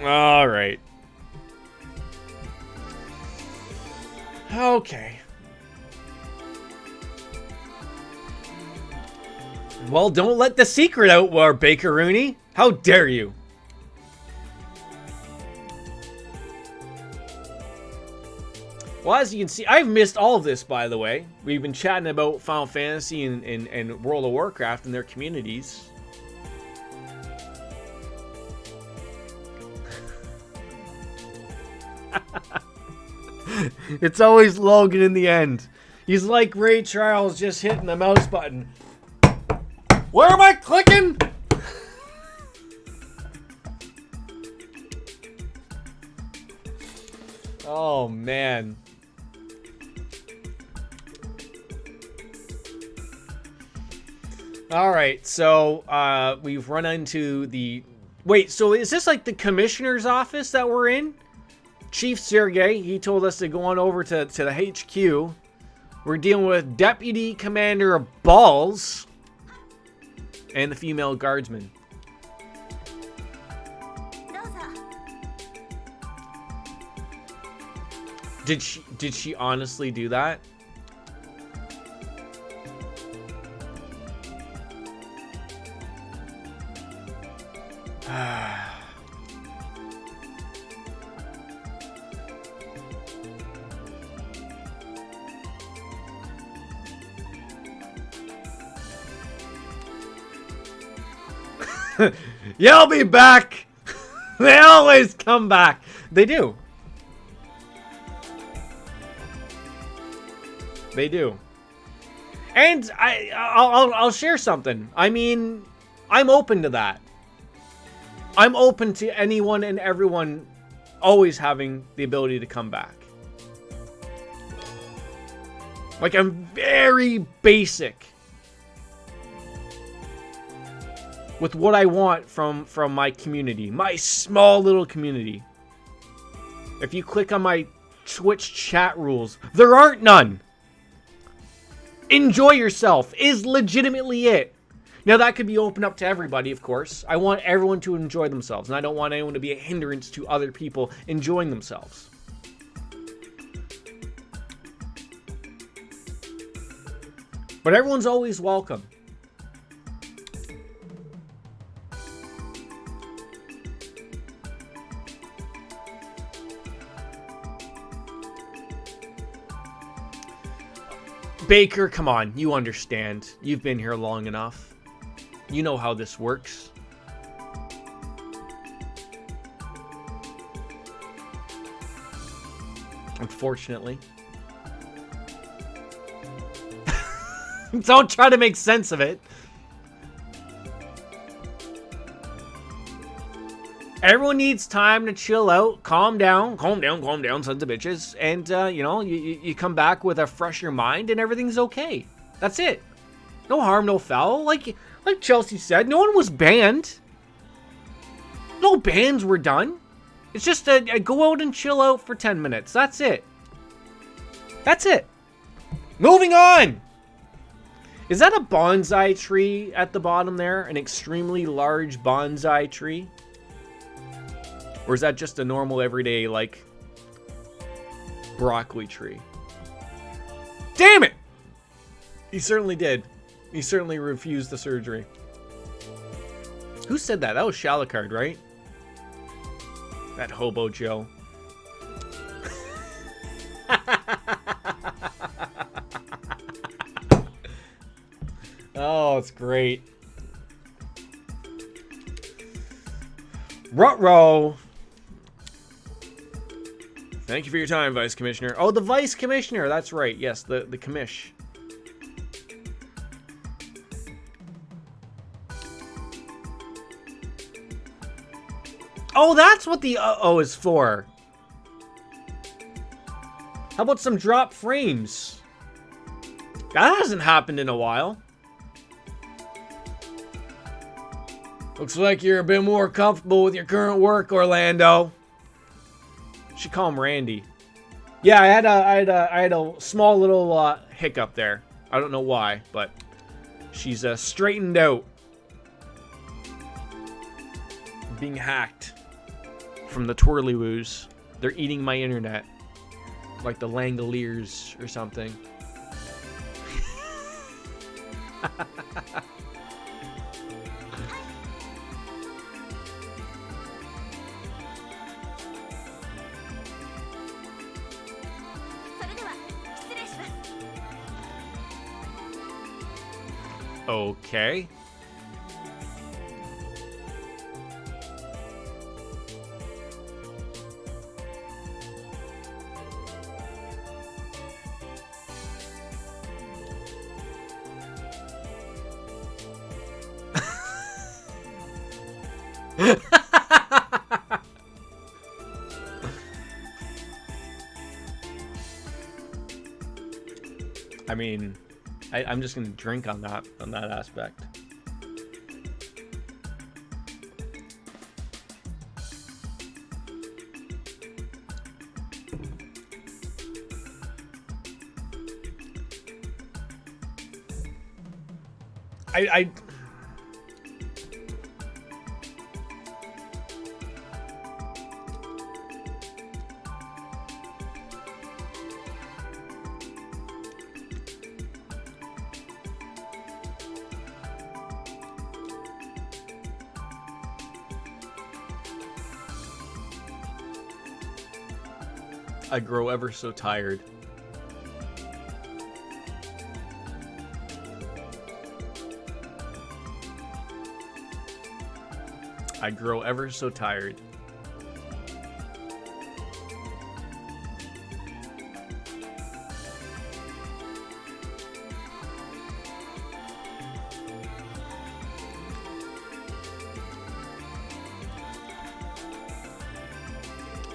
All right. Okay. Well, don't let the secret out, War Baker Rooney. How dare you? Well, as you can see, I've missed all of this, by the way. We've been chatting about Final Fantasy and World of Warcraft and their communities. It's always Logan in the end. He's like Ray Charles just hitting the mouse button. Where am I clicking? Oh, man. All right, so we've run into the... Wait, so is this like the commissioner's office that we're in? Chief Sergey, he told us to go on over to the HQ. We're dealing with Deputy Commander Balls and the female guardsman. Did she honestly do that? Yeah, I'll be back. They always come back. They do. They do. And I'll share something. I mean, I'm open to that. I'm open to anyone and everyone always having the ability to come back. Like, I'm very basic with what I want from my community, my small little community. If you click on my Twitch chat rules, there aren't none. Enjoy yourself is legitimately it. Now, that could be open up to everybody, of course. I want everyone to enjoy themselves, and I don't want anyone to be a hindrance to other people enjoying themselves. But everyone's always welcome. Baker, come on, you understand. You've been here long enough. You know how this works. Unfortunately. Don't try to make sense of it. Everyone needs time to chill out, calm down, sons of bitches. And, you know, you come back with a fresher mind and everything's okay. That's it. No harm, no foul. Like Chelsea said, no one was banned. No bans were done. It's just a go out and chill out for 10 minutes. That's it. That's it. Moving on. Is that a bonsai tree at the bottom there? An extremely large bonsai tree? Or is that just a normal everyday, like, broccoli tree? Damn it! He certainly did. He certainly refused the surgery. Who said that? That was Shalakard, right? That hobo Joe. Oh, it's great. Ruh-roh. Thank you for your time, Vice Commissioner. Oh, the Vice Commissioner. That's right. Yes, the commish. Oh, that's what the uh-oh is for. How about some drop frames? That hasn't happened in a while. Looks like you're a bit more comfortable with your current work, Orlando. Should call him Randy. Yeah, I had a small little hiccup there. I don't know why, but she's straightened out. Being hacked from the twirly-woos. They're eating my internet. Like the Langoliers or something. Okay. I mean, I'm just gonna drink on that aspect. I grow ever so tired. I grow ever so tired.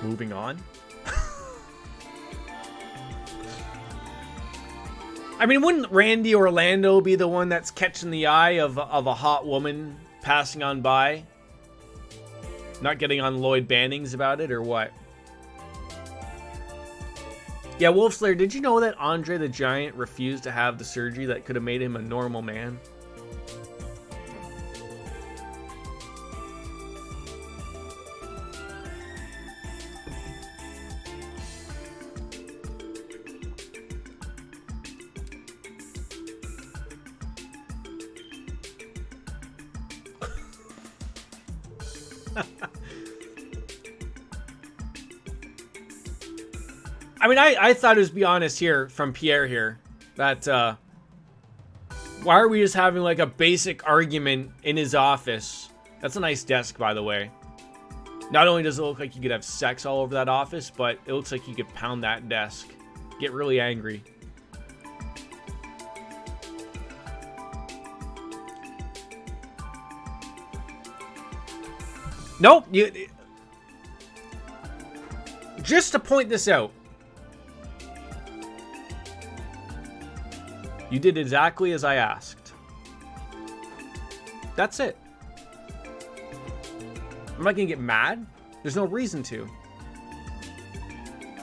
Moving on. I mean, wouldn't Randy Orlando be the one that's catching the eye of a hot woman passing on by? Not getting on Lloyd Bannings about it, or what? Yeah, Wolfslayer, did you know that Andre the Giant refused to have the surgery that could have made him a normal man? I mean, I thought it was, be honest here, from Pierre here, that, why are we just having, like, a basic argument in his office? That's a nice desk, by the way. Not only does it look like you could have sex all over that office, but it looks like you could pound that desk. Get really angry. Nope. Just to point this out. You did exactly as I asked. That's it. I'm not gonna get mad. There's no reason to.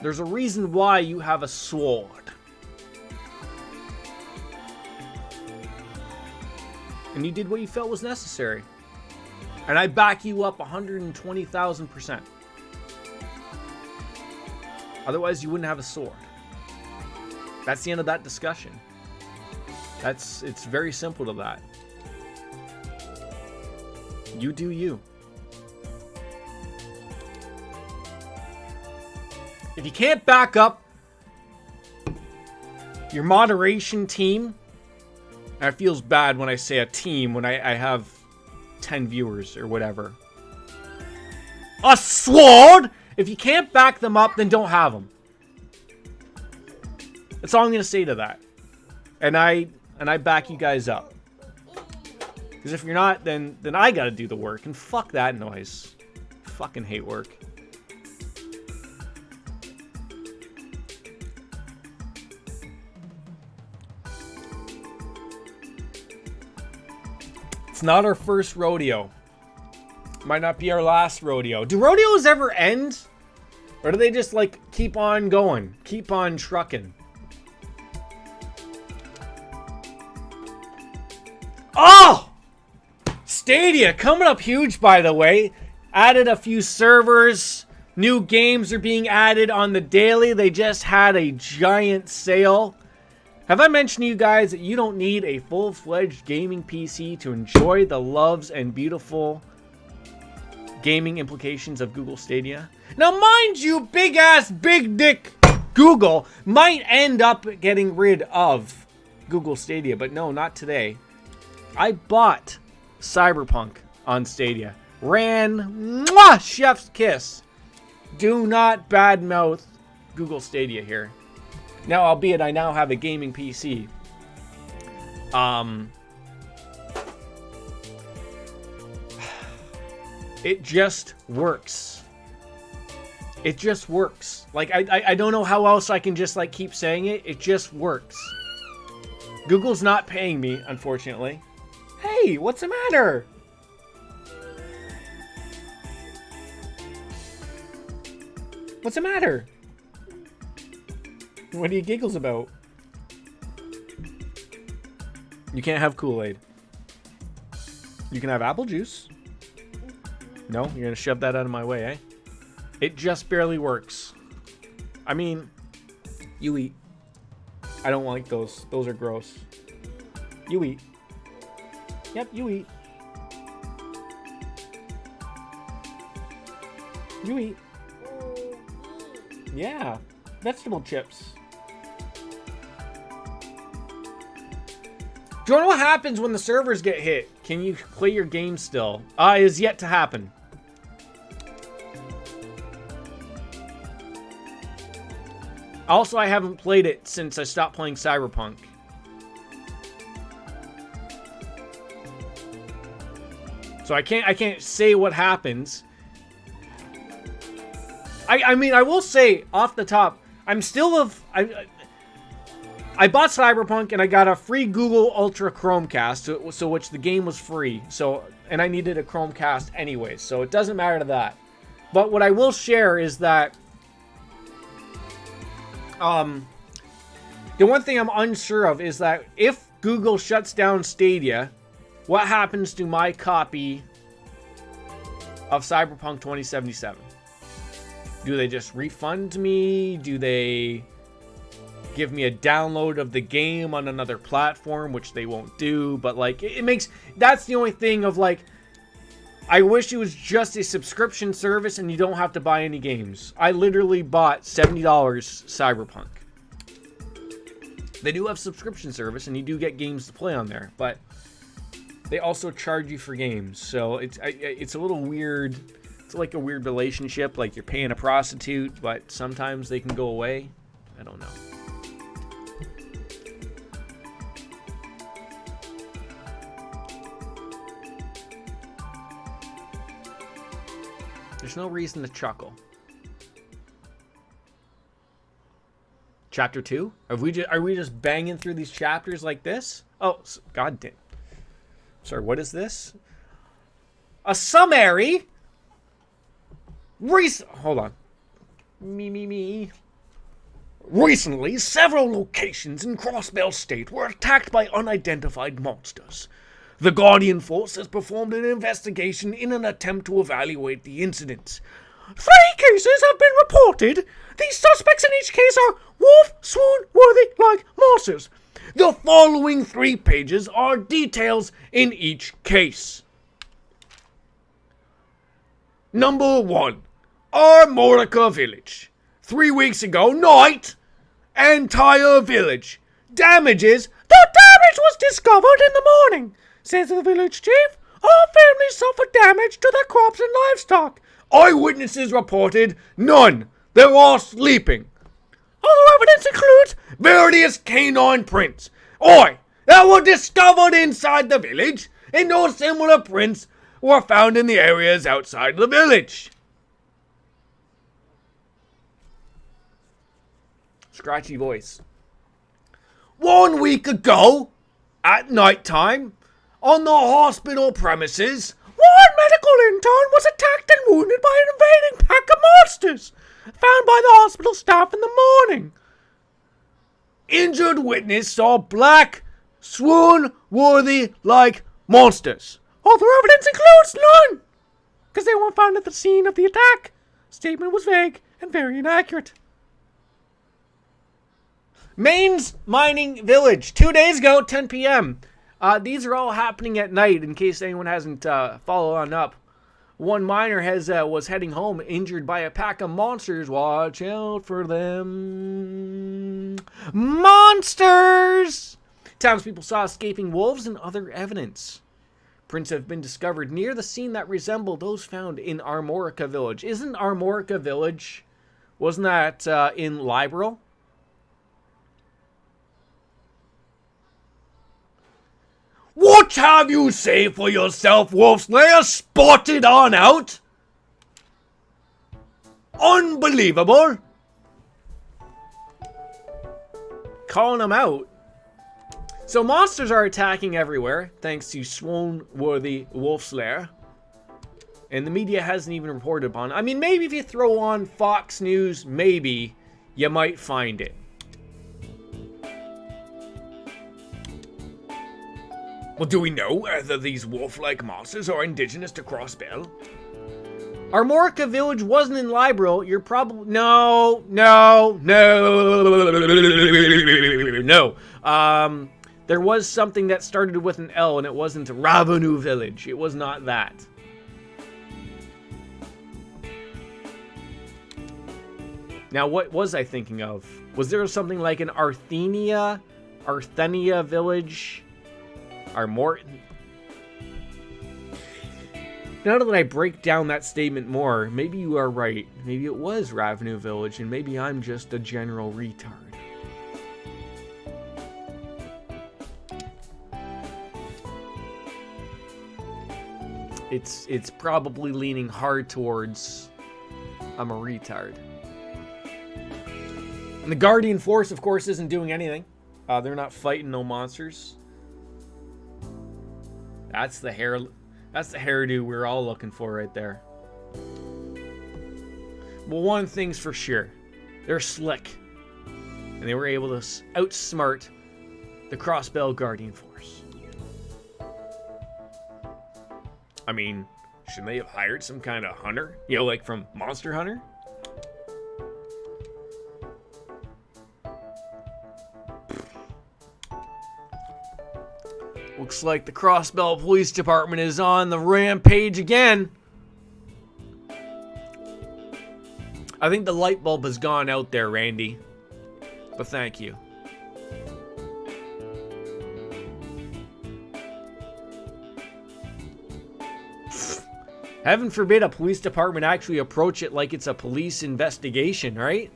There's a reason why you have a sword. And you did what you felt was necessary. And I back you up 120,000%. Otherwise, you wouldn't have a sword. That's the end of that discussion. It's very simple to that. You do you. If you can't back up your moderation team, and it feels bad when I say a team when I have 10 viewers or whatever. A sword? If you can't back them up, then don't have them. That's all I'm going to say to that. And I back you guys up. Because if you're not, then I got to do the work. And fuck that noise. Fucking hate work. It's not our first rodeo. Might not be our last rodeo. Do rodeos ever end? Or do they just, like, keep on going? Keep on trucking? Oh! Stadia, coming up huge, by the way. Added a few servers. New games are being added on the daily. They just had a giant sale. Have I mentioned to you guys that you don't need a full-fledged gaming PC to enjoy the loves and beautiful gaming implications of Google Stadia? Now, mind you, big-ass, big-dick Google might end up getting rid of Google Stadia, but no, not today. I bought Cyberpunk on Stadia. Ran, mwah, chef's kiss. Do not badmouth Google Stadia here. Now, albeit I now have a gaming PC. It just works. It just works. Like, I don't know how else I can just, like, keep saying it. It just works. Google's not paying me, unfortunately. Hey, what's the matter? What's the matter? What are you giggles about? You can't have Kool-Aid. You can have apple juice. No? You're gonna shove that out of my way, eh? It just barely works. I mean, you eat. I don't like those. Those are gross. You eat. Yep, you eat. You eat. Yeah. Vegetable chips. Do you know what happens when the servers get hit? Can you play your game still? Is yet to happen. Also, I haven't played it since I stopped playing Cyberpunk. So I can't say what happens. I mean, I will say off the top, I'm still I bought Cyberpunk and I got a free Google Ultra Chromecast, so which the game was free. So, and I needed a Chromecast anyway, so it doesn't matter to that. But what I will share is that the one thing I'm unsure of is that if Google shuts down Stadia, what happens to my copy of Cyberpunk 2077? Do they just refund me? Do they give me a download of the game on another platform, which they won't do? But like, it makes, that's the only thing of like, I wish it was just a subscription service and you don't have to buy any games. I literally bought $70 Cyberpunk. They do have subscription service and you do get games to play on there, but they also charge you for games. So it's a little weird. It's like a weird relationship, like you're paying a prostitute, but sometimes they can go away. I don't know. There's no reason to chuckle. Chapter 2? Are we just banging through these chapters like this? Oh, god damn. Sorry, what is this? A summary? Hold on. Me. Recently, several locations in Crossbell State were attacked by unidentified monsters. The Guardian Force has performed an investigation in an attempt to evaluate the incidents. 3 cases have been reported. These suspects in each case are wolf, swoon, worthy-like monsters. The following 3 pages are details in each case. Number 1. Armorica Village. 3 weeks ago, night, entire village. Damages. The damage was discovered in the morning, says the village chief. All families suffered damage to their crops and livestock. Eyewitnesses reported none. They're all sleeping. Other evidence includes various canine prints. That were discovered inside the village, and no similar prints were found in the areas outside the village. Scratchy voice. 1 week ago, at night time, on the hospital premises, one medical intern was attacked and wounded by an invading pack of monsters, found by the hospital staff in the morning. Injured witness saw black, swoon-worthy-like monsters. Other evidence includes none, because they weren't found at the scene of the attack. Statement was vague and very inaccurate. Maine's Mining Village, 2 days ago, 10 p.m. These are all happening at night, in case anyone hasn't followed on up. One miner was heading home, injured by a pack of monsters. Watch out for them. Monsters! Townspeople saw escaping wolves and other evidence. Prints have been discovered near the scene that resemble those found in Armorica Village. Isn't Armorica Village, wasn't that in Liberal? What have you say for yourself, Wolfslayer? Spotted on out? Unbelievable. Calling them out. So monsters are attacking everywhere, thanks to swoon-worthy Wolfslayer. And the media hasn't even reported upon it. I mean, maybe if you throw on Fox News, maybe you might find it. Well, do we know whether these wolf-like monsters are indigenous to Crossbell? Armorica Village wasn't in Liberal. You're probably... No. There was something that started with an L, and it wasn't Ravenue Village. It was not that. Now, what was I thinking of? Was there something like an Arthenia Village? Now that I break down that statement more, maybe you are right. Maybe it was Ravenue Village, and maybe I'm just a general retard. It's probably leaning hard towards I'm a retard. And the Guardian Force, of course, isn't doing anything. They're not fighting no monsters. That's the hairdo we're all looking for right there. Well, one thing's for sure. They're slick. And they were able to outsmart the Crossbell Guardian Force. I mean, shouldn't they have hired some kind of hunter? You know, like from Monster Hunter? Looks like the Crossbell Police Department is on the rampage again. I think the light bulb has gone out there, Randy. But thank you. Heaven forbid a police department actually approach it like it's a police investigation, right?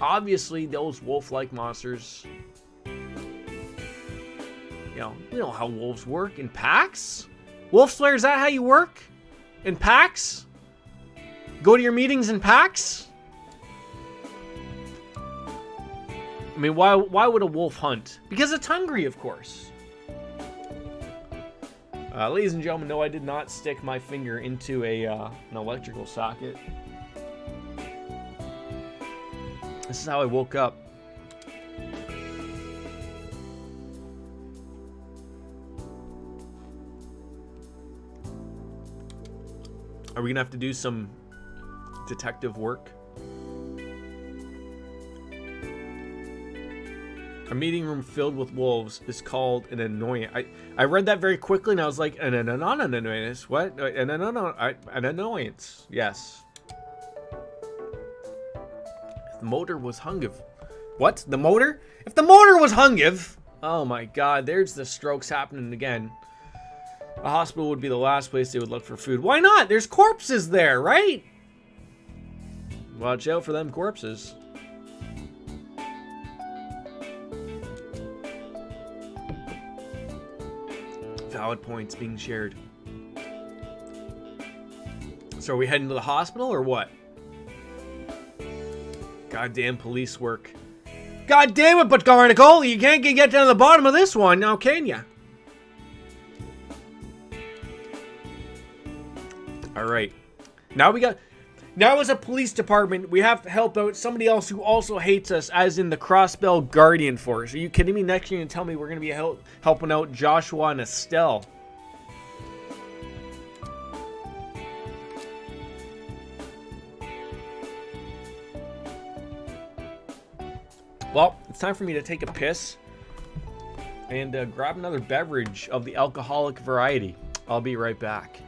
Obviously, those wolf-like monsters, you know, we know how wolves work in packs. Wolf Slayer, is that how you work? In packs? Go to your meetings in packs? I mean, why would a wolf hunt? Because it's hungry, of course. Ladies and gentlemen, no, I did not stick my finger into an electrical socket. This is how I woke up. Are we gonna have to do some detective work. A meeting room filled with wolves is called an annoyance. I read that very quickly and I was like, an annoyance? What? An annoyance. Yes. If the motor was hungiv. What? The motor? If the motor was hungiv. Oh my god, there's the strokes happening again. A hospital would be the last place they would look for food. Why not? There's corpses there, right? Watch out for them corpses. Valid points being shared. So are we heading to the hospital or what? Goddamn police work. God damn it, but Garnacle, you can't get down to the bottom of this one now, can ya? Alright. Now as a police department, we have to help out somebody else who also hates us, as in the Crossbell Guardian Force. Are you kidding me? Next year you're going to tell me we're going to be helping out Joshua and Estelle. Well, it's time for me to take a piss and grab another beverage of the alcoholic variety. I'll be right back.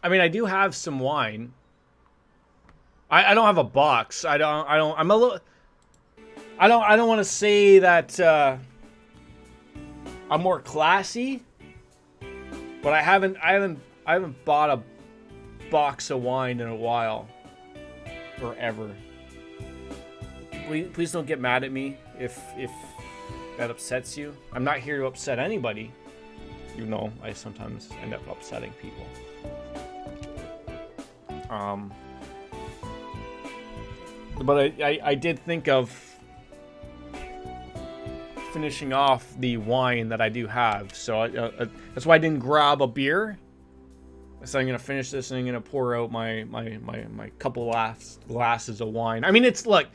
I mean, I do have some wine. I don't have a box. I'm a little. I don't want to say that I'm more classy, but I haven't bought a box of wine in a while, or ever. Please don't get mad at me if that upsets you. I'm not here to upset anybody. You know, I sometimes end up upsetting people. But I did think of finishing off the wine that I do have, so that's why I didn't grab a beer. So I'm gonna finish this and I'm gonna pour out my couple glasses of wine. I mean, it's look,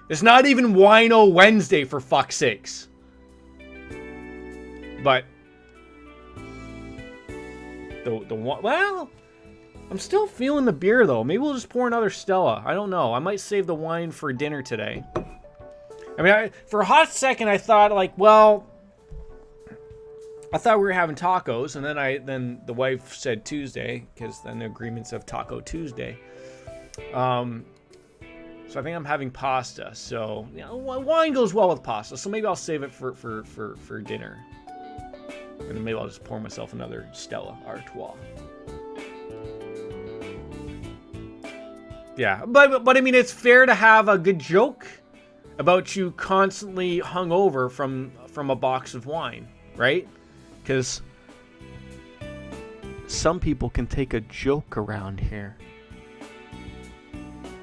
it's not even Wino Wednesday, for fuck's sakes. But well, I'm still feeling the beer though. Maybe we'll just pour another Stella. I don't know. I might save the wine for dinner today. I mean, for a hot second, I thought like, well, I thought we were having tacos, and then the wife said Tuesday, because then the agreements of Taco Tuesday. So I think I'm having pasta. So you know, wine goes well with pasta. So maybe I'll save it for dinner, and then maybe I'll just pour myself another Stella Artois. Yeah, but I mean, it's fair to have a good joke about you constantly hungover from a box of wine, right? Because some people can take a joke around here.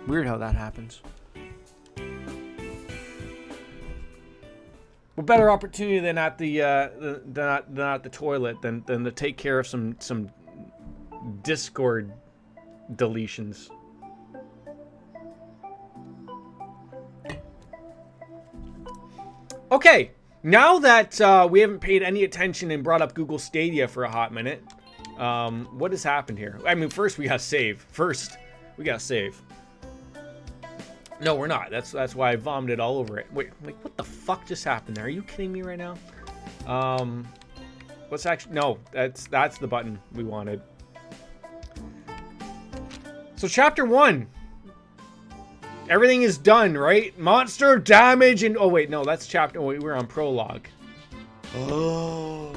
Weird how that happens. What better opportunity than at the toilet than to take care of some Discord deletions. Okay, now that we haven't paid any attention and brought up Google Stadia for a hot minute, what has happened here? I mean, first we gotta save. No, we're not. That's why I vomited all over it. Wait, what the fuck just happened there? Are you kidding me right now? What's actually... No, that's the button we wanted. So chapter 1. Everything is done, right? Monster damage and... Oh, wait, no, that's chapter... Oh, wait, we're on prologue. Oh.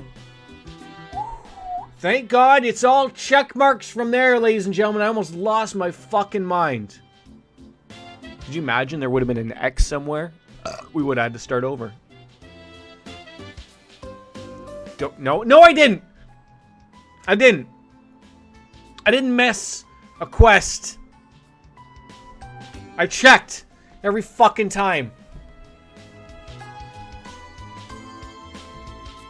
Thank God it's all check marks from there, ladies and gentlemen. I almost lost my fucking mind. Could you imagine there would have been an X somewhere? We would have had to start over. No, I didn't. I didn't miss a quest. I checked every fucking time.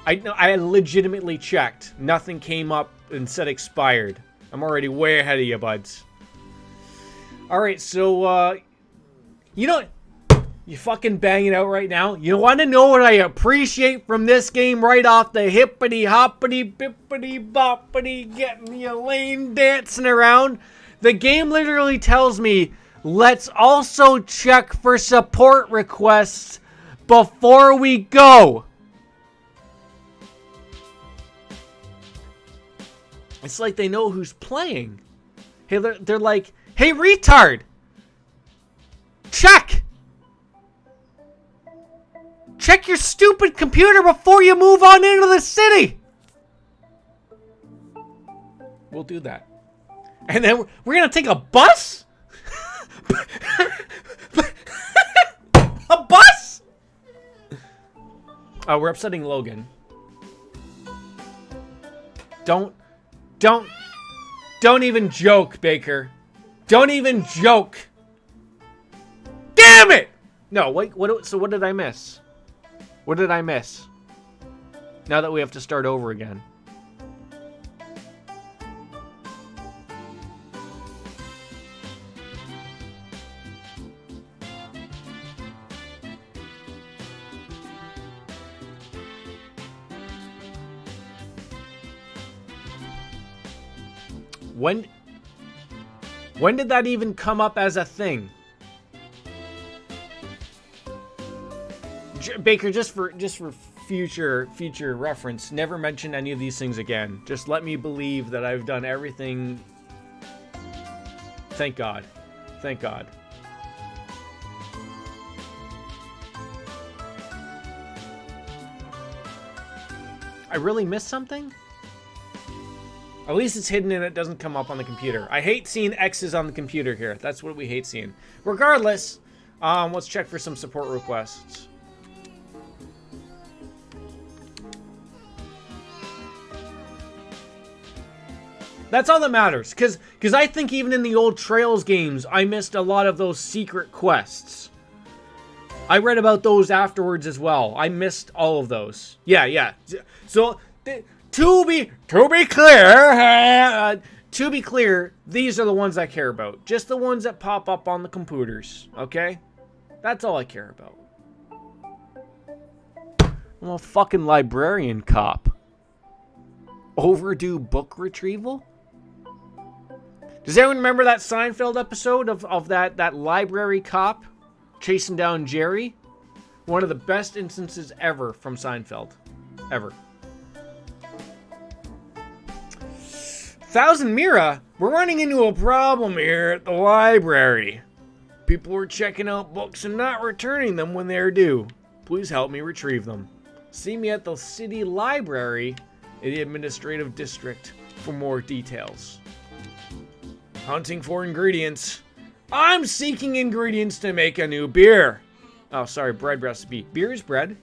I legitimately checked. Nothing came up and said expired. I'm already way ahead of you, buds. Alright, so, you know, you fucking banging out right now. You want to know what I appreciate from this game right off the hippity hoppity bippity boppity, getting you lane dancing around? The game literally tells me, let's also check for support requests before we go. It's like they know who's playing. Hey, they're like, hey, retard! Check! Check your stupid computer before you move on into the city! We'll do that. And then we're gonna take a bus? A bus? Oh, we're upsetting Logan. Don't even joke, Baker. Don't even joke. Damn it! No, wait, so what did I miss? What did I miss? Now that we have to start over again. When did that even come up as a thing? Baker, just for future reference, never mention any of these things again. Just let me believe that I've done everything. Thank God. Thank God. I really missed something? At least it's hidden and it doesn't come up on the computer. I hate seeing X's on the computer here. That's what we hate seeing. Regardless, let's check for some support requests. That's all that matters. Because I think even in the old Trails games, I missed a lot of those secret quests. I read about those afterwards as well. I missed all of those. Yeah. So, to be clear, these are the ones I care about. Just the ones that pop up on the computers, okay? That's all I care about. I'm a fucking librarian cop. Overdue book retrieval? Does anyone remember that Seinfeld episode of that library cop chasing down Jerry? One of the best instances ever from Seinfeld. Ever. Thousand Mira, we're running into a problem here at the library. People are checking out books and not returning them when they're due. Please help me retrieve them. See me at the city library in the administrative district for more details. Hunting for ingredients. I'm seeking ingredients to make a new beer. Oh, sorry, bread recipe. Beer is bread.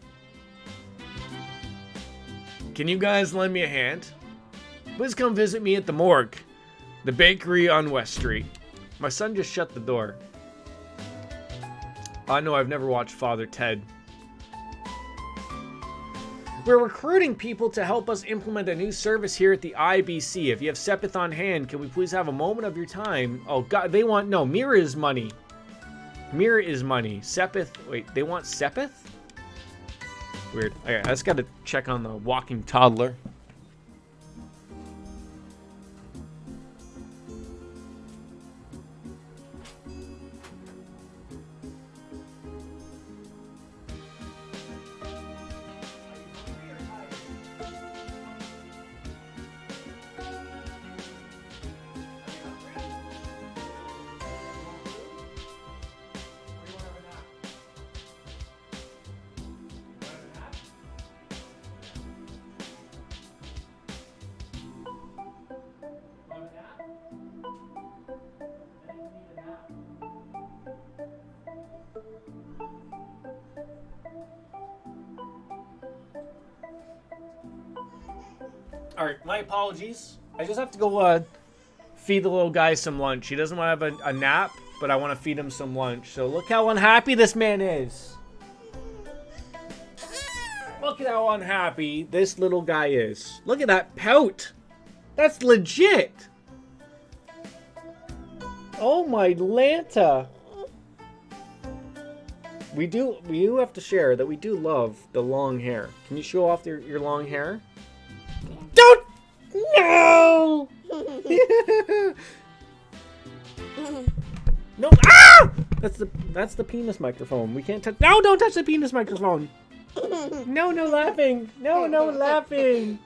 Can you guys lend me a hand? Please come visit me at the morgue. The bakery on West Street. My son just shut the door. I know I've never watched Father Ted. We're recruiting people to help us implement a new service here at the IBC. If you have Sepith on hand, can we please have a moment of your time? Oh, God, they want... No, Mira is money. Mira is money. Sepith... Wait, they want Sepith? Weird. Okay, I just got to check on the walking toddler. Alright, my apologies. I just have to go feed the little guy some lunch. He doesn't want to have a nap, but I want to feed him some lunch. So look how unhappy this man is. Look at how unhappy this little guy is. Look at that pout. That's legit. Oh my Lanta. We do have to share that we do love the long hair. Can you show off your long hair? Don't! No! No! Ah! That's the penis microphone. We can't touch. No! Don't touch the penis microphone. No! No laughing. No! No laughing.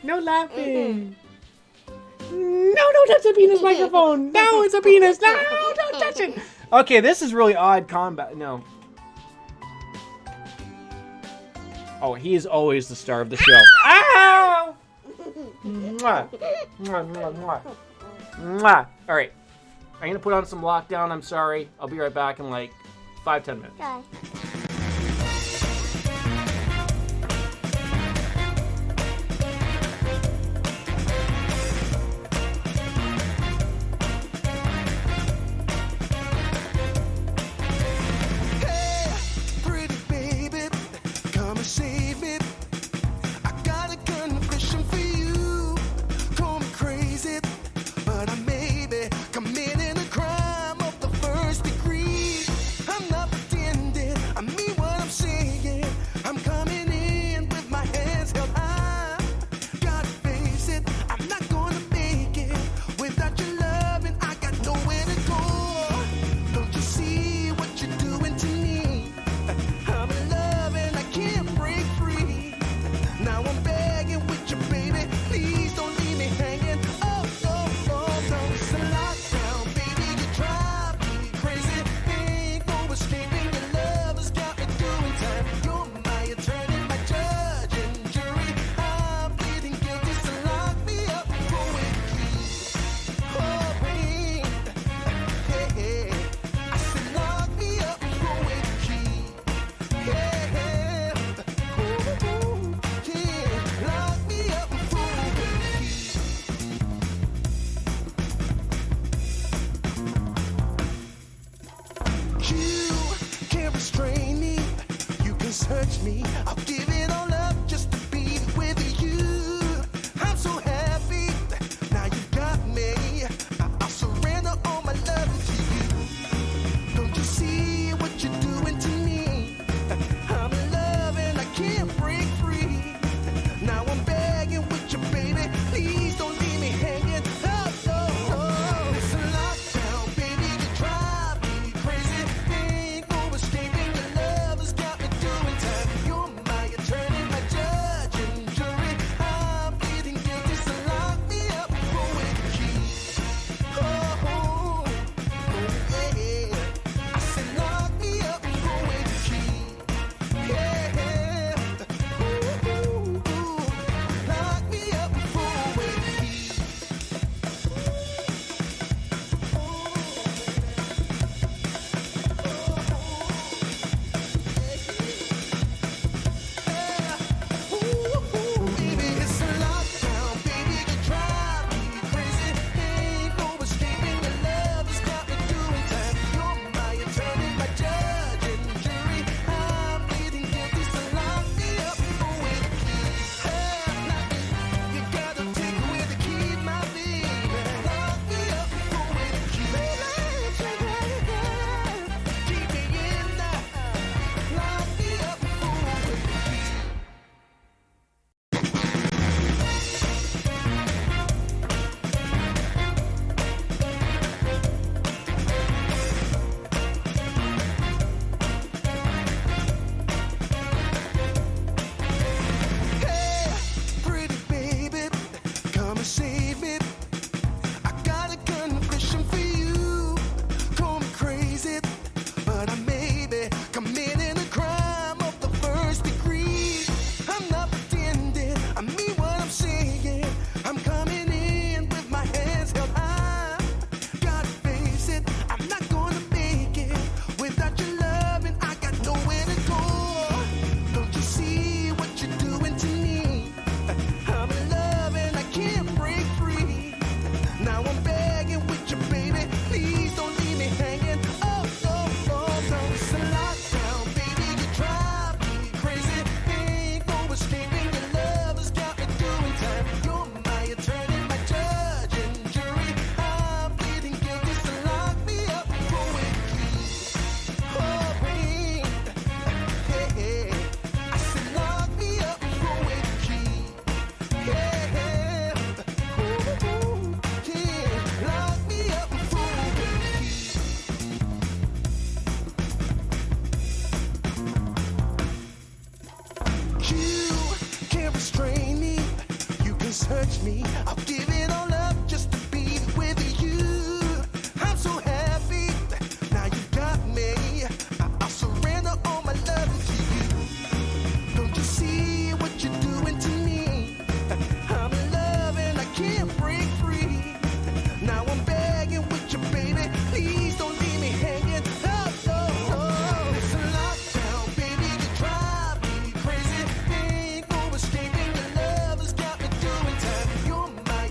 No laughing. No! Don't touch the penis microphone. No! It's a penis. No! Don't touch it. Okay, this is really odd combat. No. Oh, he is always the star of the show. Ow! Mwah. Mwah, mwah, mwah. Mwah. All right. I'm going to put on some lockdown. I'm sorry. I'll be right back in like 5-10 minutes. Okay. Break search me, I'll give it all up just to be with you. I'm so happy, now you got me. I'll surrender all my love to you. Don't you see what you're doing to me? I'm in love and I can't break free. Now I'm begging with you, baby, please don't leave me hanging. Oh, oh, oh. It's a lockdown, baby, you drive me crazy. Ain't no escaping, your love has got me doing time. You're my attorney, my judge and jury. I'm pleading guilty, so lock me up with the key. Oh, oh, oh, yeah. I said lock me up with the key. Yeah. Ooh, ooh, ooh. Lock me up with the key. Baby, it's a lockdown, baby, you drive me crazy. Ain't no escaping, your love has got me doing time. You're my attorney, my judge and jury. I'm pleading guilty, so lock me up with the key. You gotta take away the key, my baby. Lock me up with the key. Keep me in there. Lock me up with the key. Hey, pretty baby, come and save me. I got a confession for you. Call me crazy, but I may be committing a crime of the first degree. I'm not pretending, I mean what I'm saying. I'm coming in with my hands held high. Gotta face it, I'm not gonna make it without your love, and I got nowhere to go. Don't you see what you're doing to me? I'm in love and I can't break free. Now I'm begging with you, baby, please don't leave me hanging. Oh, oh, oh, no, it's a lockdown, baby, you drive me crazy. Ain't no escaping, your love has got me doing time. You're my attorney, my judge and jury. I'm pleading guilty, so lock me up with the key. Oh, babe, hey, I said lock me up with the key. Yeah, ooh, ooh, yeah, lock me up with the key. You can't restrain me, you can search me, I'll give it all up just to be with you. I'm so happy, now you got me. I'll surrender all my love to you. Don't you see what you're doing to me? I'm in love and I can't break free. Now I'm begging with you, baby, please don't leave me hanging. Oh, oh, oh. It's a lockdown, baby, you drive me crazy. Ain't no escaping, your love has got me doing time. You're my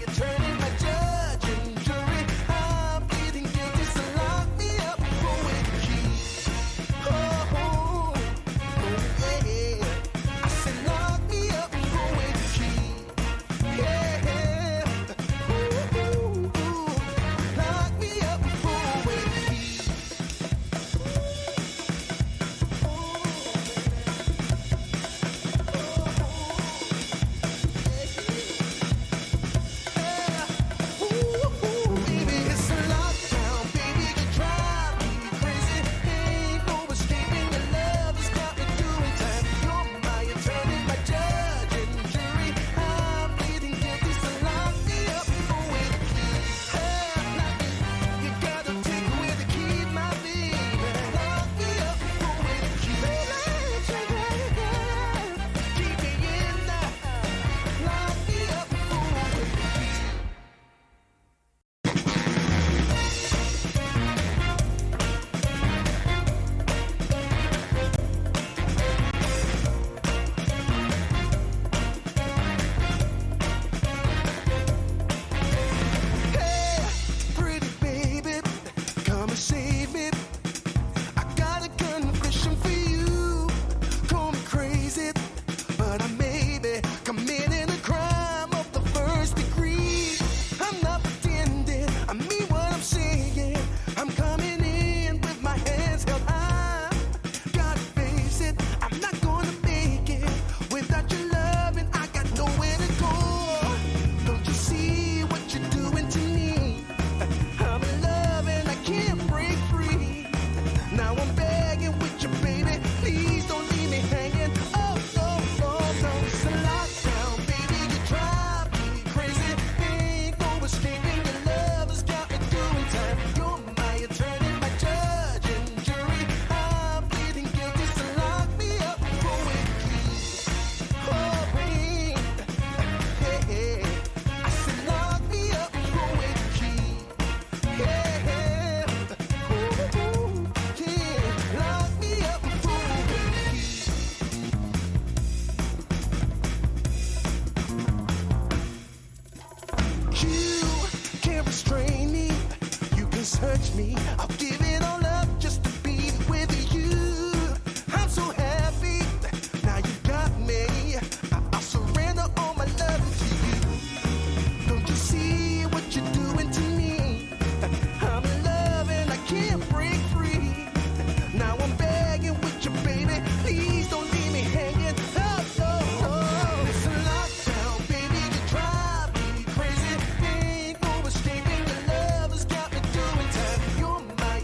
touch me. I'll give it all up just to be with you. I'm so happy. Now you got me. I'll surrender all my love to you. Don't you see what you're doing to me? I'm in love and I can't break free. Now I'm begging with you, baby. Please don't leave me hanging. Oh, no. It's a lockdown, baby. You drive me crazy. Ain't no escaping. Your love has got me doing time. You're my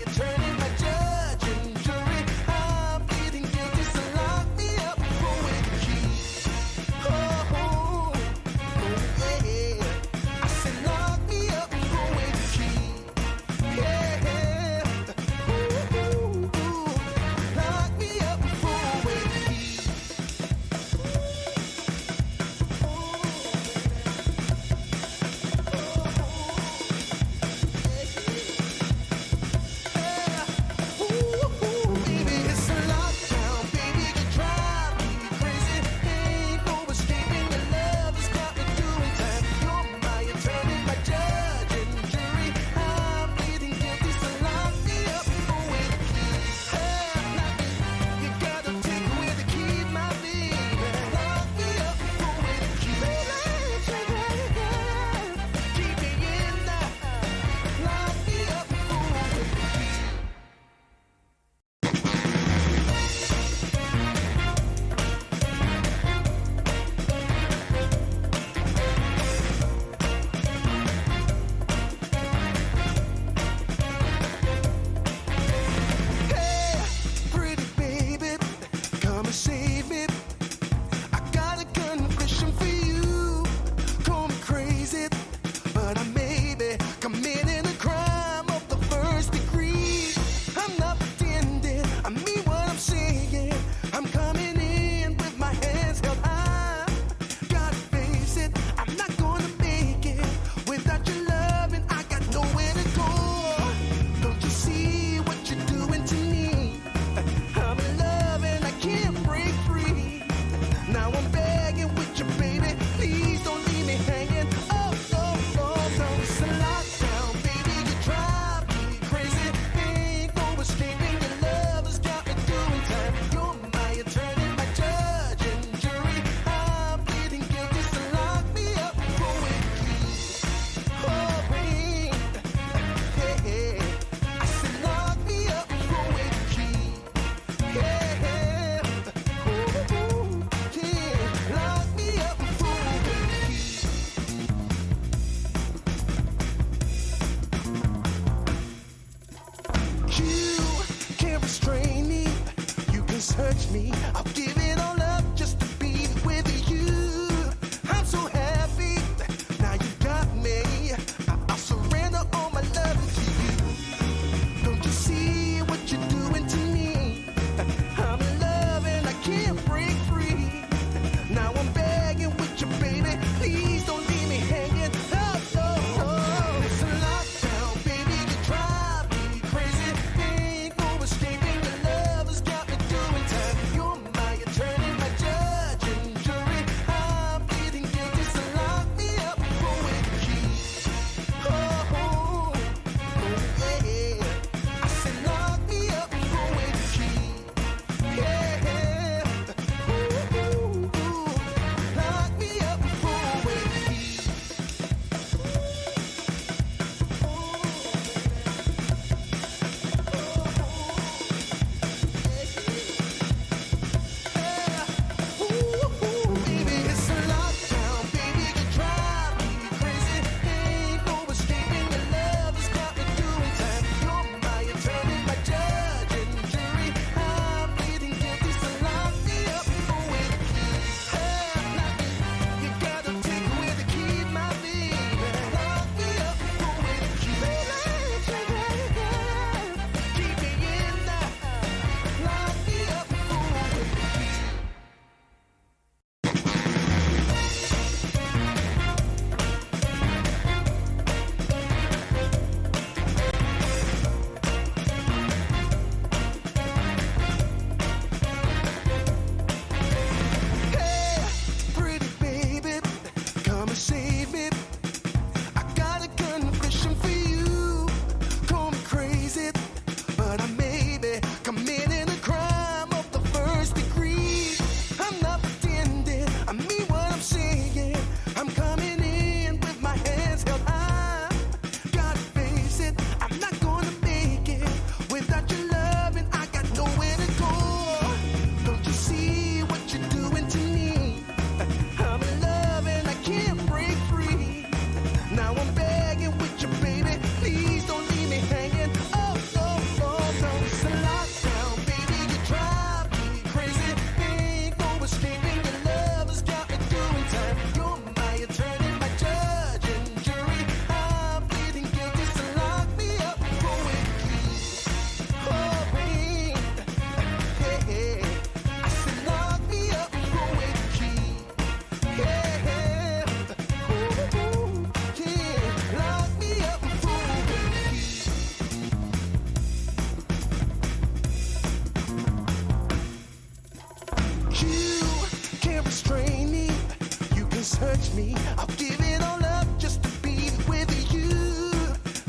search me. I'll give it all up just to be with you.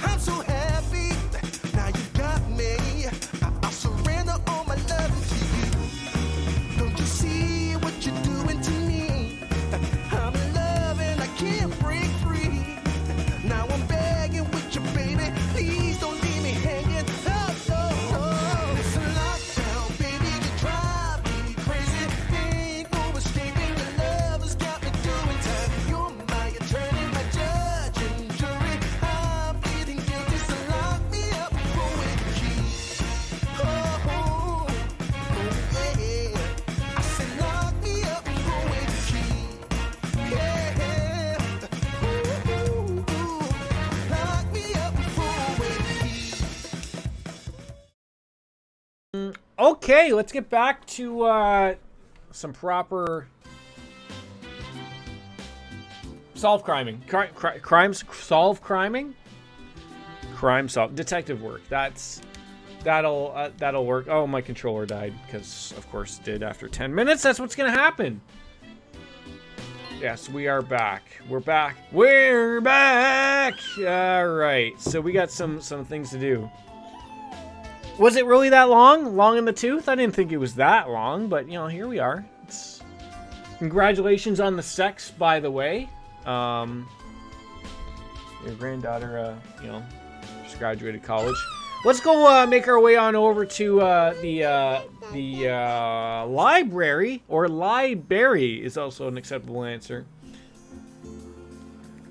I'm so happy. Now you got me. I'll surrender all my love to you. Don't you see what you're doing to me? I'm in love and I can't break free. Now I'm begging with you, baby. Please don't leave me hanging. Oh, oh, oh. It's a lockdown, baby. You drive me crazy. Ain't no escaping. Your love has got me doing time. You're my attorney, my judge and jury. I'm pleading guilty, so lock me up with a key. Oh, oh, oh, yeah. I said lock me up with a key. Yeah. Ooh, lock me up with a key. Okay, let's get back to some proper solve criming. Crimes solve criming? Crime solve detective work. That'll work. Oh, my controller died because of course it did after 10 minutes. That's what's gonna happen. Yes, we are back. We're back. We're back. All right. So we got some things to do. Was it really that long? Long in the tooth? I didn't think it was that long, but, you know, here we are. Congratulations on the sex, by the way. Your granddaughter, you know, just graduated college. Let's go make our way on over to the library, or library is also an acceptable answer.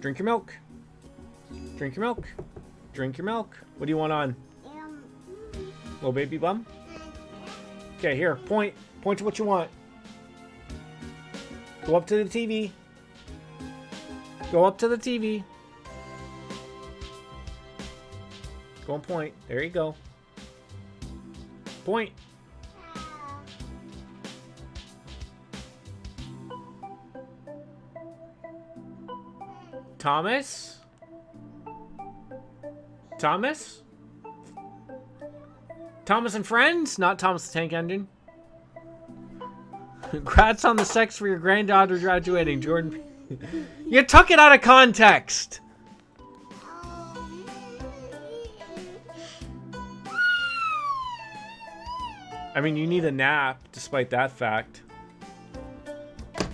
Drink your milk. Drink your milk. Drink your milk. What do you want on? Little baby bum? Okay, here, point. Point to what you want. Go up to the TV. Go up to the TV. Go and point. There you go. Point. Thomas? Thomas? Thomas and Friends? Not Thomas the Tank Engine. Congrats on the sex for your granddaughter graduating, Jordan. You took it out of context. I mean, you need a nap, despite that fact.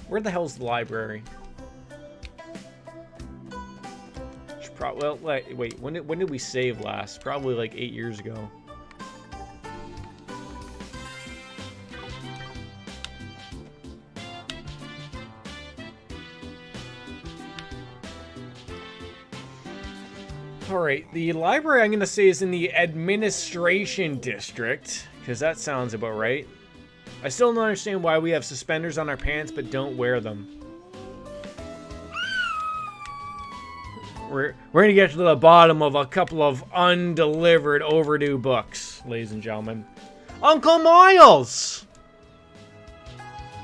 Where the hell's the library? Well, wait. When did we save last? Probably like 8 years ago. Alright, the library I'm going to say is in the administration district, because that sounds about right. I still don't understand why we have suspenders on our pants but don't wear them. We're going to get to the bottom of a couple of undelivered, overdue books, ladies and gentlemen. Uncle Miles!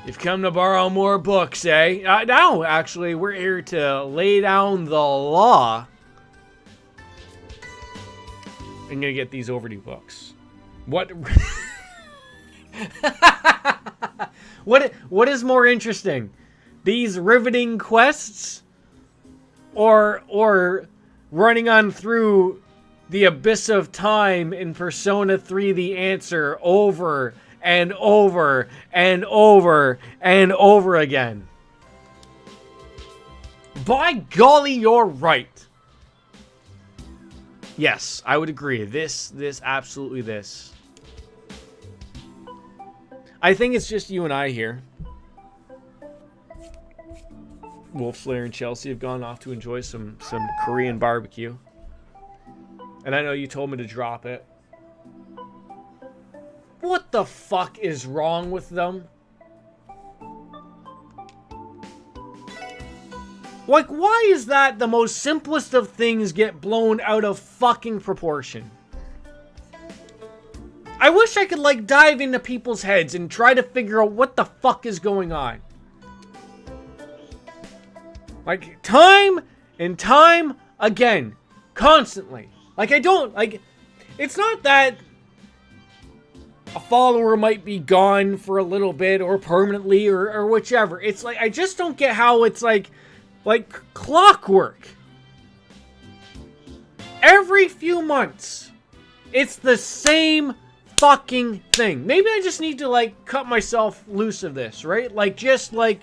You've come to borrow more books, eh? No, actually, we're here to lay down the law. I'm gonna get these overdue books. What? What is more interesting? These riveting quests, or running on through the abyss of time in Persona 3: The Answer over and over and over and over again? By golly, you're right. Yes, I would agree. This, absolutely this. I think it's just you and I here. Wolf Slayer and Chelsea have gone off to enjoy some Korean barbecue. And I know you told me to drop it. What the fuck is wrong with them? Like, why is that the most simplest of things get blown out of fucking proportion? I wish I could, like, dive into people's heads and try to figure out what the fuck is going on. Like, time and time again. Constantly. Like, I don't, like, it's not that a follower might be gone for a little bit or permanently or whichever. It's like, I just don't get how it's like clockwork. Every few months, it's the same fucking thing. Maybe I just need to, like, cut myself loose of this, right? Like, just, like,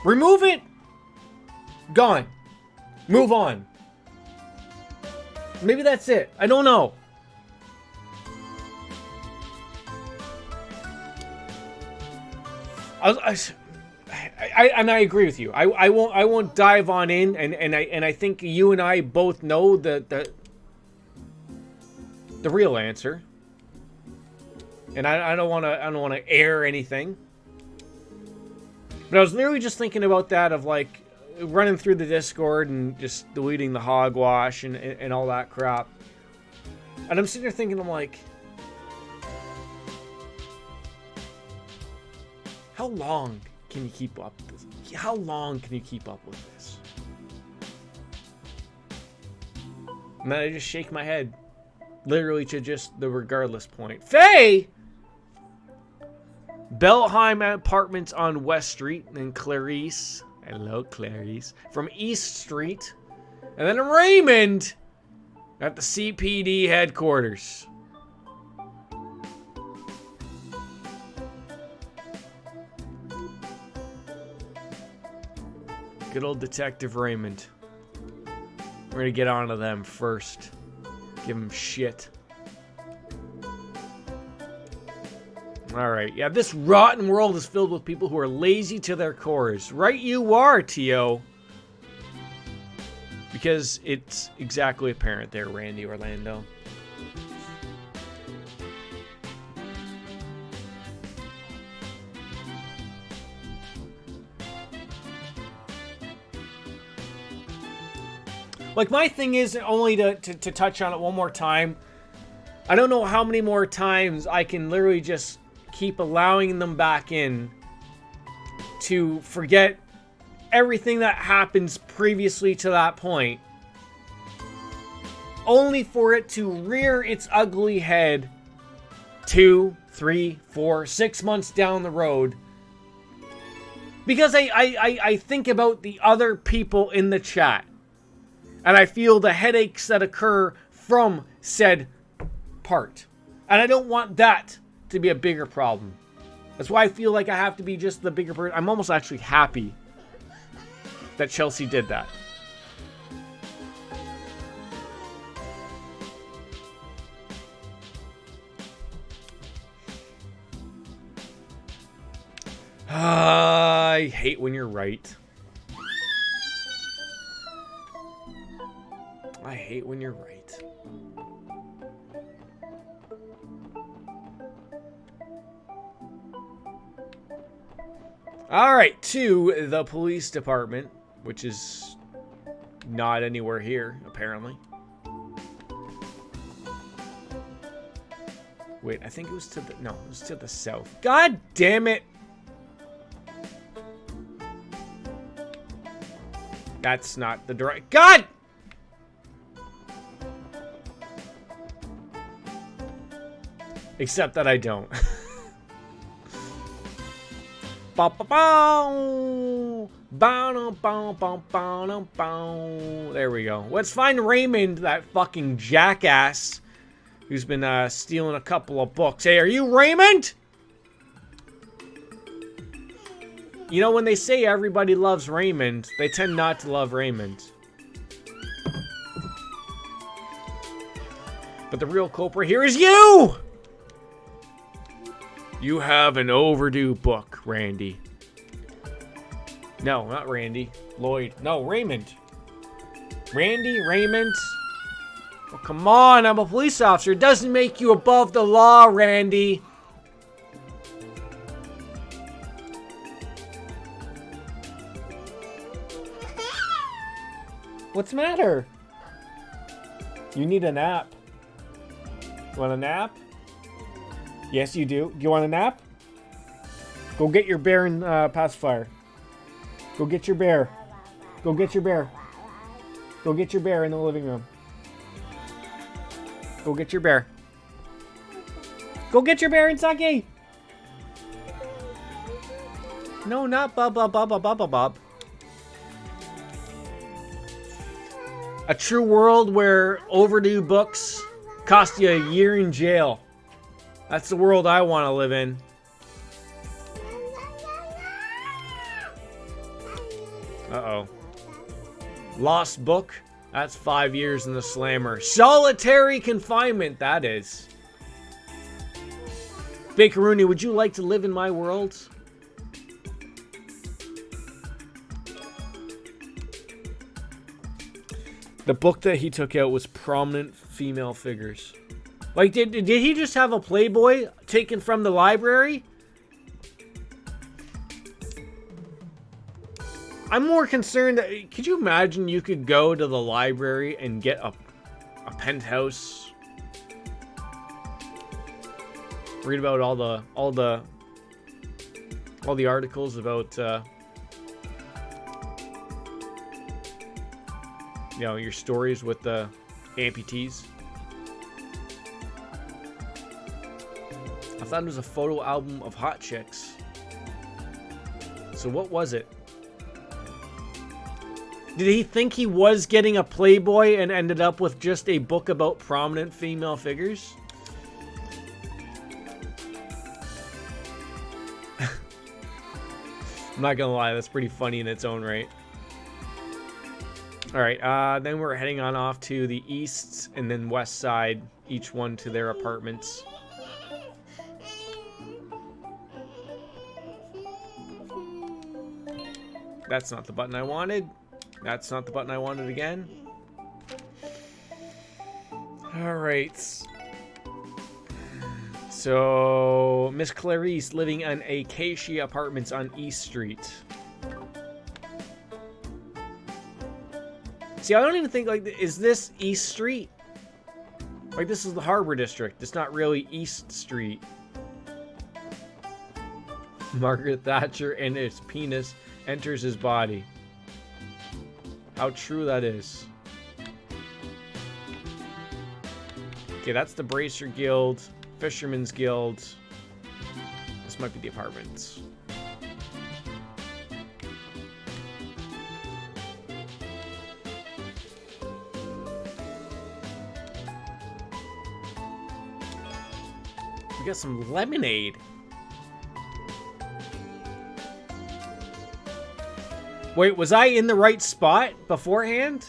remove it, gone, move on. Maybe that's it. I don't know. I agree with you. I won't dive on in, and I think you and I both know the real answer. And I don't want to air anything. But I was literally just thinking about that, of like running through the Discord and just deleting the hogwash and all that crap. And I'm sitting there thinking, I'm like, how long can you keep up with this? How long can you keep up with this? And then I just shake my head. Literally to just the regardless point. Faye! Beltheim Apartments on West Street. And Clarice. Hello, Clarice. From East Street. And then Raymond at the CPD headquarters. Good old Detective Raymond. We're gonna get on to them first. Give them shit. Alright, yeah, this rotten world is filled with people who are lazy to their cores. Right you are, T.O. Because it's exactly apparent there, Randy Orlando. Like, my thing is, only to touch on it one more time, I don't know how many more times I can literally just keep allowing them back in to forget everything that happens previously to that point, only for it to rear its ugly head 2, 3, 4, 6 months down the road. Because I think about the other people in the chat. And I feel the headaches that occur from said part. And I don't want that to be a bigger problem. That's why I feel like I have to be just the bigger person. I'm almost actually happy that Chelsea did that. I hate when you're right. I hate when you're right. Alright, to the police department, which is not anywhere here, apparently. Wait, I think it was to the... No, it was to the south. God damn it! That's not the direct... God! Except that I don't. There we go. Let's find Raymond, that fucking jackass who's been stealing a couple of books. Hey, are you Raymond? You know, when they say everybody loves Raymond, they tend not to love Raymond. But the real culprit here is you! You have an overdue book, Randy. No, not Randy. Lloyd. No, Raymond. Randy, Raymond. Oh, come on, I'm a police officer. It doesn't make you above the law, Randy. What's the matter? You need a nap. You want a nap? Yes, you do. Do you want a nap? Go get your bear and pacifier. Go get your bear. Go get your bear. Go get your bear in the living room. Go get your bear. Go get your bear and sake. No, not Bob. A true world where overdue books cost you a year in jail. That's the world I want to live in. Uh-oh. Lost book? That's 5 years in the slammer. Solitary confinement, that is. Bakeroonie, would you like to live in my world? The book that he took out was prominent female figures. Like, did he just have a Playboy taken from the library? I'm more concerned that, could you imagine you could go to the library and get a penthouse? Read about all the articles about you know, your stories with the amputees. I thought it was a photo album of hot chicks. So what was it? Did he think he was getting a Playboy and ended up with just a book about prominent female figures? I'm not gonna lie, that's pretty funny in its own right. Alright, then we're heading on off to the east and then west side, each one to their apartments. That's not the button I wanted. That's not the button I wanted again. Alright. So, Miss Clarice living in Acacia Apartments on East Street. See, I don't even think, like, is this East Street? Like, this is the Harbor District. It's not really East Street. Margaret Thatcher and its penis enters his body. How true that is. Okay, that's the Bracer Guild, Fisherman's Guild. This might be the apartments. We got some lemonade. Wait, was I in the right spot beforehand?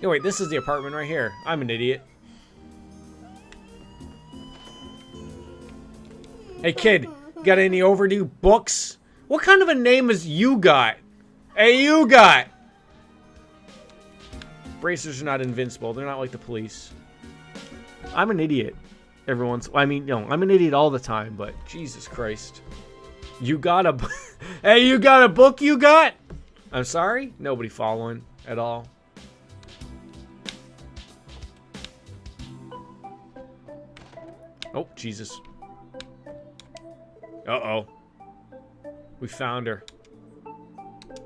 No, wait, this is the apartment right here. I'm an idiot. Hey, kid, got any overdue books? What kind of a name is you got? Hey, you got! Bracers are not invincible. They're not like the police. I'm an idiot. I mean, no, I'm an idiot all the time, but Jesus Christ. You got a... Hey, you got a book you got? I'm sorry? Nobody following at all. Oh, Jesus. Uh-oh. We found her.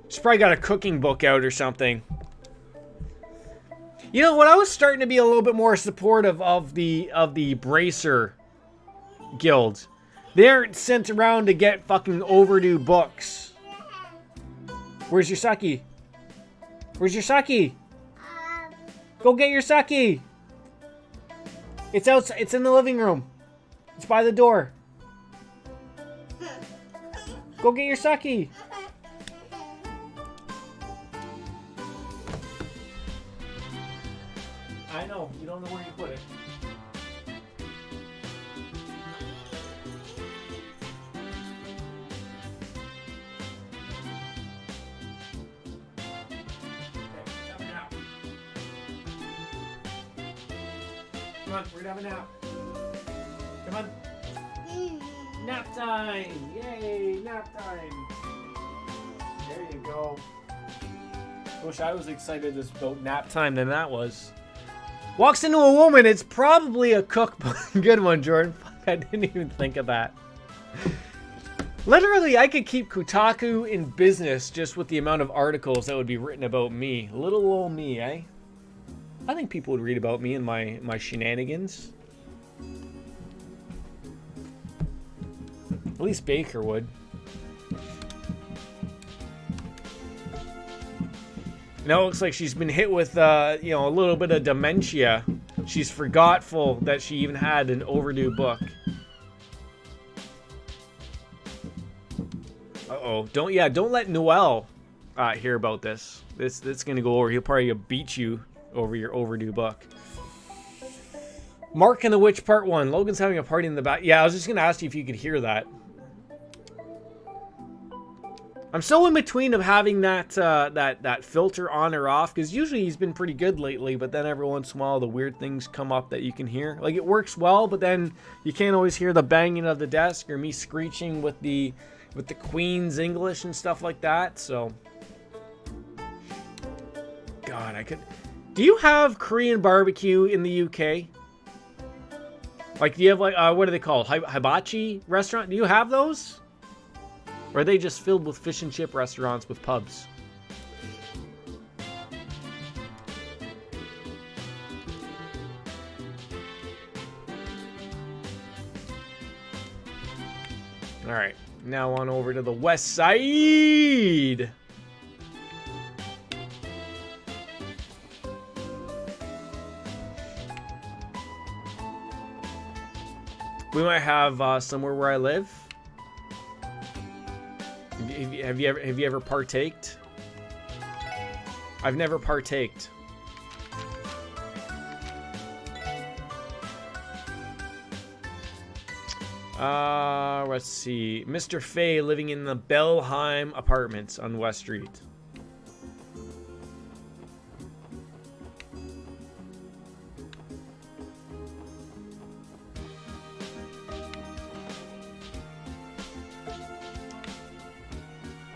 She's probably got a cooking book out or something. You know what? I was starting to be a little bit more supportive of the Bracer Guild. They're sent around to get fucking overdue books. Where's your sake? Where's your sake? Go get your sake. It's outside. It's in the living room. It's by the door. Go get your sake. I know, you don't know where you put it. Okay, have a nap. Come on, we're gonna have a nap. Come on. Nap time! Yay, nap time! There you go. Wish I was excited about nap time than that was. Walks into a woman. It's probably a cookbook. Good one, Jordan. Fuck, I didn't even think of that. Literally, I could keep Kotaku in business just with the amount of articles that would be written about me. Little old me, eh? I think people would read about me and my shenanigans. At least Baker would. Now it looks like she's been hit with, you know, a little bit of dementia. She's forgetful that she even had an overdue book. Uh-oh. Don't let Noel hear about this. This gonna go over. He'll probably beat you over your overdue book. Mark and the Witch Part 1. Logan's having a party in the back. Yeah, I was just gonna ask you if you could hear that. I'm so in between of having that filter on or off, because usually he's been pretty good lately, but then every once in a while the weird things come up that you can hear. Like, it works well, but then you can't always hear the banging of the desk or me screeching with the Queen's English and stuff like that. So, God, I could. Do you have Korean barbecue in the UK? Like, do you have, like, what are they called? Hibachi restaurant? Do you have those? Or are they just filled with fish and chip restaurants with pubs? Alright, now on over to the west side. We might have somewhere where I live. Have you ever partaked? I've never partaked. Let's see. Mr. Fay living in the Belheim apartments on West Street.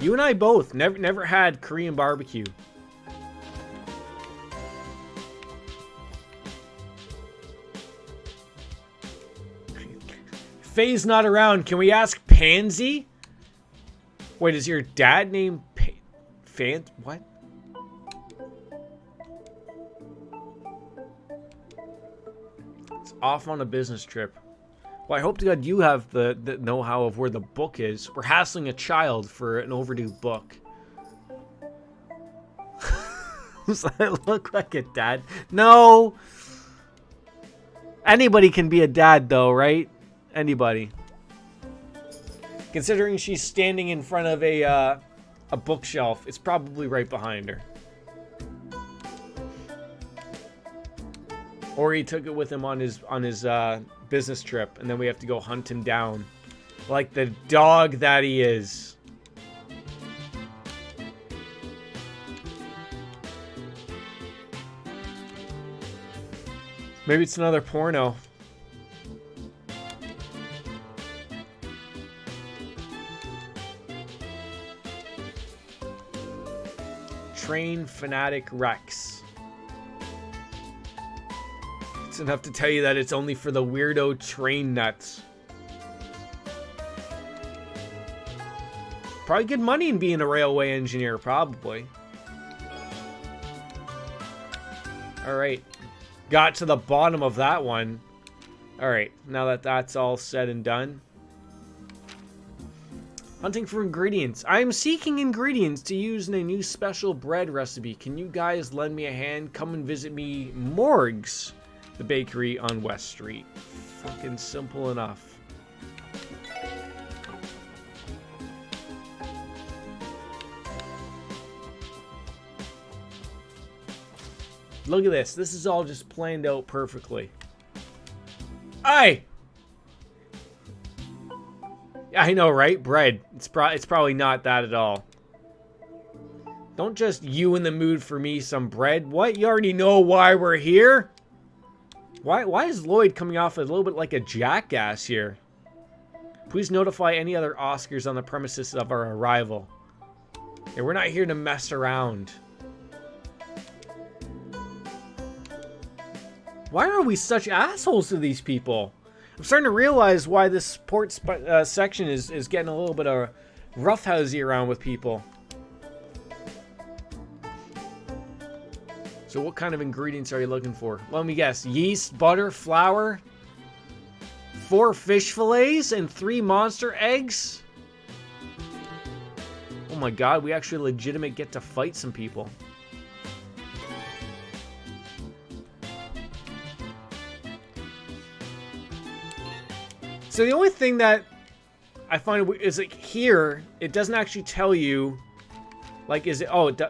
You and I both never had Korean barbecue. Faye's not around. Can we ask Pansy? Wait, is your dad named what? It's off on a business trip. Well, I hope to God you have the know-how of where the book is. We're hassling a child for an overdue book. Does that look like a dad? No! Anybody can be a dad, though, right? Anybody. Considering she's standing in front of a bookshelf, it's probably right behind her. Or he took it with him on his business trip, and then we have to go hunt him down. Like the dog that he is. Maybe it's another porno. Train Fanatic Rex. It's enough to tell you that it's only for the weirdo train nuts. Probably good money in being a railway engineer, probably. Alright. Got to the bottom of that one. Alright, now that that's all said and done. Hunting for ingredients. I am seeking ingredients to use in a new special bread recipe. Can you guys lend me a hand? Come and visit me, Morgs, the bakery on West Street. Fucking simple enough. Look at this. This is all just planned out perfectly. Aye! I know, right? Bread. It's probably not that at all. Don't just you in the mood for me some bread. What? You already know why we're here? Why is Lloyd coming off a little bit like a jackass here? Please notify any other Oscars on the premises of our arrival. Yeah, we're not here to mess around. Why are we such assholes to these people? I'm starting to realize why this sports section is getting a little bit of roughhousey around with people. So what kind of ingredients are you looking for? Let me guess. Yeast, butter, flour, 4 fish fillets, and 3 monster eggs? Oh my god, we actually legitimately get to fight some people. So the only thing that I find is like here, it doesn't actually tell you, like, is it, oh, I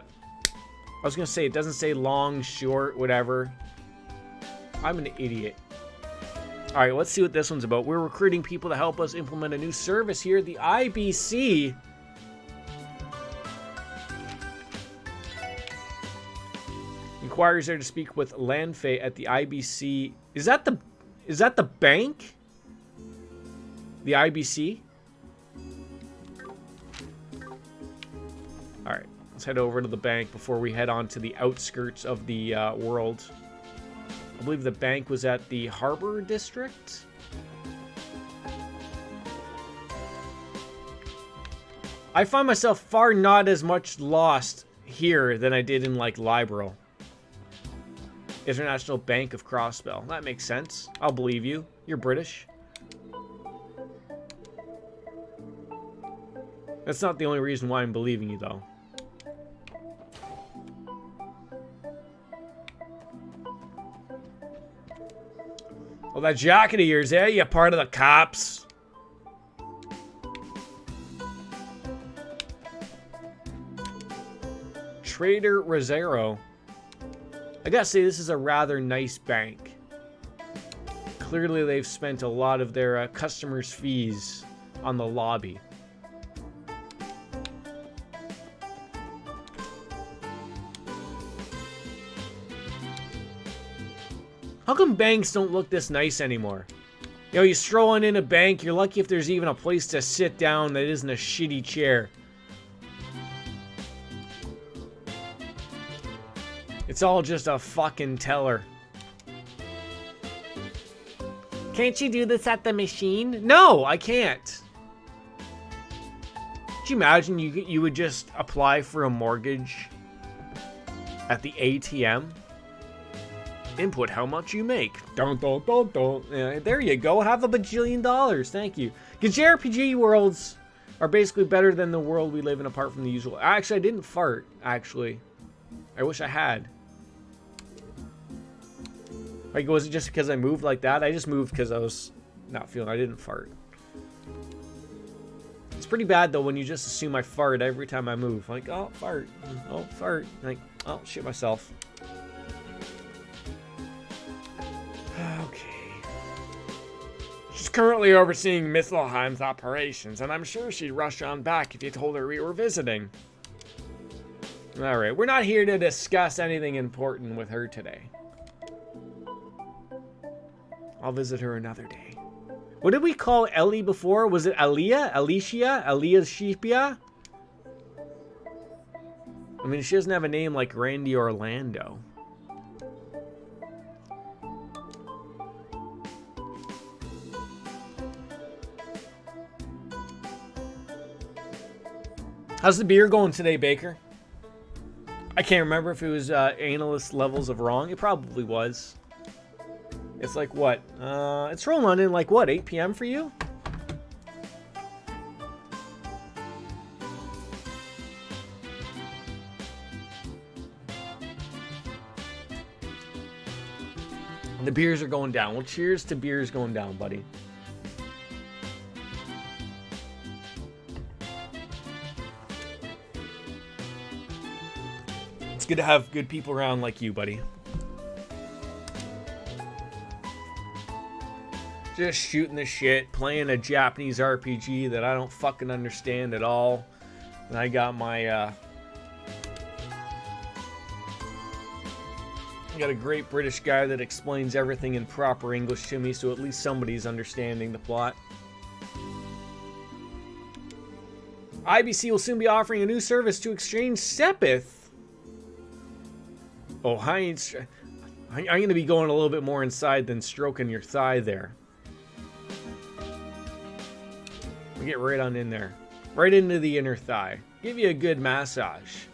was gonna say, it doesn't say long, short, whatever. I'm an idiot. All right, let's see what this one's about. We're recruiting people to help us implement a new service here. The IBC inquires there to speak with Lanfei at the IBC. Is that the bank? The IBC? All right. Let's head over to the bank before we head on to the outskirts of the world. I believe the bank was at the Harbor District. I find myself far not as much lost here than I did in, like, Libero. International Bank of Crossbell. That makes sense. I'll believe you. You're British. That's not the only reason why I'm believing you, though. Well, that jacket of yours, eh? You part of the cops. Trader Rosero. I gotta say, this is a rather nice bank. Clearly, they've spent a lot of their customers' fees on the lobby. How come banks don't look this nice anymore? You know, you strolling in a bank, you're lucky if there's even a place to sit down that isn't a shitty chair. It's all just a fucking teller. Can't you do this at the machine? No, I can't. Could you imagine you would just apply for a mortgage at the ATM? Input how much you make. Don't. Yeah, there you go. Have a bajillion dollars. Thank you. Because JRPG worlds are basically better than the world we live in apart from the usual. Actually, I didn't fart, actually. I wish I had. Like, was it just because I moved like that? I just moved because I was not feeling. I didn't fart. It's pretty bad, though, when you just assume I fart every time I move. Like, oh, fart. Oh, fart. Like, oh, shit myself. Okay. She's currently overseeing Mithelheim's operations, and I'm sure she'd rush on back if you told her we were visiting. Alright, we're not here to discuss anything important with her today. I'll visit her another day. What did we call Ellie before? Was it Aliyah? Alicia? Shipia? I mean, she doesn't have a name like Randy Orlando. How's the beer going today, Baker? I can't remember if it was analyst levels of wrong. It probably was. It's like what? It's rolling in like what? 8 p.m. for you? The beers are going down. Well, cheers to beers going down, buddy. It's good to have good people around like you, buddy. Just shooting the shit, playing a Japanese RPG that I don't fucking understand at all. And I got my, I got a great British guy that explains everything in proper English to me, so at least somebody's understanding the plot. IBC will soon be offering a new service to exchange Sepith. Oh, I'm going to be going a little bit more inside than stroking your thigh there. Get right on in there. Right into the inner thigh. Give you a good massage.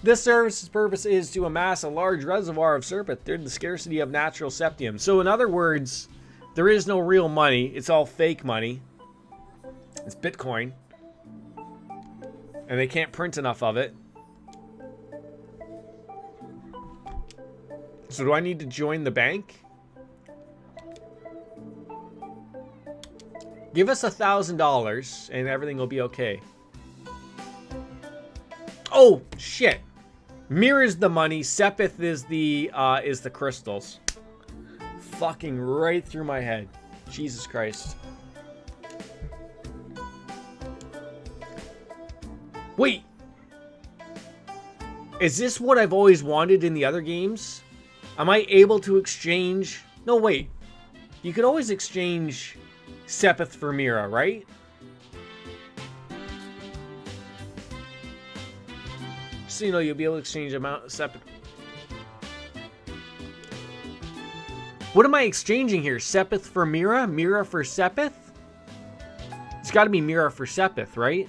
This service's purpose is to amass a large reservoir of serpent through the scarcity of natural septium. So in other words, there is no real money. It's all fake money. It's Bitcoin. And they can't print enough of it. So do I need to join the bank? Give us $1,000 and everything will be okay. Oh, shit. Mirror's the money. Sepith is the crystals. Fucking right through my head. Jesus Christ. Wait. Is this what I've always wanted in the other games? Am I able to exchange... No, wait. You could always exchange Sepith for Mira, right? So, you know, you'll be able to exchange amount of Sepith. What am I exchanging here? Sepith for Mira? Mira for Sepith? It's got to be Mira for Sepith, right?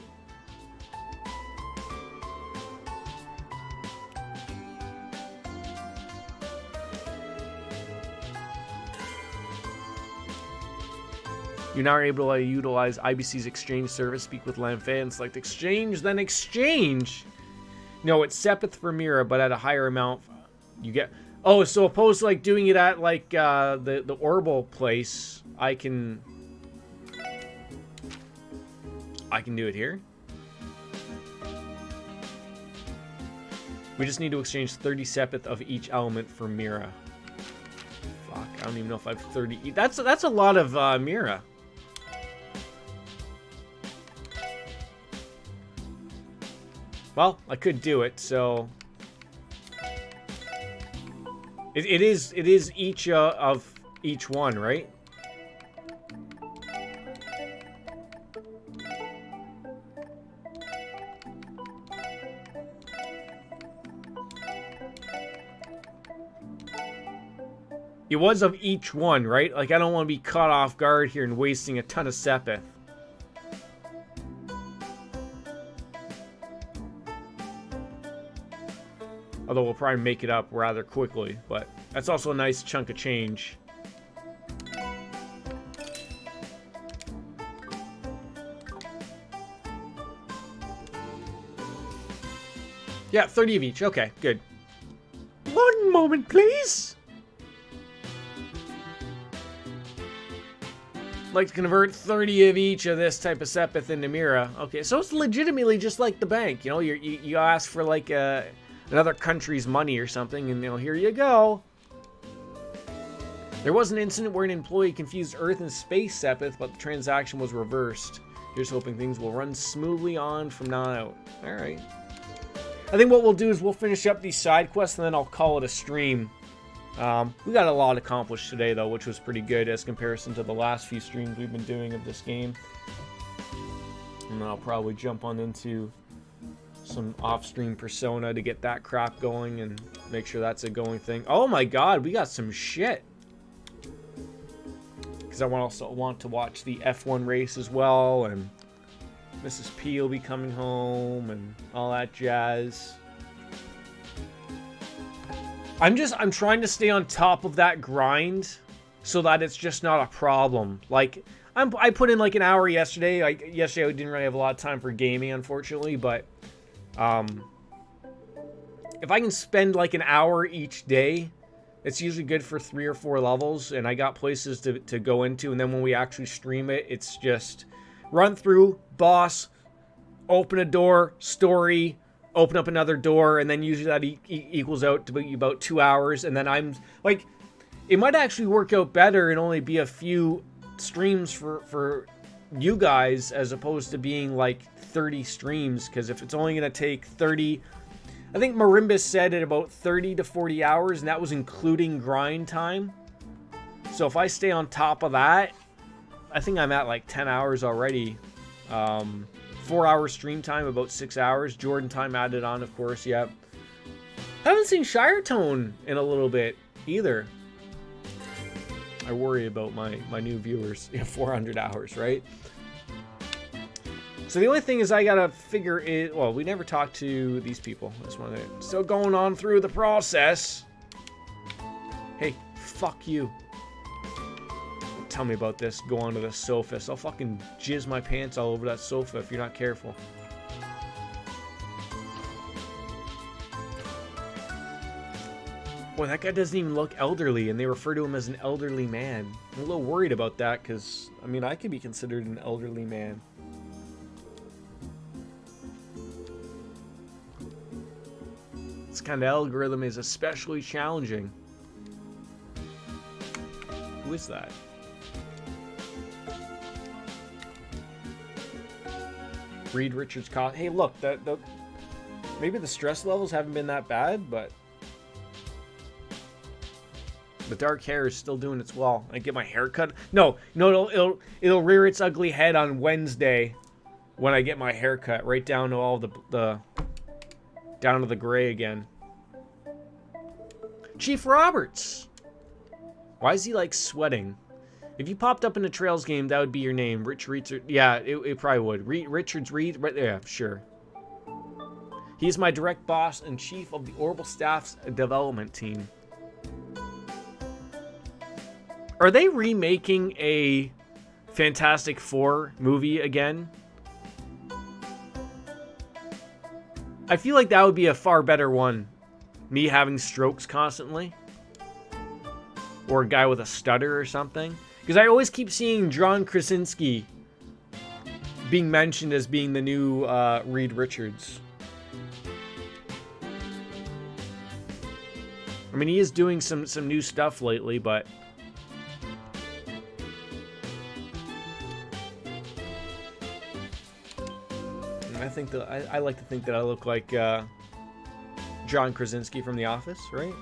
You now are able to utilize IBC's exchange service, speak with Lanfei, and select exchange, then exchange. No, it's Sepith for Mira, but at a higher amount you get... Oh, so opposed to like doing it at like the Orbital place, I can do it here. We just need to exchange 30 Sepith of each element for Mira. Fuck, I don't even know if I have 30. That's a lot of Mira. Well, I could do it, so it is each of each one, right? It was of each one, right? Like, I don't want to be caught off guard here and wasting a ton of Sepith. Although we'll probably make it up rather quickly, but that's also a nice chunk of change. Yeah, 30 of each. Okay, good. One moment, please. Like to convert 30 of each of this type of Sepith into Mira. Okay, so it's legitimately just like the bank. You know, you ask for like another country's money or something, and you know, here you go. There was an incident where an employee confused Earth and space Sepith, but the transaction was reversed. Here's hoping things will run smoothly on from now out. Alright. I think what we'll do is we'll finish up these side quests, and then I'll call it a stream. We got a lot accomplished today, though, which was pretty good as comparison to the last few streams we've been doing of this game. And then I'll probably jump on into some off-stream Persona to get that crap going and make sure that's a going thing. Oh my god, we got some shit. Because I also want to watch the F1 race as well, and Mrs. P will be coming home and all that jazz. I'm trying to stay on top of that grind so that it's just not a problem. Like, I put in like an hour yesterday. Yesterday I didn't really have a lot of time for gaming, unfortunately, but if I can spend like an hour each day, it's usually good for 3 or 4 levels, and I got places to go into, and then when we actually stream it, it's just run through, boss, open a door, story, open up another door, and then usually that equals out to be about 2 hours, and then I'm like, it might actually work out better and only be a few streams for you guys as opposed to being like 30 streams, because if it's only going to take 30, I think Marimbus said at about 30 to 40 hours, and that was including grind time. So if I stay on top of that, I think I'm at like 10 hours already. 4 hours stream time, about 6 hours. Jordan time added on, of course, yep. I haven't seen Shire Tone in a little bit. either. I worry about my new viewers. 400 hours, right? So the only thing is I gotta figure it. Well, we never talked to these people. That's one thing. Still going on through the process. Hey, fuck you. Don't tell me about this. Go onto the sofa. So I'll fucking jizz my pants all over that sofa if you're not careful. Boy, that guy doesn't even look elderly, and they refer to him as an elderly man. I'm a little worried about that, because, I mean, I could be considered an elderly man. This kind of algorithm is especially challenging. Who is that? Reed Richards caught. Hey, look, maybe the stress levels haven't been that bad, but the dark hair is still doing its well. I get my hair cut. No, it'll rear its ugly head on Wednesday when I get my hair cut, right down to all the down to the gray again. Chief Roberts. Why is he like sweating? If you popped up in a Trails game, that would be your name. Richard. Yeah, it probably would. Richards Reed. Right, yeah, sure. He's my direct boss and chief of the Orbital Staff's development team. Are they remaking a Fantastic Four movie again? I feel like that would be a far better one. Me having strokes constantly. Or a guy with a stutter or something. Because I always keep seeing John Krasinski being mentioned as being the new Reed Richards. I mean, he is doing some new stuff lately, but I think that I like to think that I look like John Krasinski from The Office, right?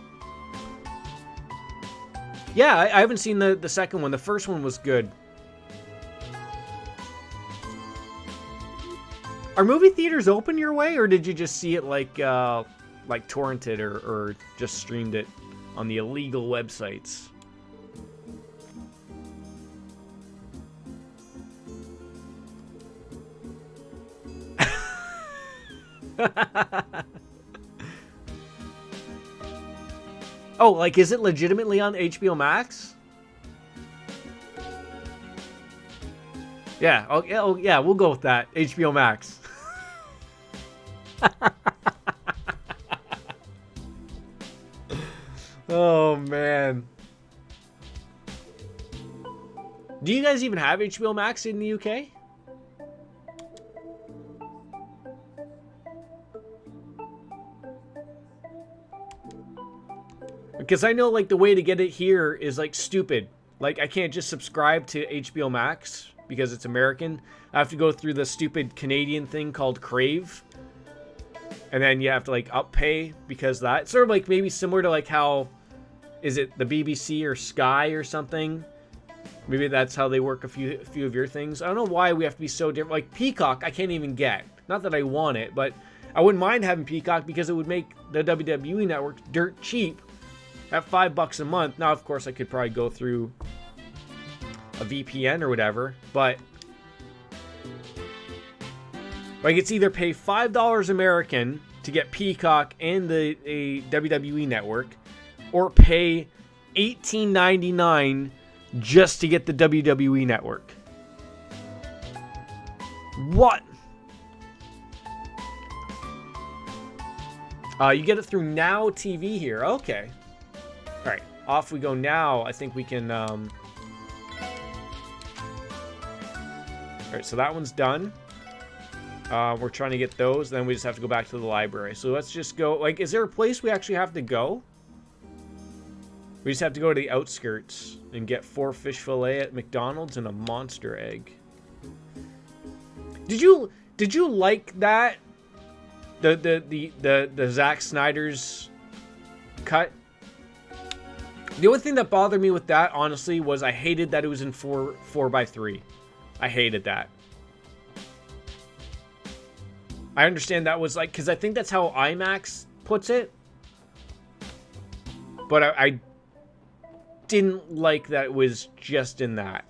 Yeah, I haven't seen the second one. The first one was good. Are movie theaters open your way, or did you just see it like torrented or just streamed it on the illegal websites? Oh, like, is it legitimately on HBO Max? Yeah, oh yeah, we'll go with that. HBO Max. Oh, man. Do you guys even have HBO Max in the UK? Because I know, like, the way to get it here is, like, stupid. Like, I can't just subscribe to HBO Max because it's American. I have to go through the stupid Canadian thing called Crave. And then you have to, like, up-pay because that. It's sort of, like, maybe similar to, like, how... Is it the BBC or Sky or something? Maybe that's how they work a few of your things. I don't know why we have to be so different. Like, Peacock, I can't even get. Not that I want it, but I wouldn't mind having Peacock because it would make the WWE Network dirt cheap. At $5 a month. Now, of course, I could probably go through a VPN or whatever, but like, it's either pay $5 American to get Peacock and a WWE Network, or pay $18.99 just to get the WWE Network. What? You get it through Now TV here. Okay. All right, off we go now. I think we can... All right, so that one's done. We're trying to get those. Then we just have to go back to the library. So let's just go... Like, is there a place we actually have to go? We just have to go to the outskirts and get 4 fish fillet at McDonald's and a monster egg. Did you like that? The Zack Snyder's cut? The only thing that bothered me with that, honestly, was I hated that it was in 4:3. I hated that. I understand that was like, because I think that's how IMAX puts it. But I didn't like that it was just in that.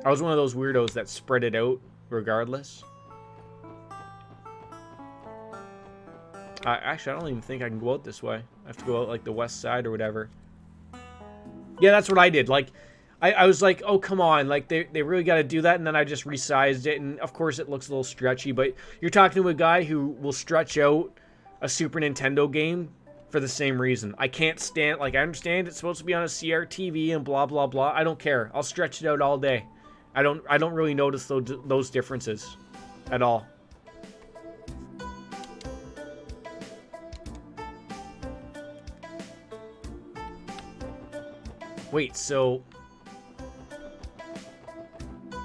I was one of those weirdos that spread it out regardless. Actually, I don't even think I can go out this way. I have to go out like the west side or whatever. Yeah, that's what I did. Like, I was like, oh, come on. Like, they really got to do that. And then I just resized it. And, of course, it looks a little stretchy. But you're talking to a guy who will stretch out a Super Nintendo game for the same reason. I can't stand... Like, I understand it's supposed to be on a CRTV and blah, blah, blah. I don't care. I'll stretch it out all day. I don't really notice those differences at all. Wait, so...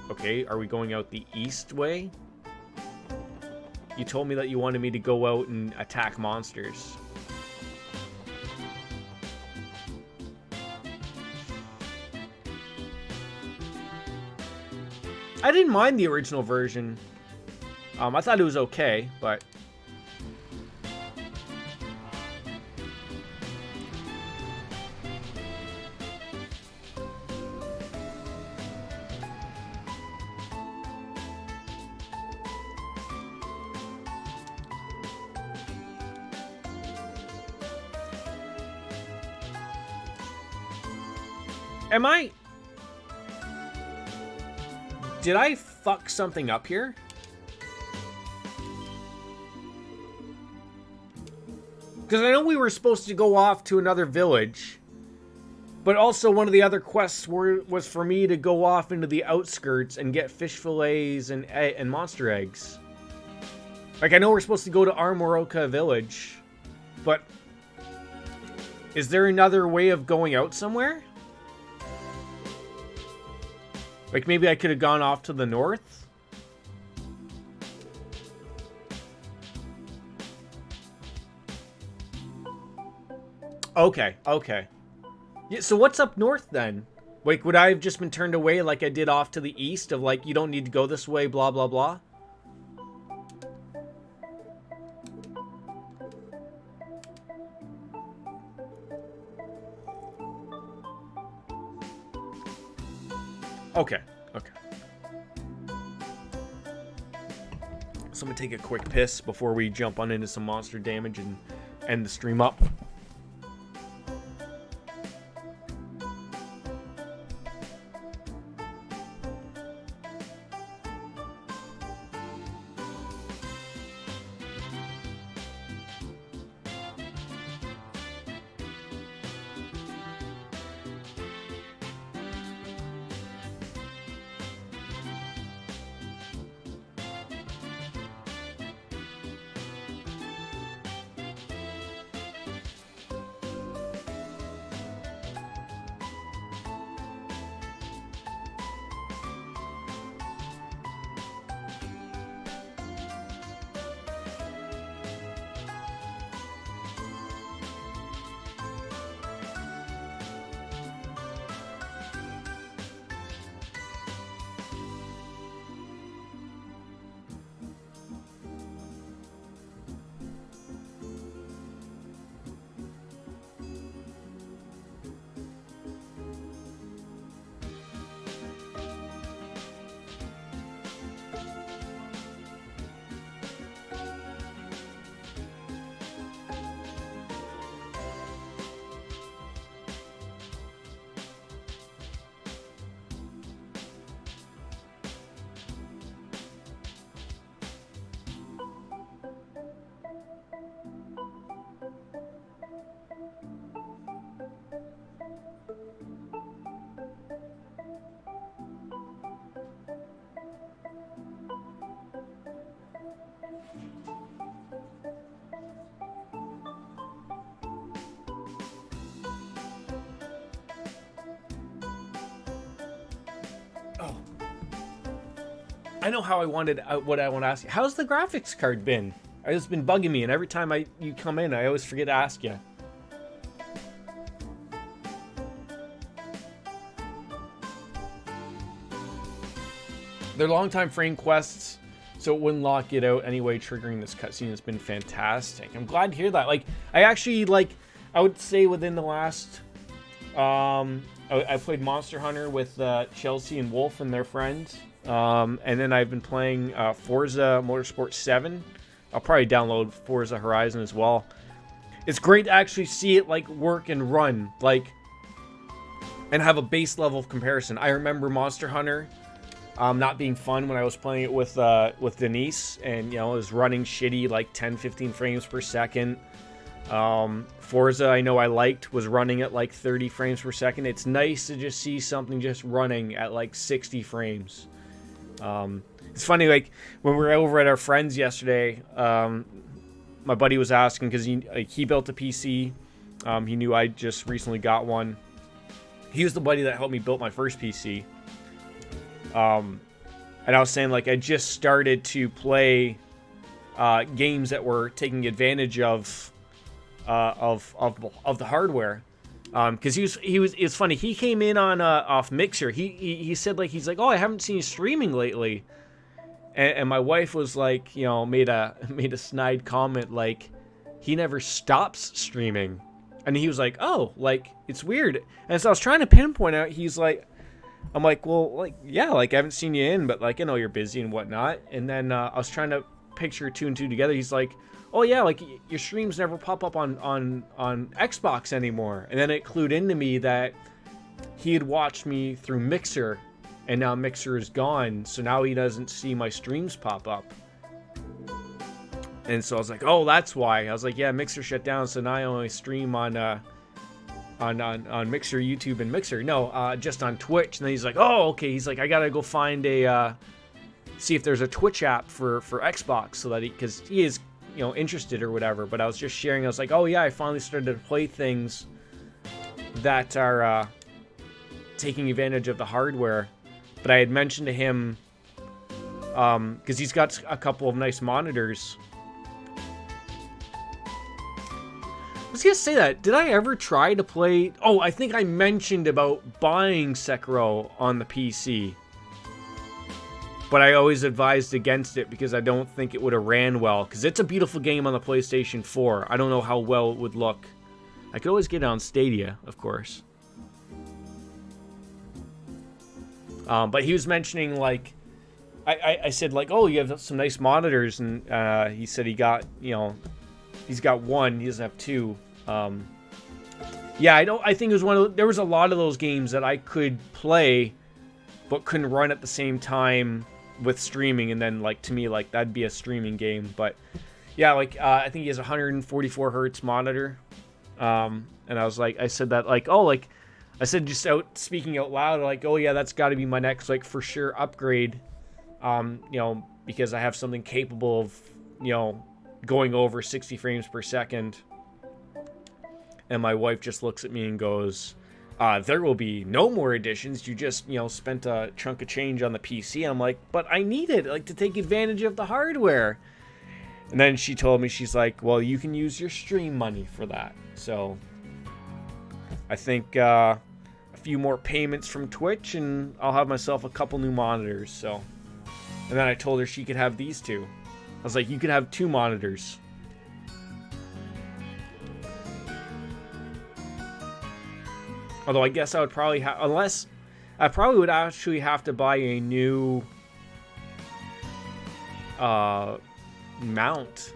Okay, are we going out the east way? You told me that you wanted me to go out and attack monsters. I didn't mind the original version. I thought it was okay, but... Did I fuck something up here? Because I know we were supposed to go off to another village. But also one of the other quests was for me to go off into the outskirts and get fish fillets and monster eggs. Like, I know we're supposed to go to Armoroka village. But... is there another way of going out somewhere? Like, maybe I could have gone off to the north? Okay, okay. Yeah, so what's up north, then? Like, would I have just been turned away like I did off to the east of, like, you don't need to go this way, blah, blah, blah? Okay, okay. So I'm gonna take a quick piss before we jump on into some monster damage and end the stream up. I know how I wanted what I want to ask you. How's the graphics card been? It's been bugging me, and every time you come in, I always forget to ask you. They're long-time frame quests, so it wouldn't lock it out anyway, triggering this cutscene has been fantastic. I'm glad to hear that. Like, I actually, like, I would say within the last I played Monster Hunter with Chelsea and Wolf and their friends. And then I've been playing Forza Motorsport 7. I'll probably download Forza Horizon as well. It's great to actually see it like work and run, like, and have a base level of comparison. I remember Monster Hunter not being fun when I was playing it with Denise, and you know, it was running shitty, like 10-15 frames per second. Forza, I know I liked, was running at like 30 frames per second. It's nice to just see something just running at like 60 frames. It's funny, like when we were over at our friends yesterday, my buddy was asking because he built a PC. He knew I just recently got one. He was the buddy that helped me build my first PC. And I was saying, like, I just started to play games that were taking advantage of the hardware. Because it's funny. He came in on off Mixer. He said, like, he's like, oh, I haven't seen you streaming lately. And my wife was like, you know, made a snide comment like, he never stops streaming. And he was like, oh, like, it's weird. And so I was trying to pinpoint out, he's like, I'm like, well, like, yeah, like, I haven't seen you in, but, like, you know, you're busy and whatnot. And then I was trying to picture two and two together. He's like, oh, yeah, like, your streams never pop up on Xbox anymore. And then it clued into me that he had watched me through Mixer, and now Mixer is gone, so now he doesn't see my streams pop up. And so I was like, oh, that's why. I was like, yeah, Mixer shut down, so now I only stream on Mixer, YouTube, and Mixer. No, just on Twitch. And then he's like, oh, okay. He's like, I gotta go find see if there's a Twitch app for Xbox, so that because he is, you know, interested or whatever. But I was just sharing. I was like, oh yeah, I finally started to play things that are taking advantage of the hardware. But I had mentioned to him, because he's got a couple of nice monitors. I was gonna say that. Did I ever try to play... Oh, I think I mentioned about buying Sekiro on the PC. But I always advised against it because I don't think it would have ran well. Because it's a beautiful game on the PlayStation 4. I don't know how well it would look. I could always get it on Stadia, of course. But he was mentioning, like, I said, like, oh, you have some nice monitors, and he said he got, you know, he's got one, he doesn't have two. Yeah, I think it was one of there was a lot of those games that I could play, but couldn't run at the same time with streaming, and then, like, to me, like, that'd be a streaming game. But yeah, like, I think he has a 144 hertz monitor, and I was like, I said that, like, oh, like, I said just speaking out loud, like, oh yeah, that's got to be my next, like, for sure upgrade, you know, because I have something capable of, you know, going over 60 frames per second. And my wife just looks at me and goes, there will be no more additions. You just, you know, spent a chunk of change on the PC. I'm like, but I need it, like, to take advantage of the hardware. And then she told me, she's like, well, you can use your stream money for that. So I think a few more payments from Twitch, and I'll have myself a couple new monitors. So, and then I told her she could have these two. I was like, you could have 2 monitors. Although I guess I would probably have, unless I probably would actually have to buy a new mount.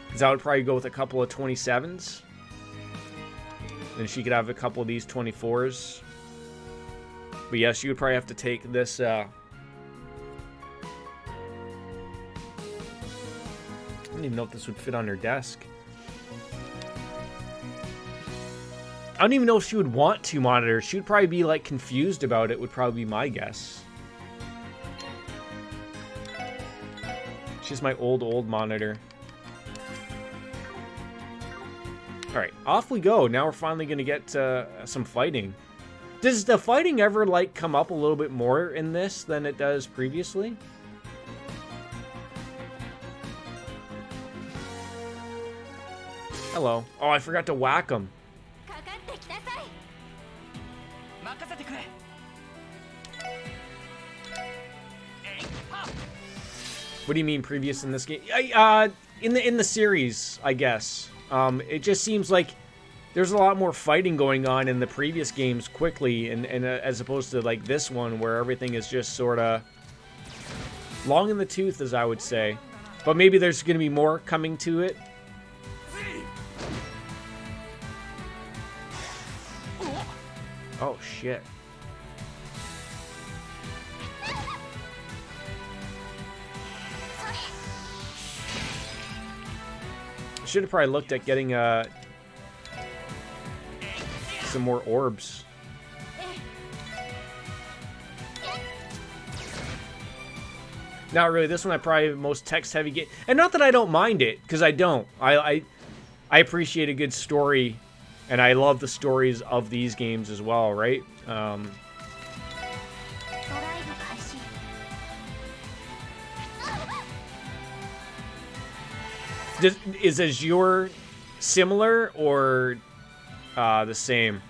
Because I would probably go with a couple of 27s. And she could have a couple of these 24s. But yes, you would probably have to take this. I don't even know if this would fit on her desk. I don't even know if she would want 2 monitors. She would probably be, like, confused about it, would probably be my guess. She's my old monitor. Alright, off we go. Now we're finally going to get some fighting. Does the fighting ever, like, come up a little bit more in this than it does previously? Hello. Oh, I forgot to whack him. What do you mean previous in this game? In the series, I guess. It just seems like there's a lot more fighting going on in the previous games quickly, and as opposed to like this one where everything is just sort of long in the tooth, as I would say. But maybe there's going to be more coming to it. Oh shit. Should have probably looked at getting some more orbs. Not really. This one I probably most text heavy game, and not that I don't mind it, because I don't. I appreciate a good story, and I love the stories of these games as well, right? Is Azure similar or the same?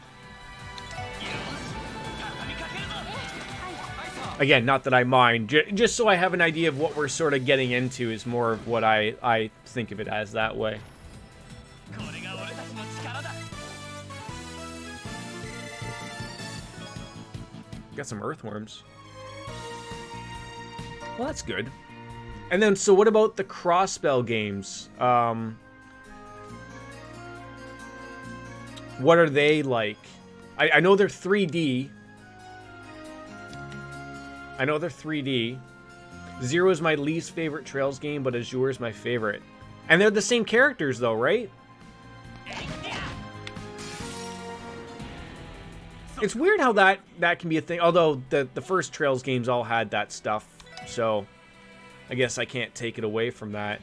Again, not that I mind. Just so I have an idea of what we're sort of getting into is more of what I think of it as that way. Got some earthworms. Well, that's good. And then, so what about the cross-spell games? What are they like? I know they're 3D. I know they're 3D. Zero is my least favorite Trails game, but Azure is my favorite. And they're the same characters, though, right? It's weird how that can be a thing. Although the first Trails games all had that stuff, so I guess I can't take it away from that.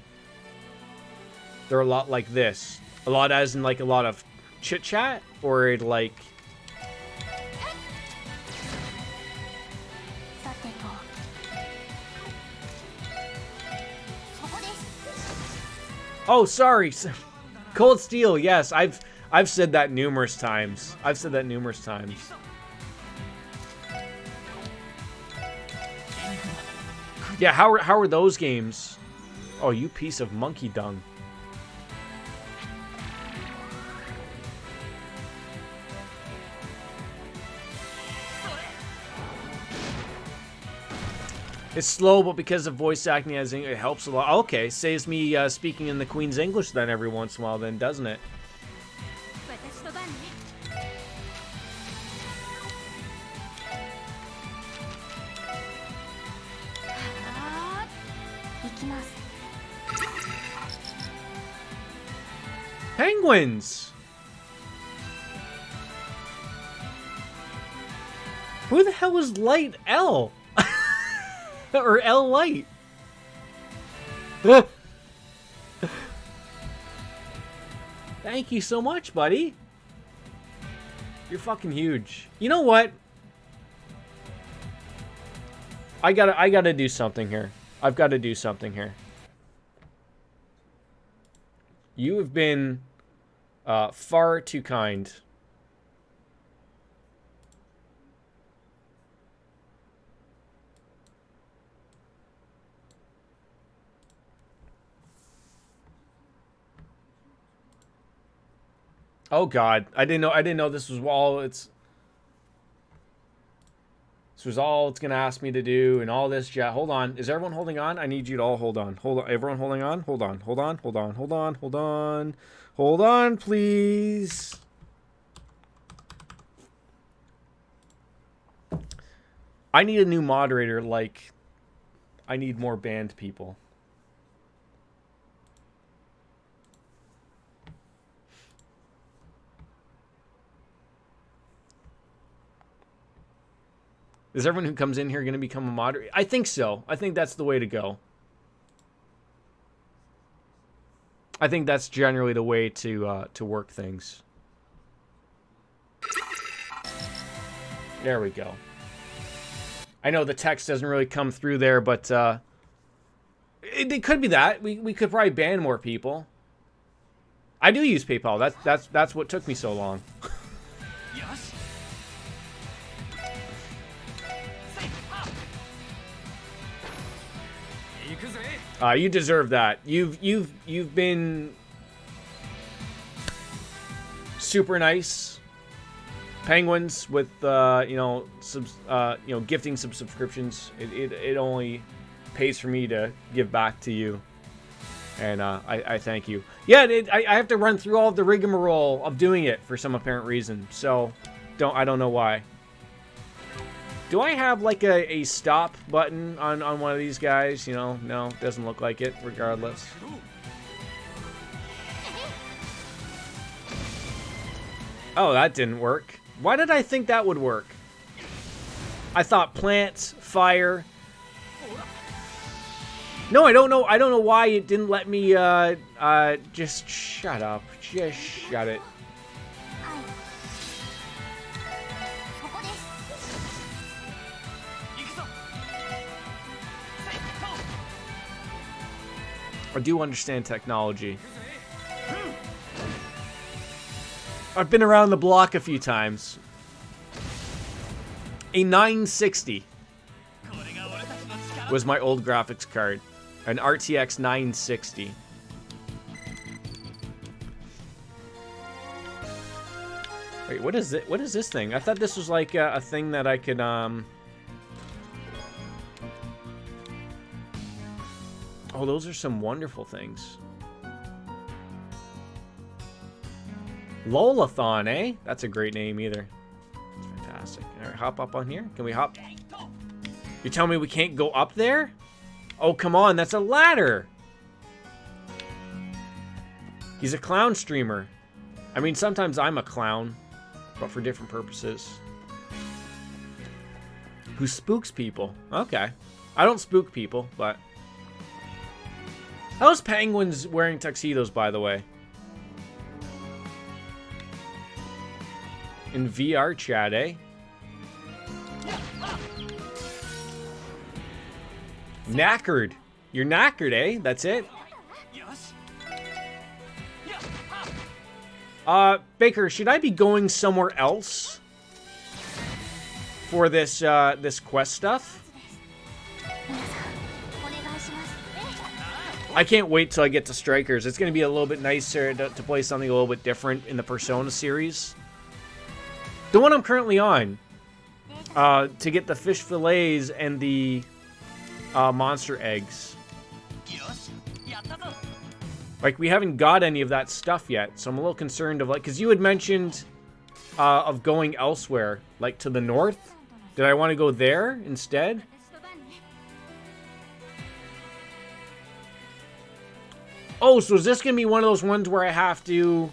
They're a lot like this. A lot as in like a lot of chit-chat, or like... Oh, sorry. Cold Steel, yes. I've said that numerous times. Yeah, how are those games? Oh, you piece of monkey dung. It's slow, but because of voice acting, it helps a lot. Okay, saves me speaking in the Queen's English then every once in a while then, doesn't it? Penguins! Who the hell is Light L? Or L Light? Thank you so much, buddy. You're fucking huge. You know what? I gotta do something here. I've got to do something here. You have been far too kind. Oh God, I didn't know this was all it's gonna ask me to do and all this jazz. Hold on. Is everyone holding on? I need you to all hold on. Hold on. Everyone holding on? Hold on, please. I need a new moderator, like I need more band people. Is everyone who comes in here going to become a moderator? I think so. I think that's the way to go. I think that's generally the way to work things. There we go. I know the text doesn't really come through there, but it could be that. We could probably ban more people. I do use PayPal. That's what took me so long. You deserve that. You've been super nice penguins with gifting some subscriptions. It only pays for me to give back to you, and I thank you. Yeah, I have to run through all of the rigmarole of doing it for some apparent reason. So I don't know why. Do I have like a stop button on one of these guys? You know, no, doesn't look like it. Regardless. Oh, that didn't work. Why did I think that would work? I thought plants, fire. No, I don't know. I don't know why it didn't let me, just shut up. Just shut it. I do understand technology. I've been around the block a few times. A 960 was my old graphics card. An RTX 960. Wait, what is it? What is this thing? I thought this was like a thing that I could, Oh, those are some wonderful things. Lolathon, eh? That's a great name either. That's fantastic. Alright, hop up on here. Can we hop? You're telling me we can't go up there? Oh, come on. That's a ladder. He's a clown streamer. I mean, sometimes I'm a clown, but for different purposes. Who spooks people. Okay. I don't spook people, but... How's penguins wearing tuxedos, by the way? In VR chat, eh? Knackered. You're knackered, eh? That's it? Baker, should I be going somewhere else for this, this quest stuff? I can't wait till I get to Strikers. It's going to be a little bit nicer to play something a little bit different in the Persona series. The one I'm currently on. To get the fish fillets and the monster eggs. Like, we haven't got any of that stuff yet, so I'm a little concerned of, like, because you had mentioned of going elsewhere, like to the north. Did I want to go there instead? Oh, so is this going to be one of those ones where I have to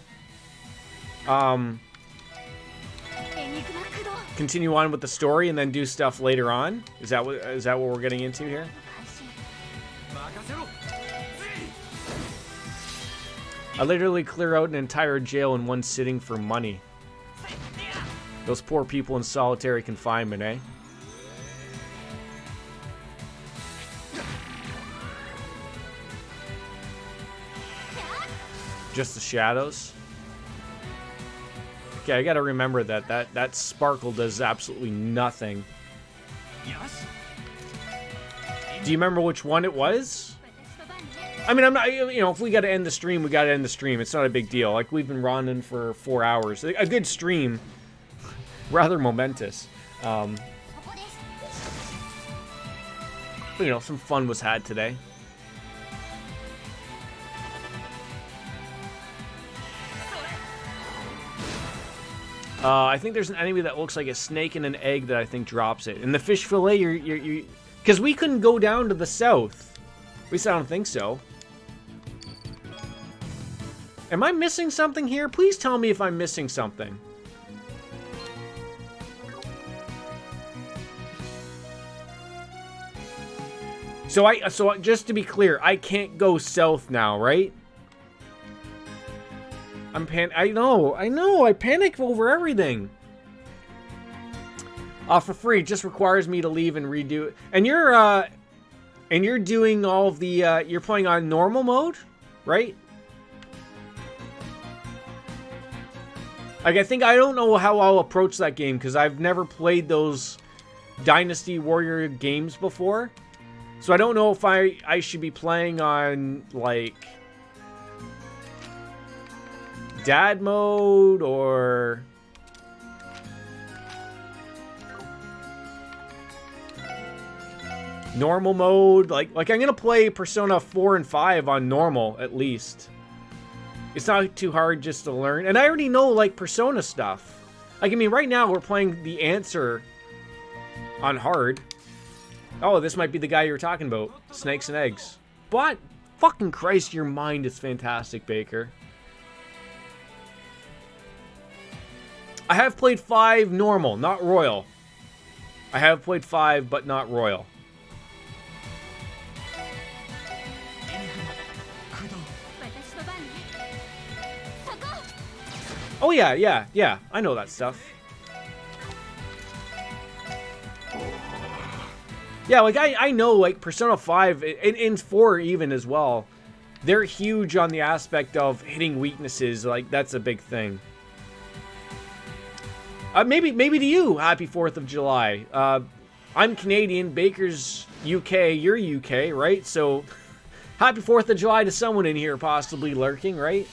continue on with the story and then do stuff later on? Is that what we're getting into here? I literally clear out an entire jail in one sitting for money. Those poor people in solitary confinement, eh? Just the shadows? Okay, I gotta remember that sparkle does absolutely nothing. Do you remember which one it was? I mean, I'm not, you know, if we gotta end the stream, we gotta end the stream. It's not a big deal. Like, we've been running for 4 hours. A good stream. Rather momentous. But, you know, some fun was had today. I think there's an enemy that looks like a snake and an egg that I think drops it. And the fish fillet, you're... Because we couldn't go down to the south. At least I don't think so. Am I missing something here? Please tell me if I'm missing something. So just to be clear, I can't go south now, right? I know, I panic over everything. For free, it just requires me to leave and redo it. And you're doing all of the, you're playing on normal mode, right? Like, I don't know how I'll approach that game, because I've never played those Dynasty Warrior games before. So I don't know if I should be playing on, like... dad mode or... normal mode. Like I'm gonna play Persona 4 and 5 on normal at least. It's not too hard just to learn. And I already know like Persona stuff. Like, I mean, right now we're playing the answer on hard. Oh, this might be the guy you were talking about. Snakes and eggs. But, fucking Christ, your mind is fantastic, Baker. I have played 5 normal, not royal. I have played 5, but not royal. Oh yeah, I know that stuff. Yeah, like I know like Persona 5 and 4 even as well. They're huge on the aspect of hitting weaknesses. Like that's a big thing. Maybe to you, happy 4th of July. I'm Canadian, Baker's UK, you're UK, right? So happy 4th of July to someone in here possibly lurking, right?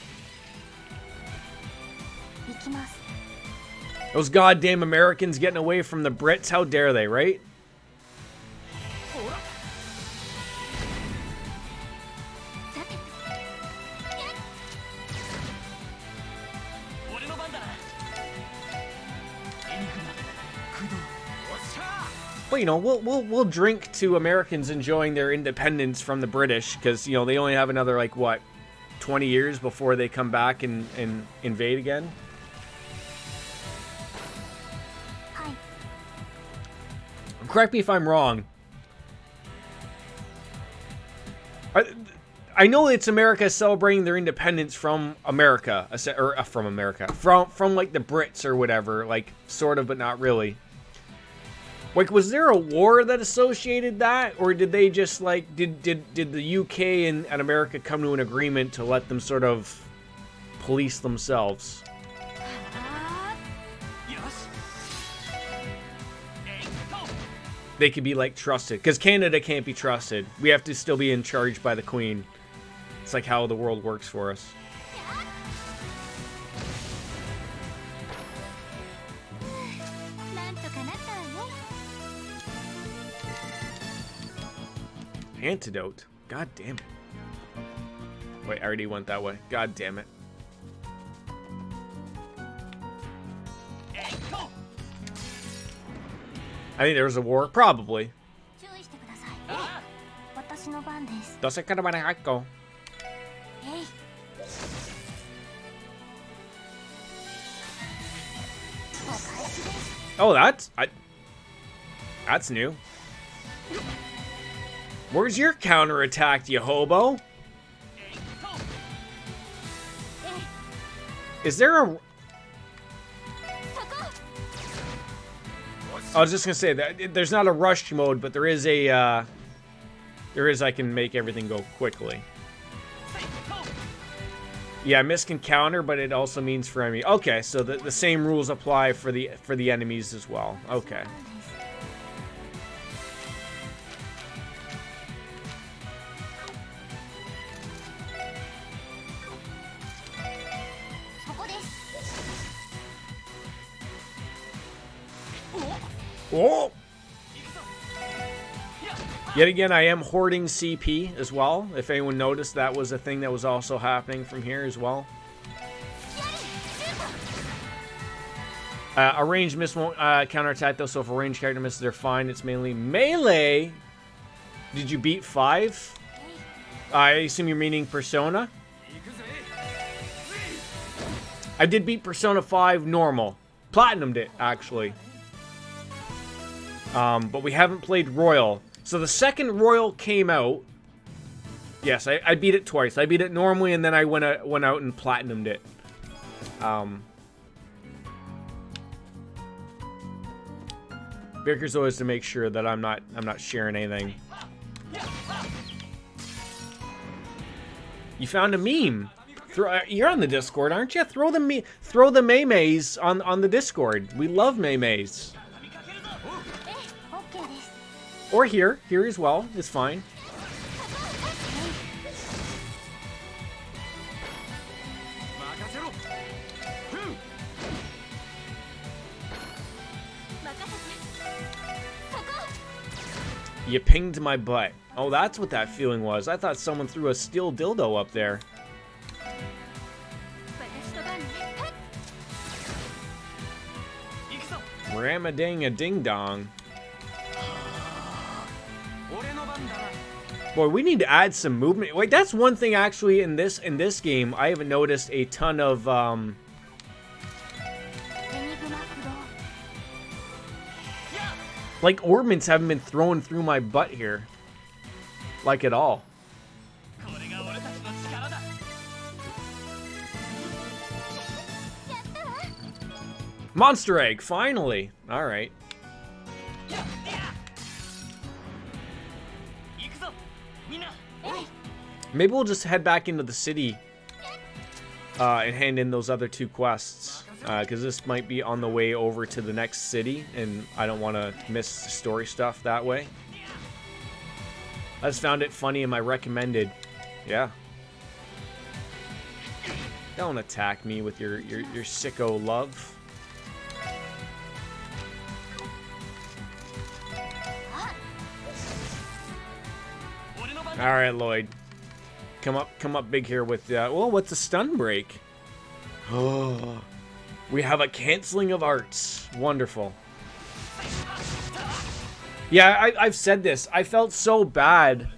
Those goddamn Americans getting away from the Brits, how dare they, right? Well, you know, we'll drink to Americans enjoying their independence from the British, because, you know, they only have another, like, what, 20 years before they come back and invade again? Correct me if I'm wrong. I know it's America celebrating their independence from America, or from America, from like the Brits or whatever, like sort of, but not really. Like, was there a war that associated that, or did they just like did the UK and America come to an agreement to let them sort of police themselves? They could be like trusted, because Canada can't be trusted. We have to still be in charge by the Queen. It's like how the world works for us. Antidote. God damn it. Wait, I already went that way. God damn it. I think there was a war. Probably. Oh, that's new. Where's your counterattack, you hobo? Is there a... I was just gonna say that there's not a rush mode, but there is a, I can make everything go quickly. Yeah, miss can counter, but it also means for enemy. Okay, so the same rules apply for the enemies as well. Okay. Oh! Yet again, I am hoarding CP as well. If anyone noticed, that was a thing that was also happening from here as well. A ranged miss won't counterattack though, so if a ranged character misses, they're fine. It's mainly melee. Did you beat 5? I assume you're meaning Persona? I did beat Persona 5 normal. Platinumed it, actually. But we haven't played Royal. So the second Royal came out. Yes, I beat it twice. I beat it normally, and then I went out and platinumed it. Baker's always to make sure that I'm not sharing anything. You found a meme. You're on the Discord, aren't you? Throw the Maymays on the Discord. We love Maymays. Or here as well, is fine. You pinged my butt. Oh, that's what that feeling was. I thought someone threw a steel dildo up there. Ramadang a ding dong. Boy, we need to add some movement. Wait, that's one thing actually in this game. I haven't noticed a ton of like ornaments haven't been thrown through my butt here. Like at all. Monster egg, finally. All right. Maybe we'll just head back into the city and hand in those other 2 quests. Because this might be on the way over to the next city, and I don't want to miss story stuff that way. I just found it funny in my recommended. Yeah. Don't attack me with your sicko love. All right, Lloyd. Come up big here with well, what's a stun break? Oh, we have a canceling of arts. Wonderful. Yeah, I've said this. I felt so bad.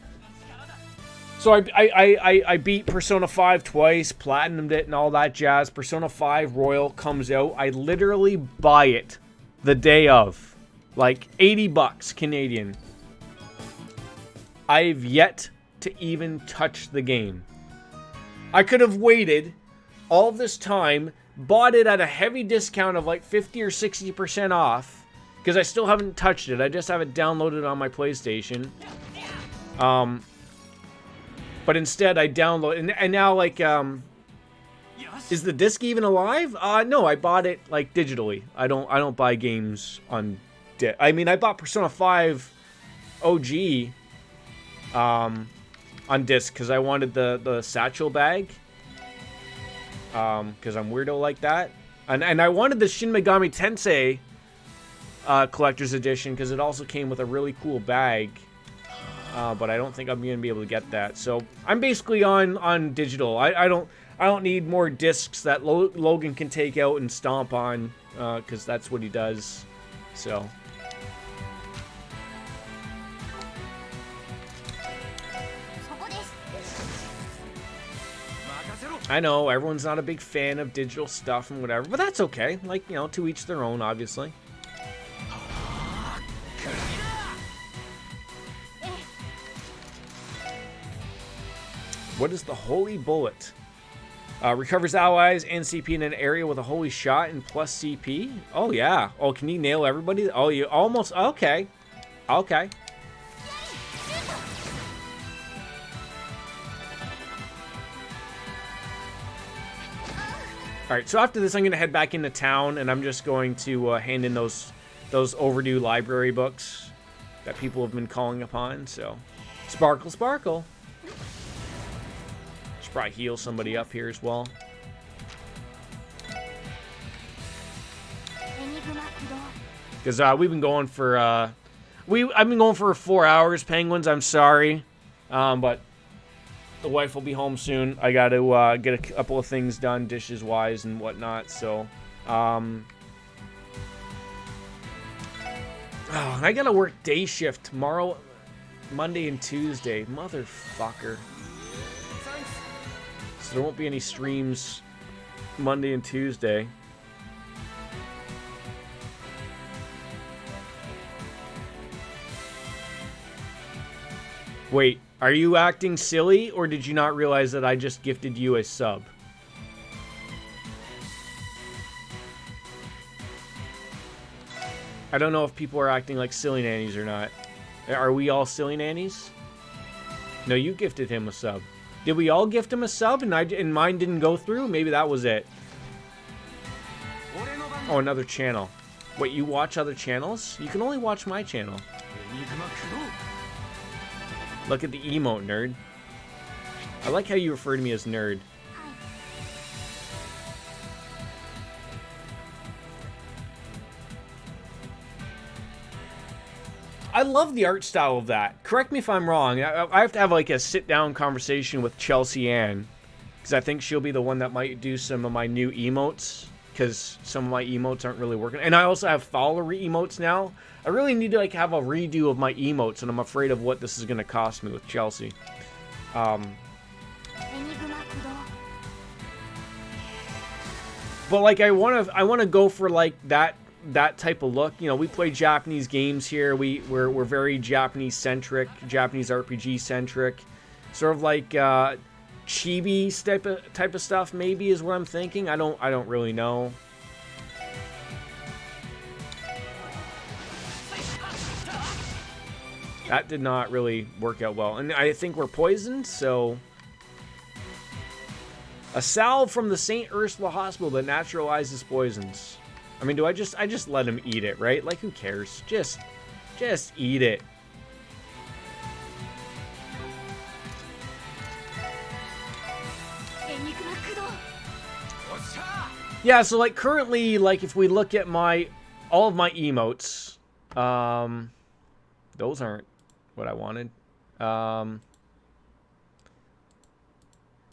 So I beat Persona 5 twice, platinumed it and all that jazz. Persona 5 Royal comes out. I literally buy it the day of. Like 80 bucks Canadian. I've yet to even touch the game. I could have waited all this time, bought it at a heavy discount of like 50 or 60% off, because I still haven't touched it. I just have it downloaded on my PlayStation. But instead I download and now like is the disc even alive? No, I bought it like digitally. I don't buy games on I mean, I bought Persona 5 OG on disc because I wanted the satchel bag. Because I'm weirdo like that. And I wanted the Shin Megami Tensei collector's edition because it also came with a really cool bag. But I don't think I'm gonna be able to get that. So I'm basically on digital. I don't need more discs that Logan can take out and stomp on, because that's what he does. So. I know everyone's not a big fan of digital stuff and whatever, but that's okay. Like, you know, to each their own, obviously. What is the Holy Bullet? Recovers allies and CP in an area with a holy shot and plus CP. Oh, yeah. Oh, can you nail everybody? Oh, you almost... Okay. Okay. Alright, so after this, I'm going to head back into town, and I'm just going to hand in those overdue library books that people have been calling upon, so... Sparkle, sparkle! Should probably heal somebody up here as well. Because we've been going for... I've been going for 4 hours, Penguins, I'm sorry. But... the wife will be home soon. I got to get a couple of things done, dishes-wise and whatnot. So, oh, I got to work day shift tomorrow, Monday and Tuesday. Motherfucker. So there won't be any streams Monday and Tuesday. Wait. Are you acting silly, or did you not realize that I just gifted you a sub? I don't know if people are acting like silly nannies or not. Are we all silly nannies? No, you gifted him a sub. Did we all gift him a sub and mine didn't go through? Maybe that was it. Oh, another channel. Wait, you watch other channels? You can only watch my channel. Look at the emote, nerd. I like how you refer to me as nerd. I love the art style of that. Correct me if I'm wrong. I have to have like a sit-down conversation with Chelsea Ann, because I think she'll be the one that might do some of my new emotes, because some of my emotes aren't really working. And I also have follower emotes now. I really need to like have a redo of my emotes, and I'm afraid of what this is going to cost me with Chelsea. But like I want to go for like that type of look. You know, we play Japanese games here. We're very Japanese centric, Japanese RPG centric, sort of like chibi type of stuff. Maybe is what I'm thinking. I don't really know. That did not really work out well, and I think we're poisoned. So a salve from the St. Ursula Hospital that naturalizes poisons. I mean, I just let him eat it, right? Like, who cares? Just eat it. Yeah, so like currently, like if we look at all of my emotes, those aren't what I wanted.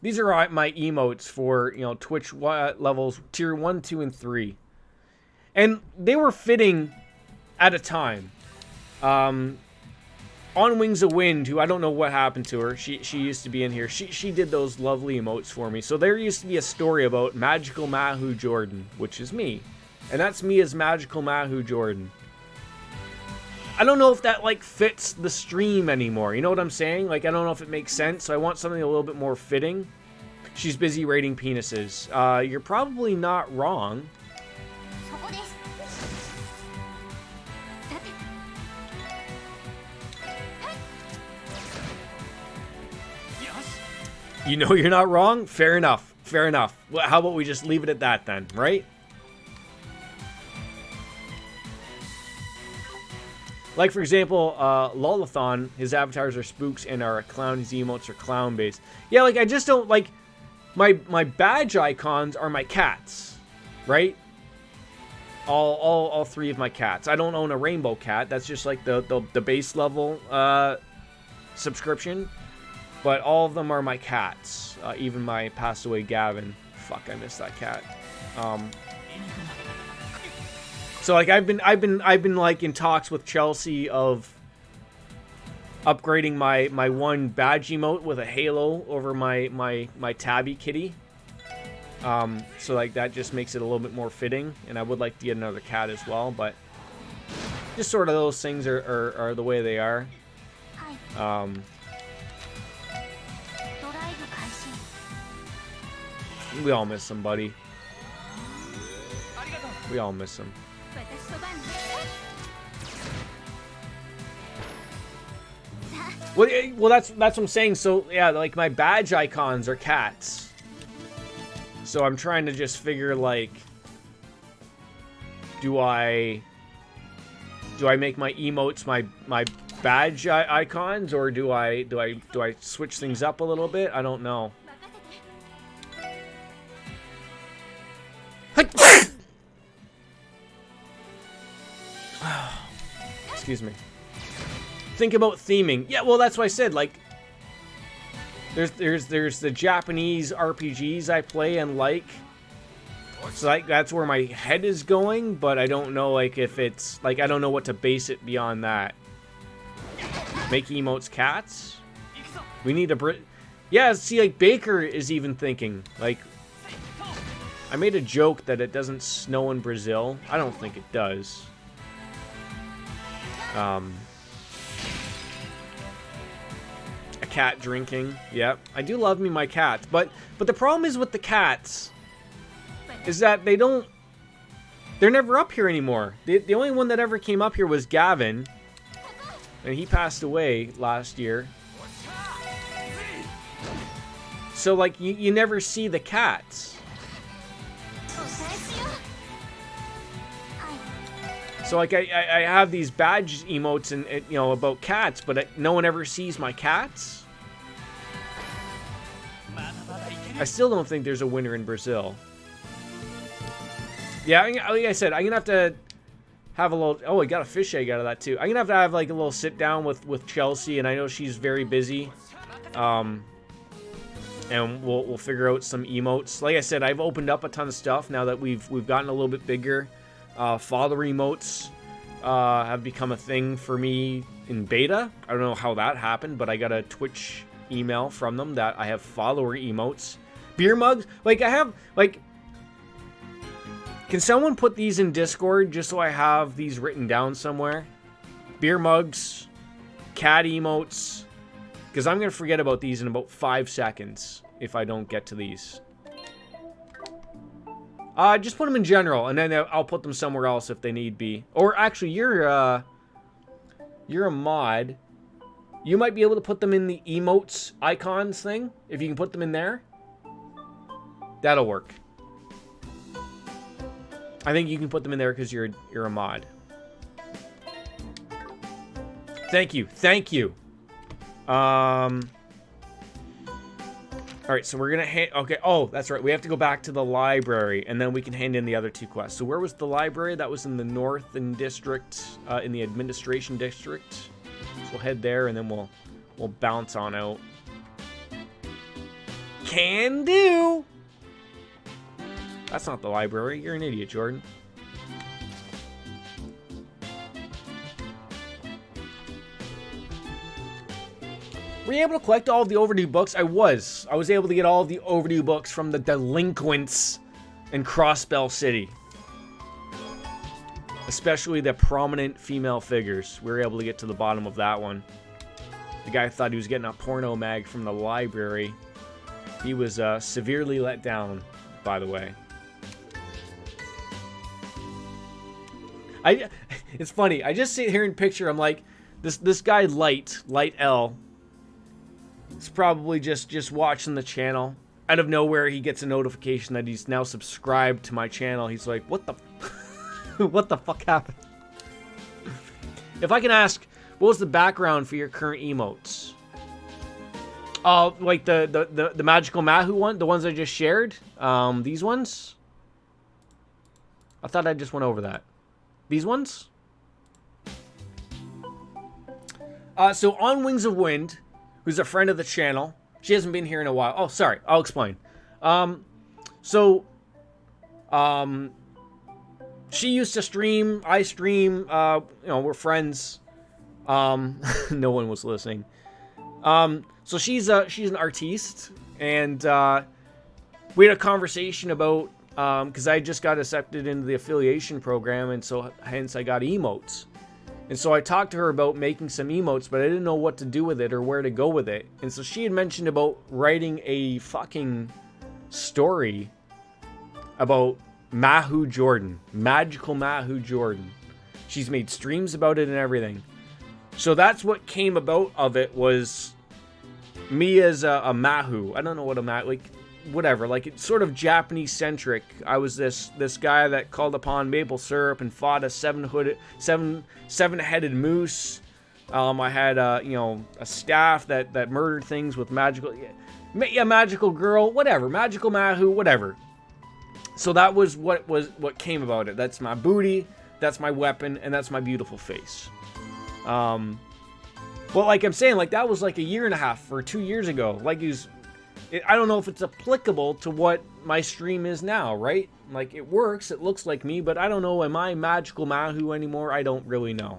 These are my emotes for, you know, Twitch levels tier 1, 2, and 3. And they were fitting at a time. On Wings of Wind, who I don't know what happened to her. She used to be in here. She did those lovely emotes for me. So there used to be a story about Magical Mahu Jordan, which is me. And that's me as Magical Mahu Jordan. I don't know if that like fits the stream anymore. You know what I'm saying? Like, I don't know if it makes sense. So I want something a little bit more fitting. She's busy rating penises. You're probably not wrong. You know you're not wrong? Fair enough. Fair enough. Well, how about we just leave it at that then, right? Like, for example, Lolathon, his avatars are spooks and our clown, his emotes are clown-based. Yeah, like, I just don't, like, my badge icons are my cats, right? All three of my cats. I don't own a rainbow cat. That's just, like, the base level subscription. But all of them are my cats. Even my passed away Gavin. Fuck, I miss that cat. So like I've been like in talks with Chelsea of upgrading my one badge emote with a halo over my tabby kitty. So like that just makes it a little bit more fitting, and I would like to get another cat as well, but just sort of those things are the way they are. We all miss somebody. We all miss him. Well, that's what I'm saying. So yeah, like my badge icons are cats. So I'm trying to just figure like, do I make my emotes my badge icons, or do I switch things up a little bit? I don't know. Excuse me. Think about theming. Yeah, well, that's what I said. Like, there's the Japanese RPGs I play and like. So like that's where my head is going, but I don't know like if it's like I don't know what to base it beyond that. Make emotes cats. We need a Yeah, see, like Baker is even thinking like. I made a joke that it doesn't snow in Brazil. I don't think it does. A cat drinking. Yep. I do love me my cats. But the problem is with the cats is that they're never up here anymore. The only one that ever came up here was Gavin. And he passed away last year. So like you never see the cats. So like I have these badge emotes and you know about cats, but no one ever sees my cats. I still don't think there's a winner in Brazil. Yeah, like I said, I'm gonna have a little. Oh, I got a fish egg out of that too. I'm gonna have to have like a little sit down with Chelsea, and I know she's very busy. And we'll figure out some emotes. Like I said, I've opened up a ton of stuff now that we've gotten a little bit bigger. Father emotes have become a thing for me in beta. I don't know how that happened, but I got a Twitch email from them that I have follower emotes. Beer mugs, like I have, like, can someone put these in Discord just so I have these written down somewhere? Beer mugs, cat emotes, because I'm going to forget about these in about 5 seconds if I don't get to these. Just put them in general, and then I'll put them somewhere else if they need be. Or actually, you're a mod. You might be able to put them in the emotes icons thing. If you can put them in there, that'll work. I think you can put them in there because you're a mod. Thank you. Thank you. All right, so we're gonna hand. Okay. Oh, that's right. We have to go back to the library, and then we can hand in the other 2 quests. So where was the library? That was in the Northern District, in the Administration District. So we'll head there, and then we'll bounce on out. Can do. That's not the library. You're an idiot, Jordan. Were you able to collect all of the overdue books? I was able to get all of the overdue books from the delinquents in Crossbell City. Especially the prominent female figures. We were able to get to the bottom of that one. The guy thought he was getting a porno mag from the library. He was severely let down, by the way. It's funny. I just sit here and picture. I'm like, this guy Light L. He's probably just watching the channel. Out of nowhere, he gets a notification that he's now subscribed to my channel. He's like, what the... what the fuck happened? If I can ask, what was the background for your current emotes? Like the Magical Mahu one? The ones I just shared? These ones? I thought I just went over that. These ones? So on Wings of Wind... who's a friend of the channel. She hasn't been here in a while. Oh, sorry. I'll explain. She used to stream. I stream. We're friends. No one was listening. So she's an artiste, and we had a conversation about because I just got accepted into the affiliation program, and so hence I got emotes. And so I talked to her about making some emotes, but I didn't know what to do with it or where to go with it. And so she had mentioned about writing a fucking story about Mahu Jordan. Magical Mahu Jordan. She's made streams about it and everything. So that's what came about of it, was me as a Mahu. I don't know what a Mahu... like, whatever. Like, it's sort of Japanese-centric. I was this guy that called upon maple syrup and fought a seven-headed moose. I had a staff that murdered things with magical... yeah, magical girl, whatever. Magical Mahu, whatever. So that was what came about it. That's my booty, that's my weapon, and that's my beautiful face. Well, like I'm saying, like, that was like a year and a half or 2 years ago. Like, I don't know if it's applicable to what my stream is now, right? Like, it works, it looks like me, but I don't know, am I Magical Mahu anymore? I don't really know.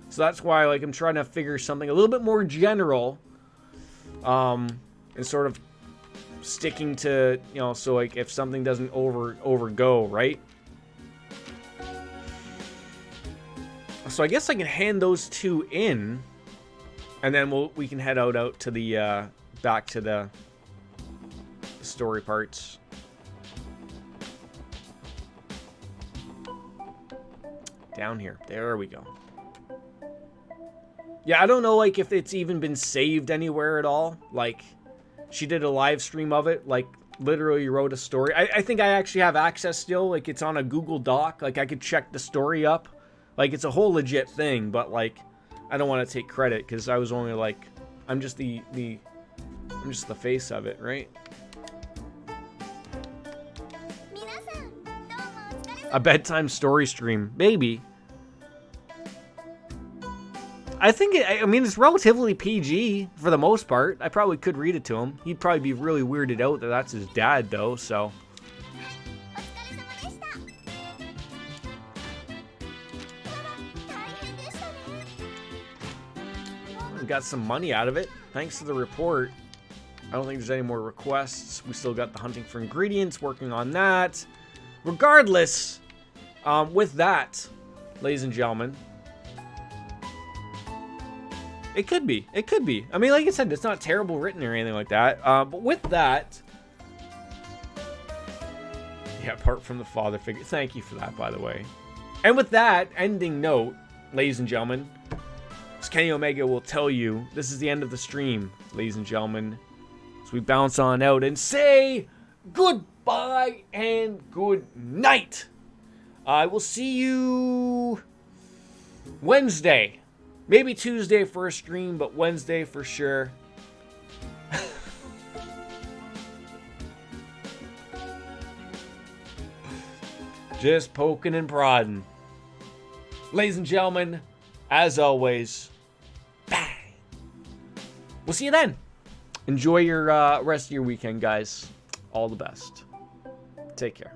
So that's why, like, I'm trying to figure something a little bit more general, and sort of sticking to, so, like, if something doesn't overgo, right? So I guess I can hand those 2 in, and then we can head out to the, back to the story parts. Down here. There we go. Yeah, I don't know, like, if it's even been saved anywhere at all. Like, she did a live stream of it. Like, literally wrote a story. I think I actually have access still. Like, it's on a Google Doc. Like, I could check the story up. Like, it's a whole legit thing. But, like, I don't want to take credit because I was only, like... I'm just the face of it, right? A bedtime story stream. Maybe. I think, I mean, it's relatively PG for the most part. I probably could read it to him. He'd probably be really weirded out that that's his dad, though, so. We got some money out of it, thanks to the report. I don't think there's any more requests. We still got the hunting for ingredients, working on that. Regardless, with that, ladies and gentlemen, it could be. It could be. I mean, like I said, it's not terrible written or anything like that. But with that, yeah, apart from the father figure. Thank you for that, by the way. And with that ending note, ladies and gentlemen, as Kenny Omega will tell you, this is the end of the stream, ladies and gentlemen. So we bounce on out and say goodbye and good night. I will see you Wednesday. Maybe Tuesday for a stream, but Wednesday for sure. Just poking and prodding. Ladies and gentlemen, as always, bang. We'll see you then. Enjoy your rest of your weekend, guys. All the best. Take care.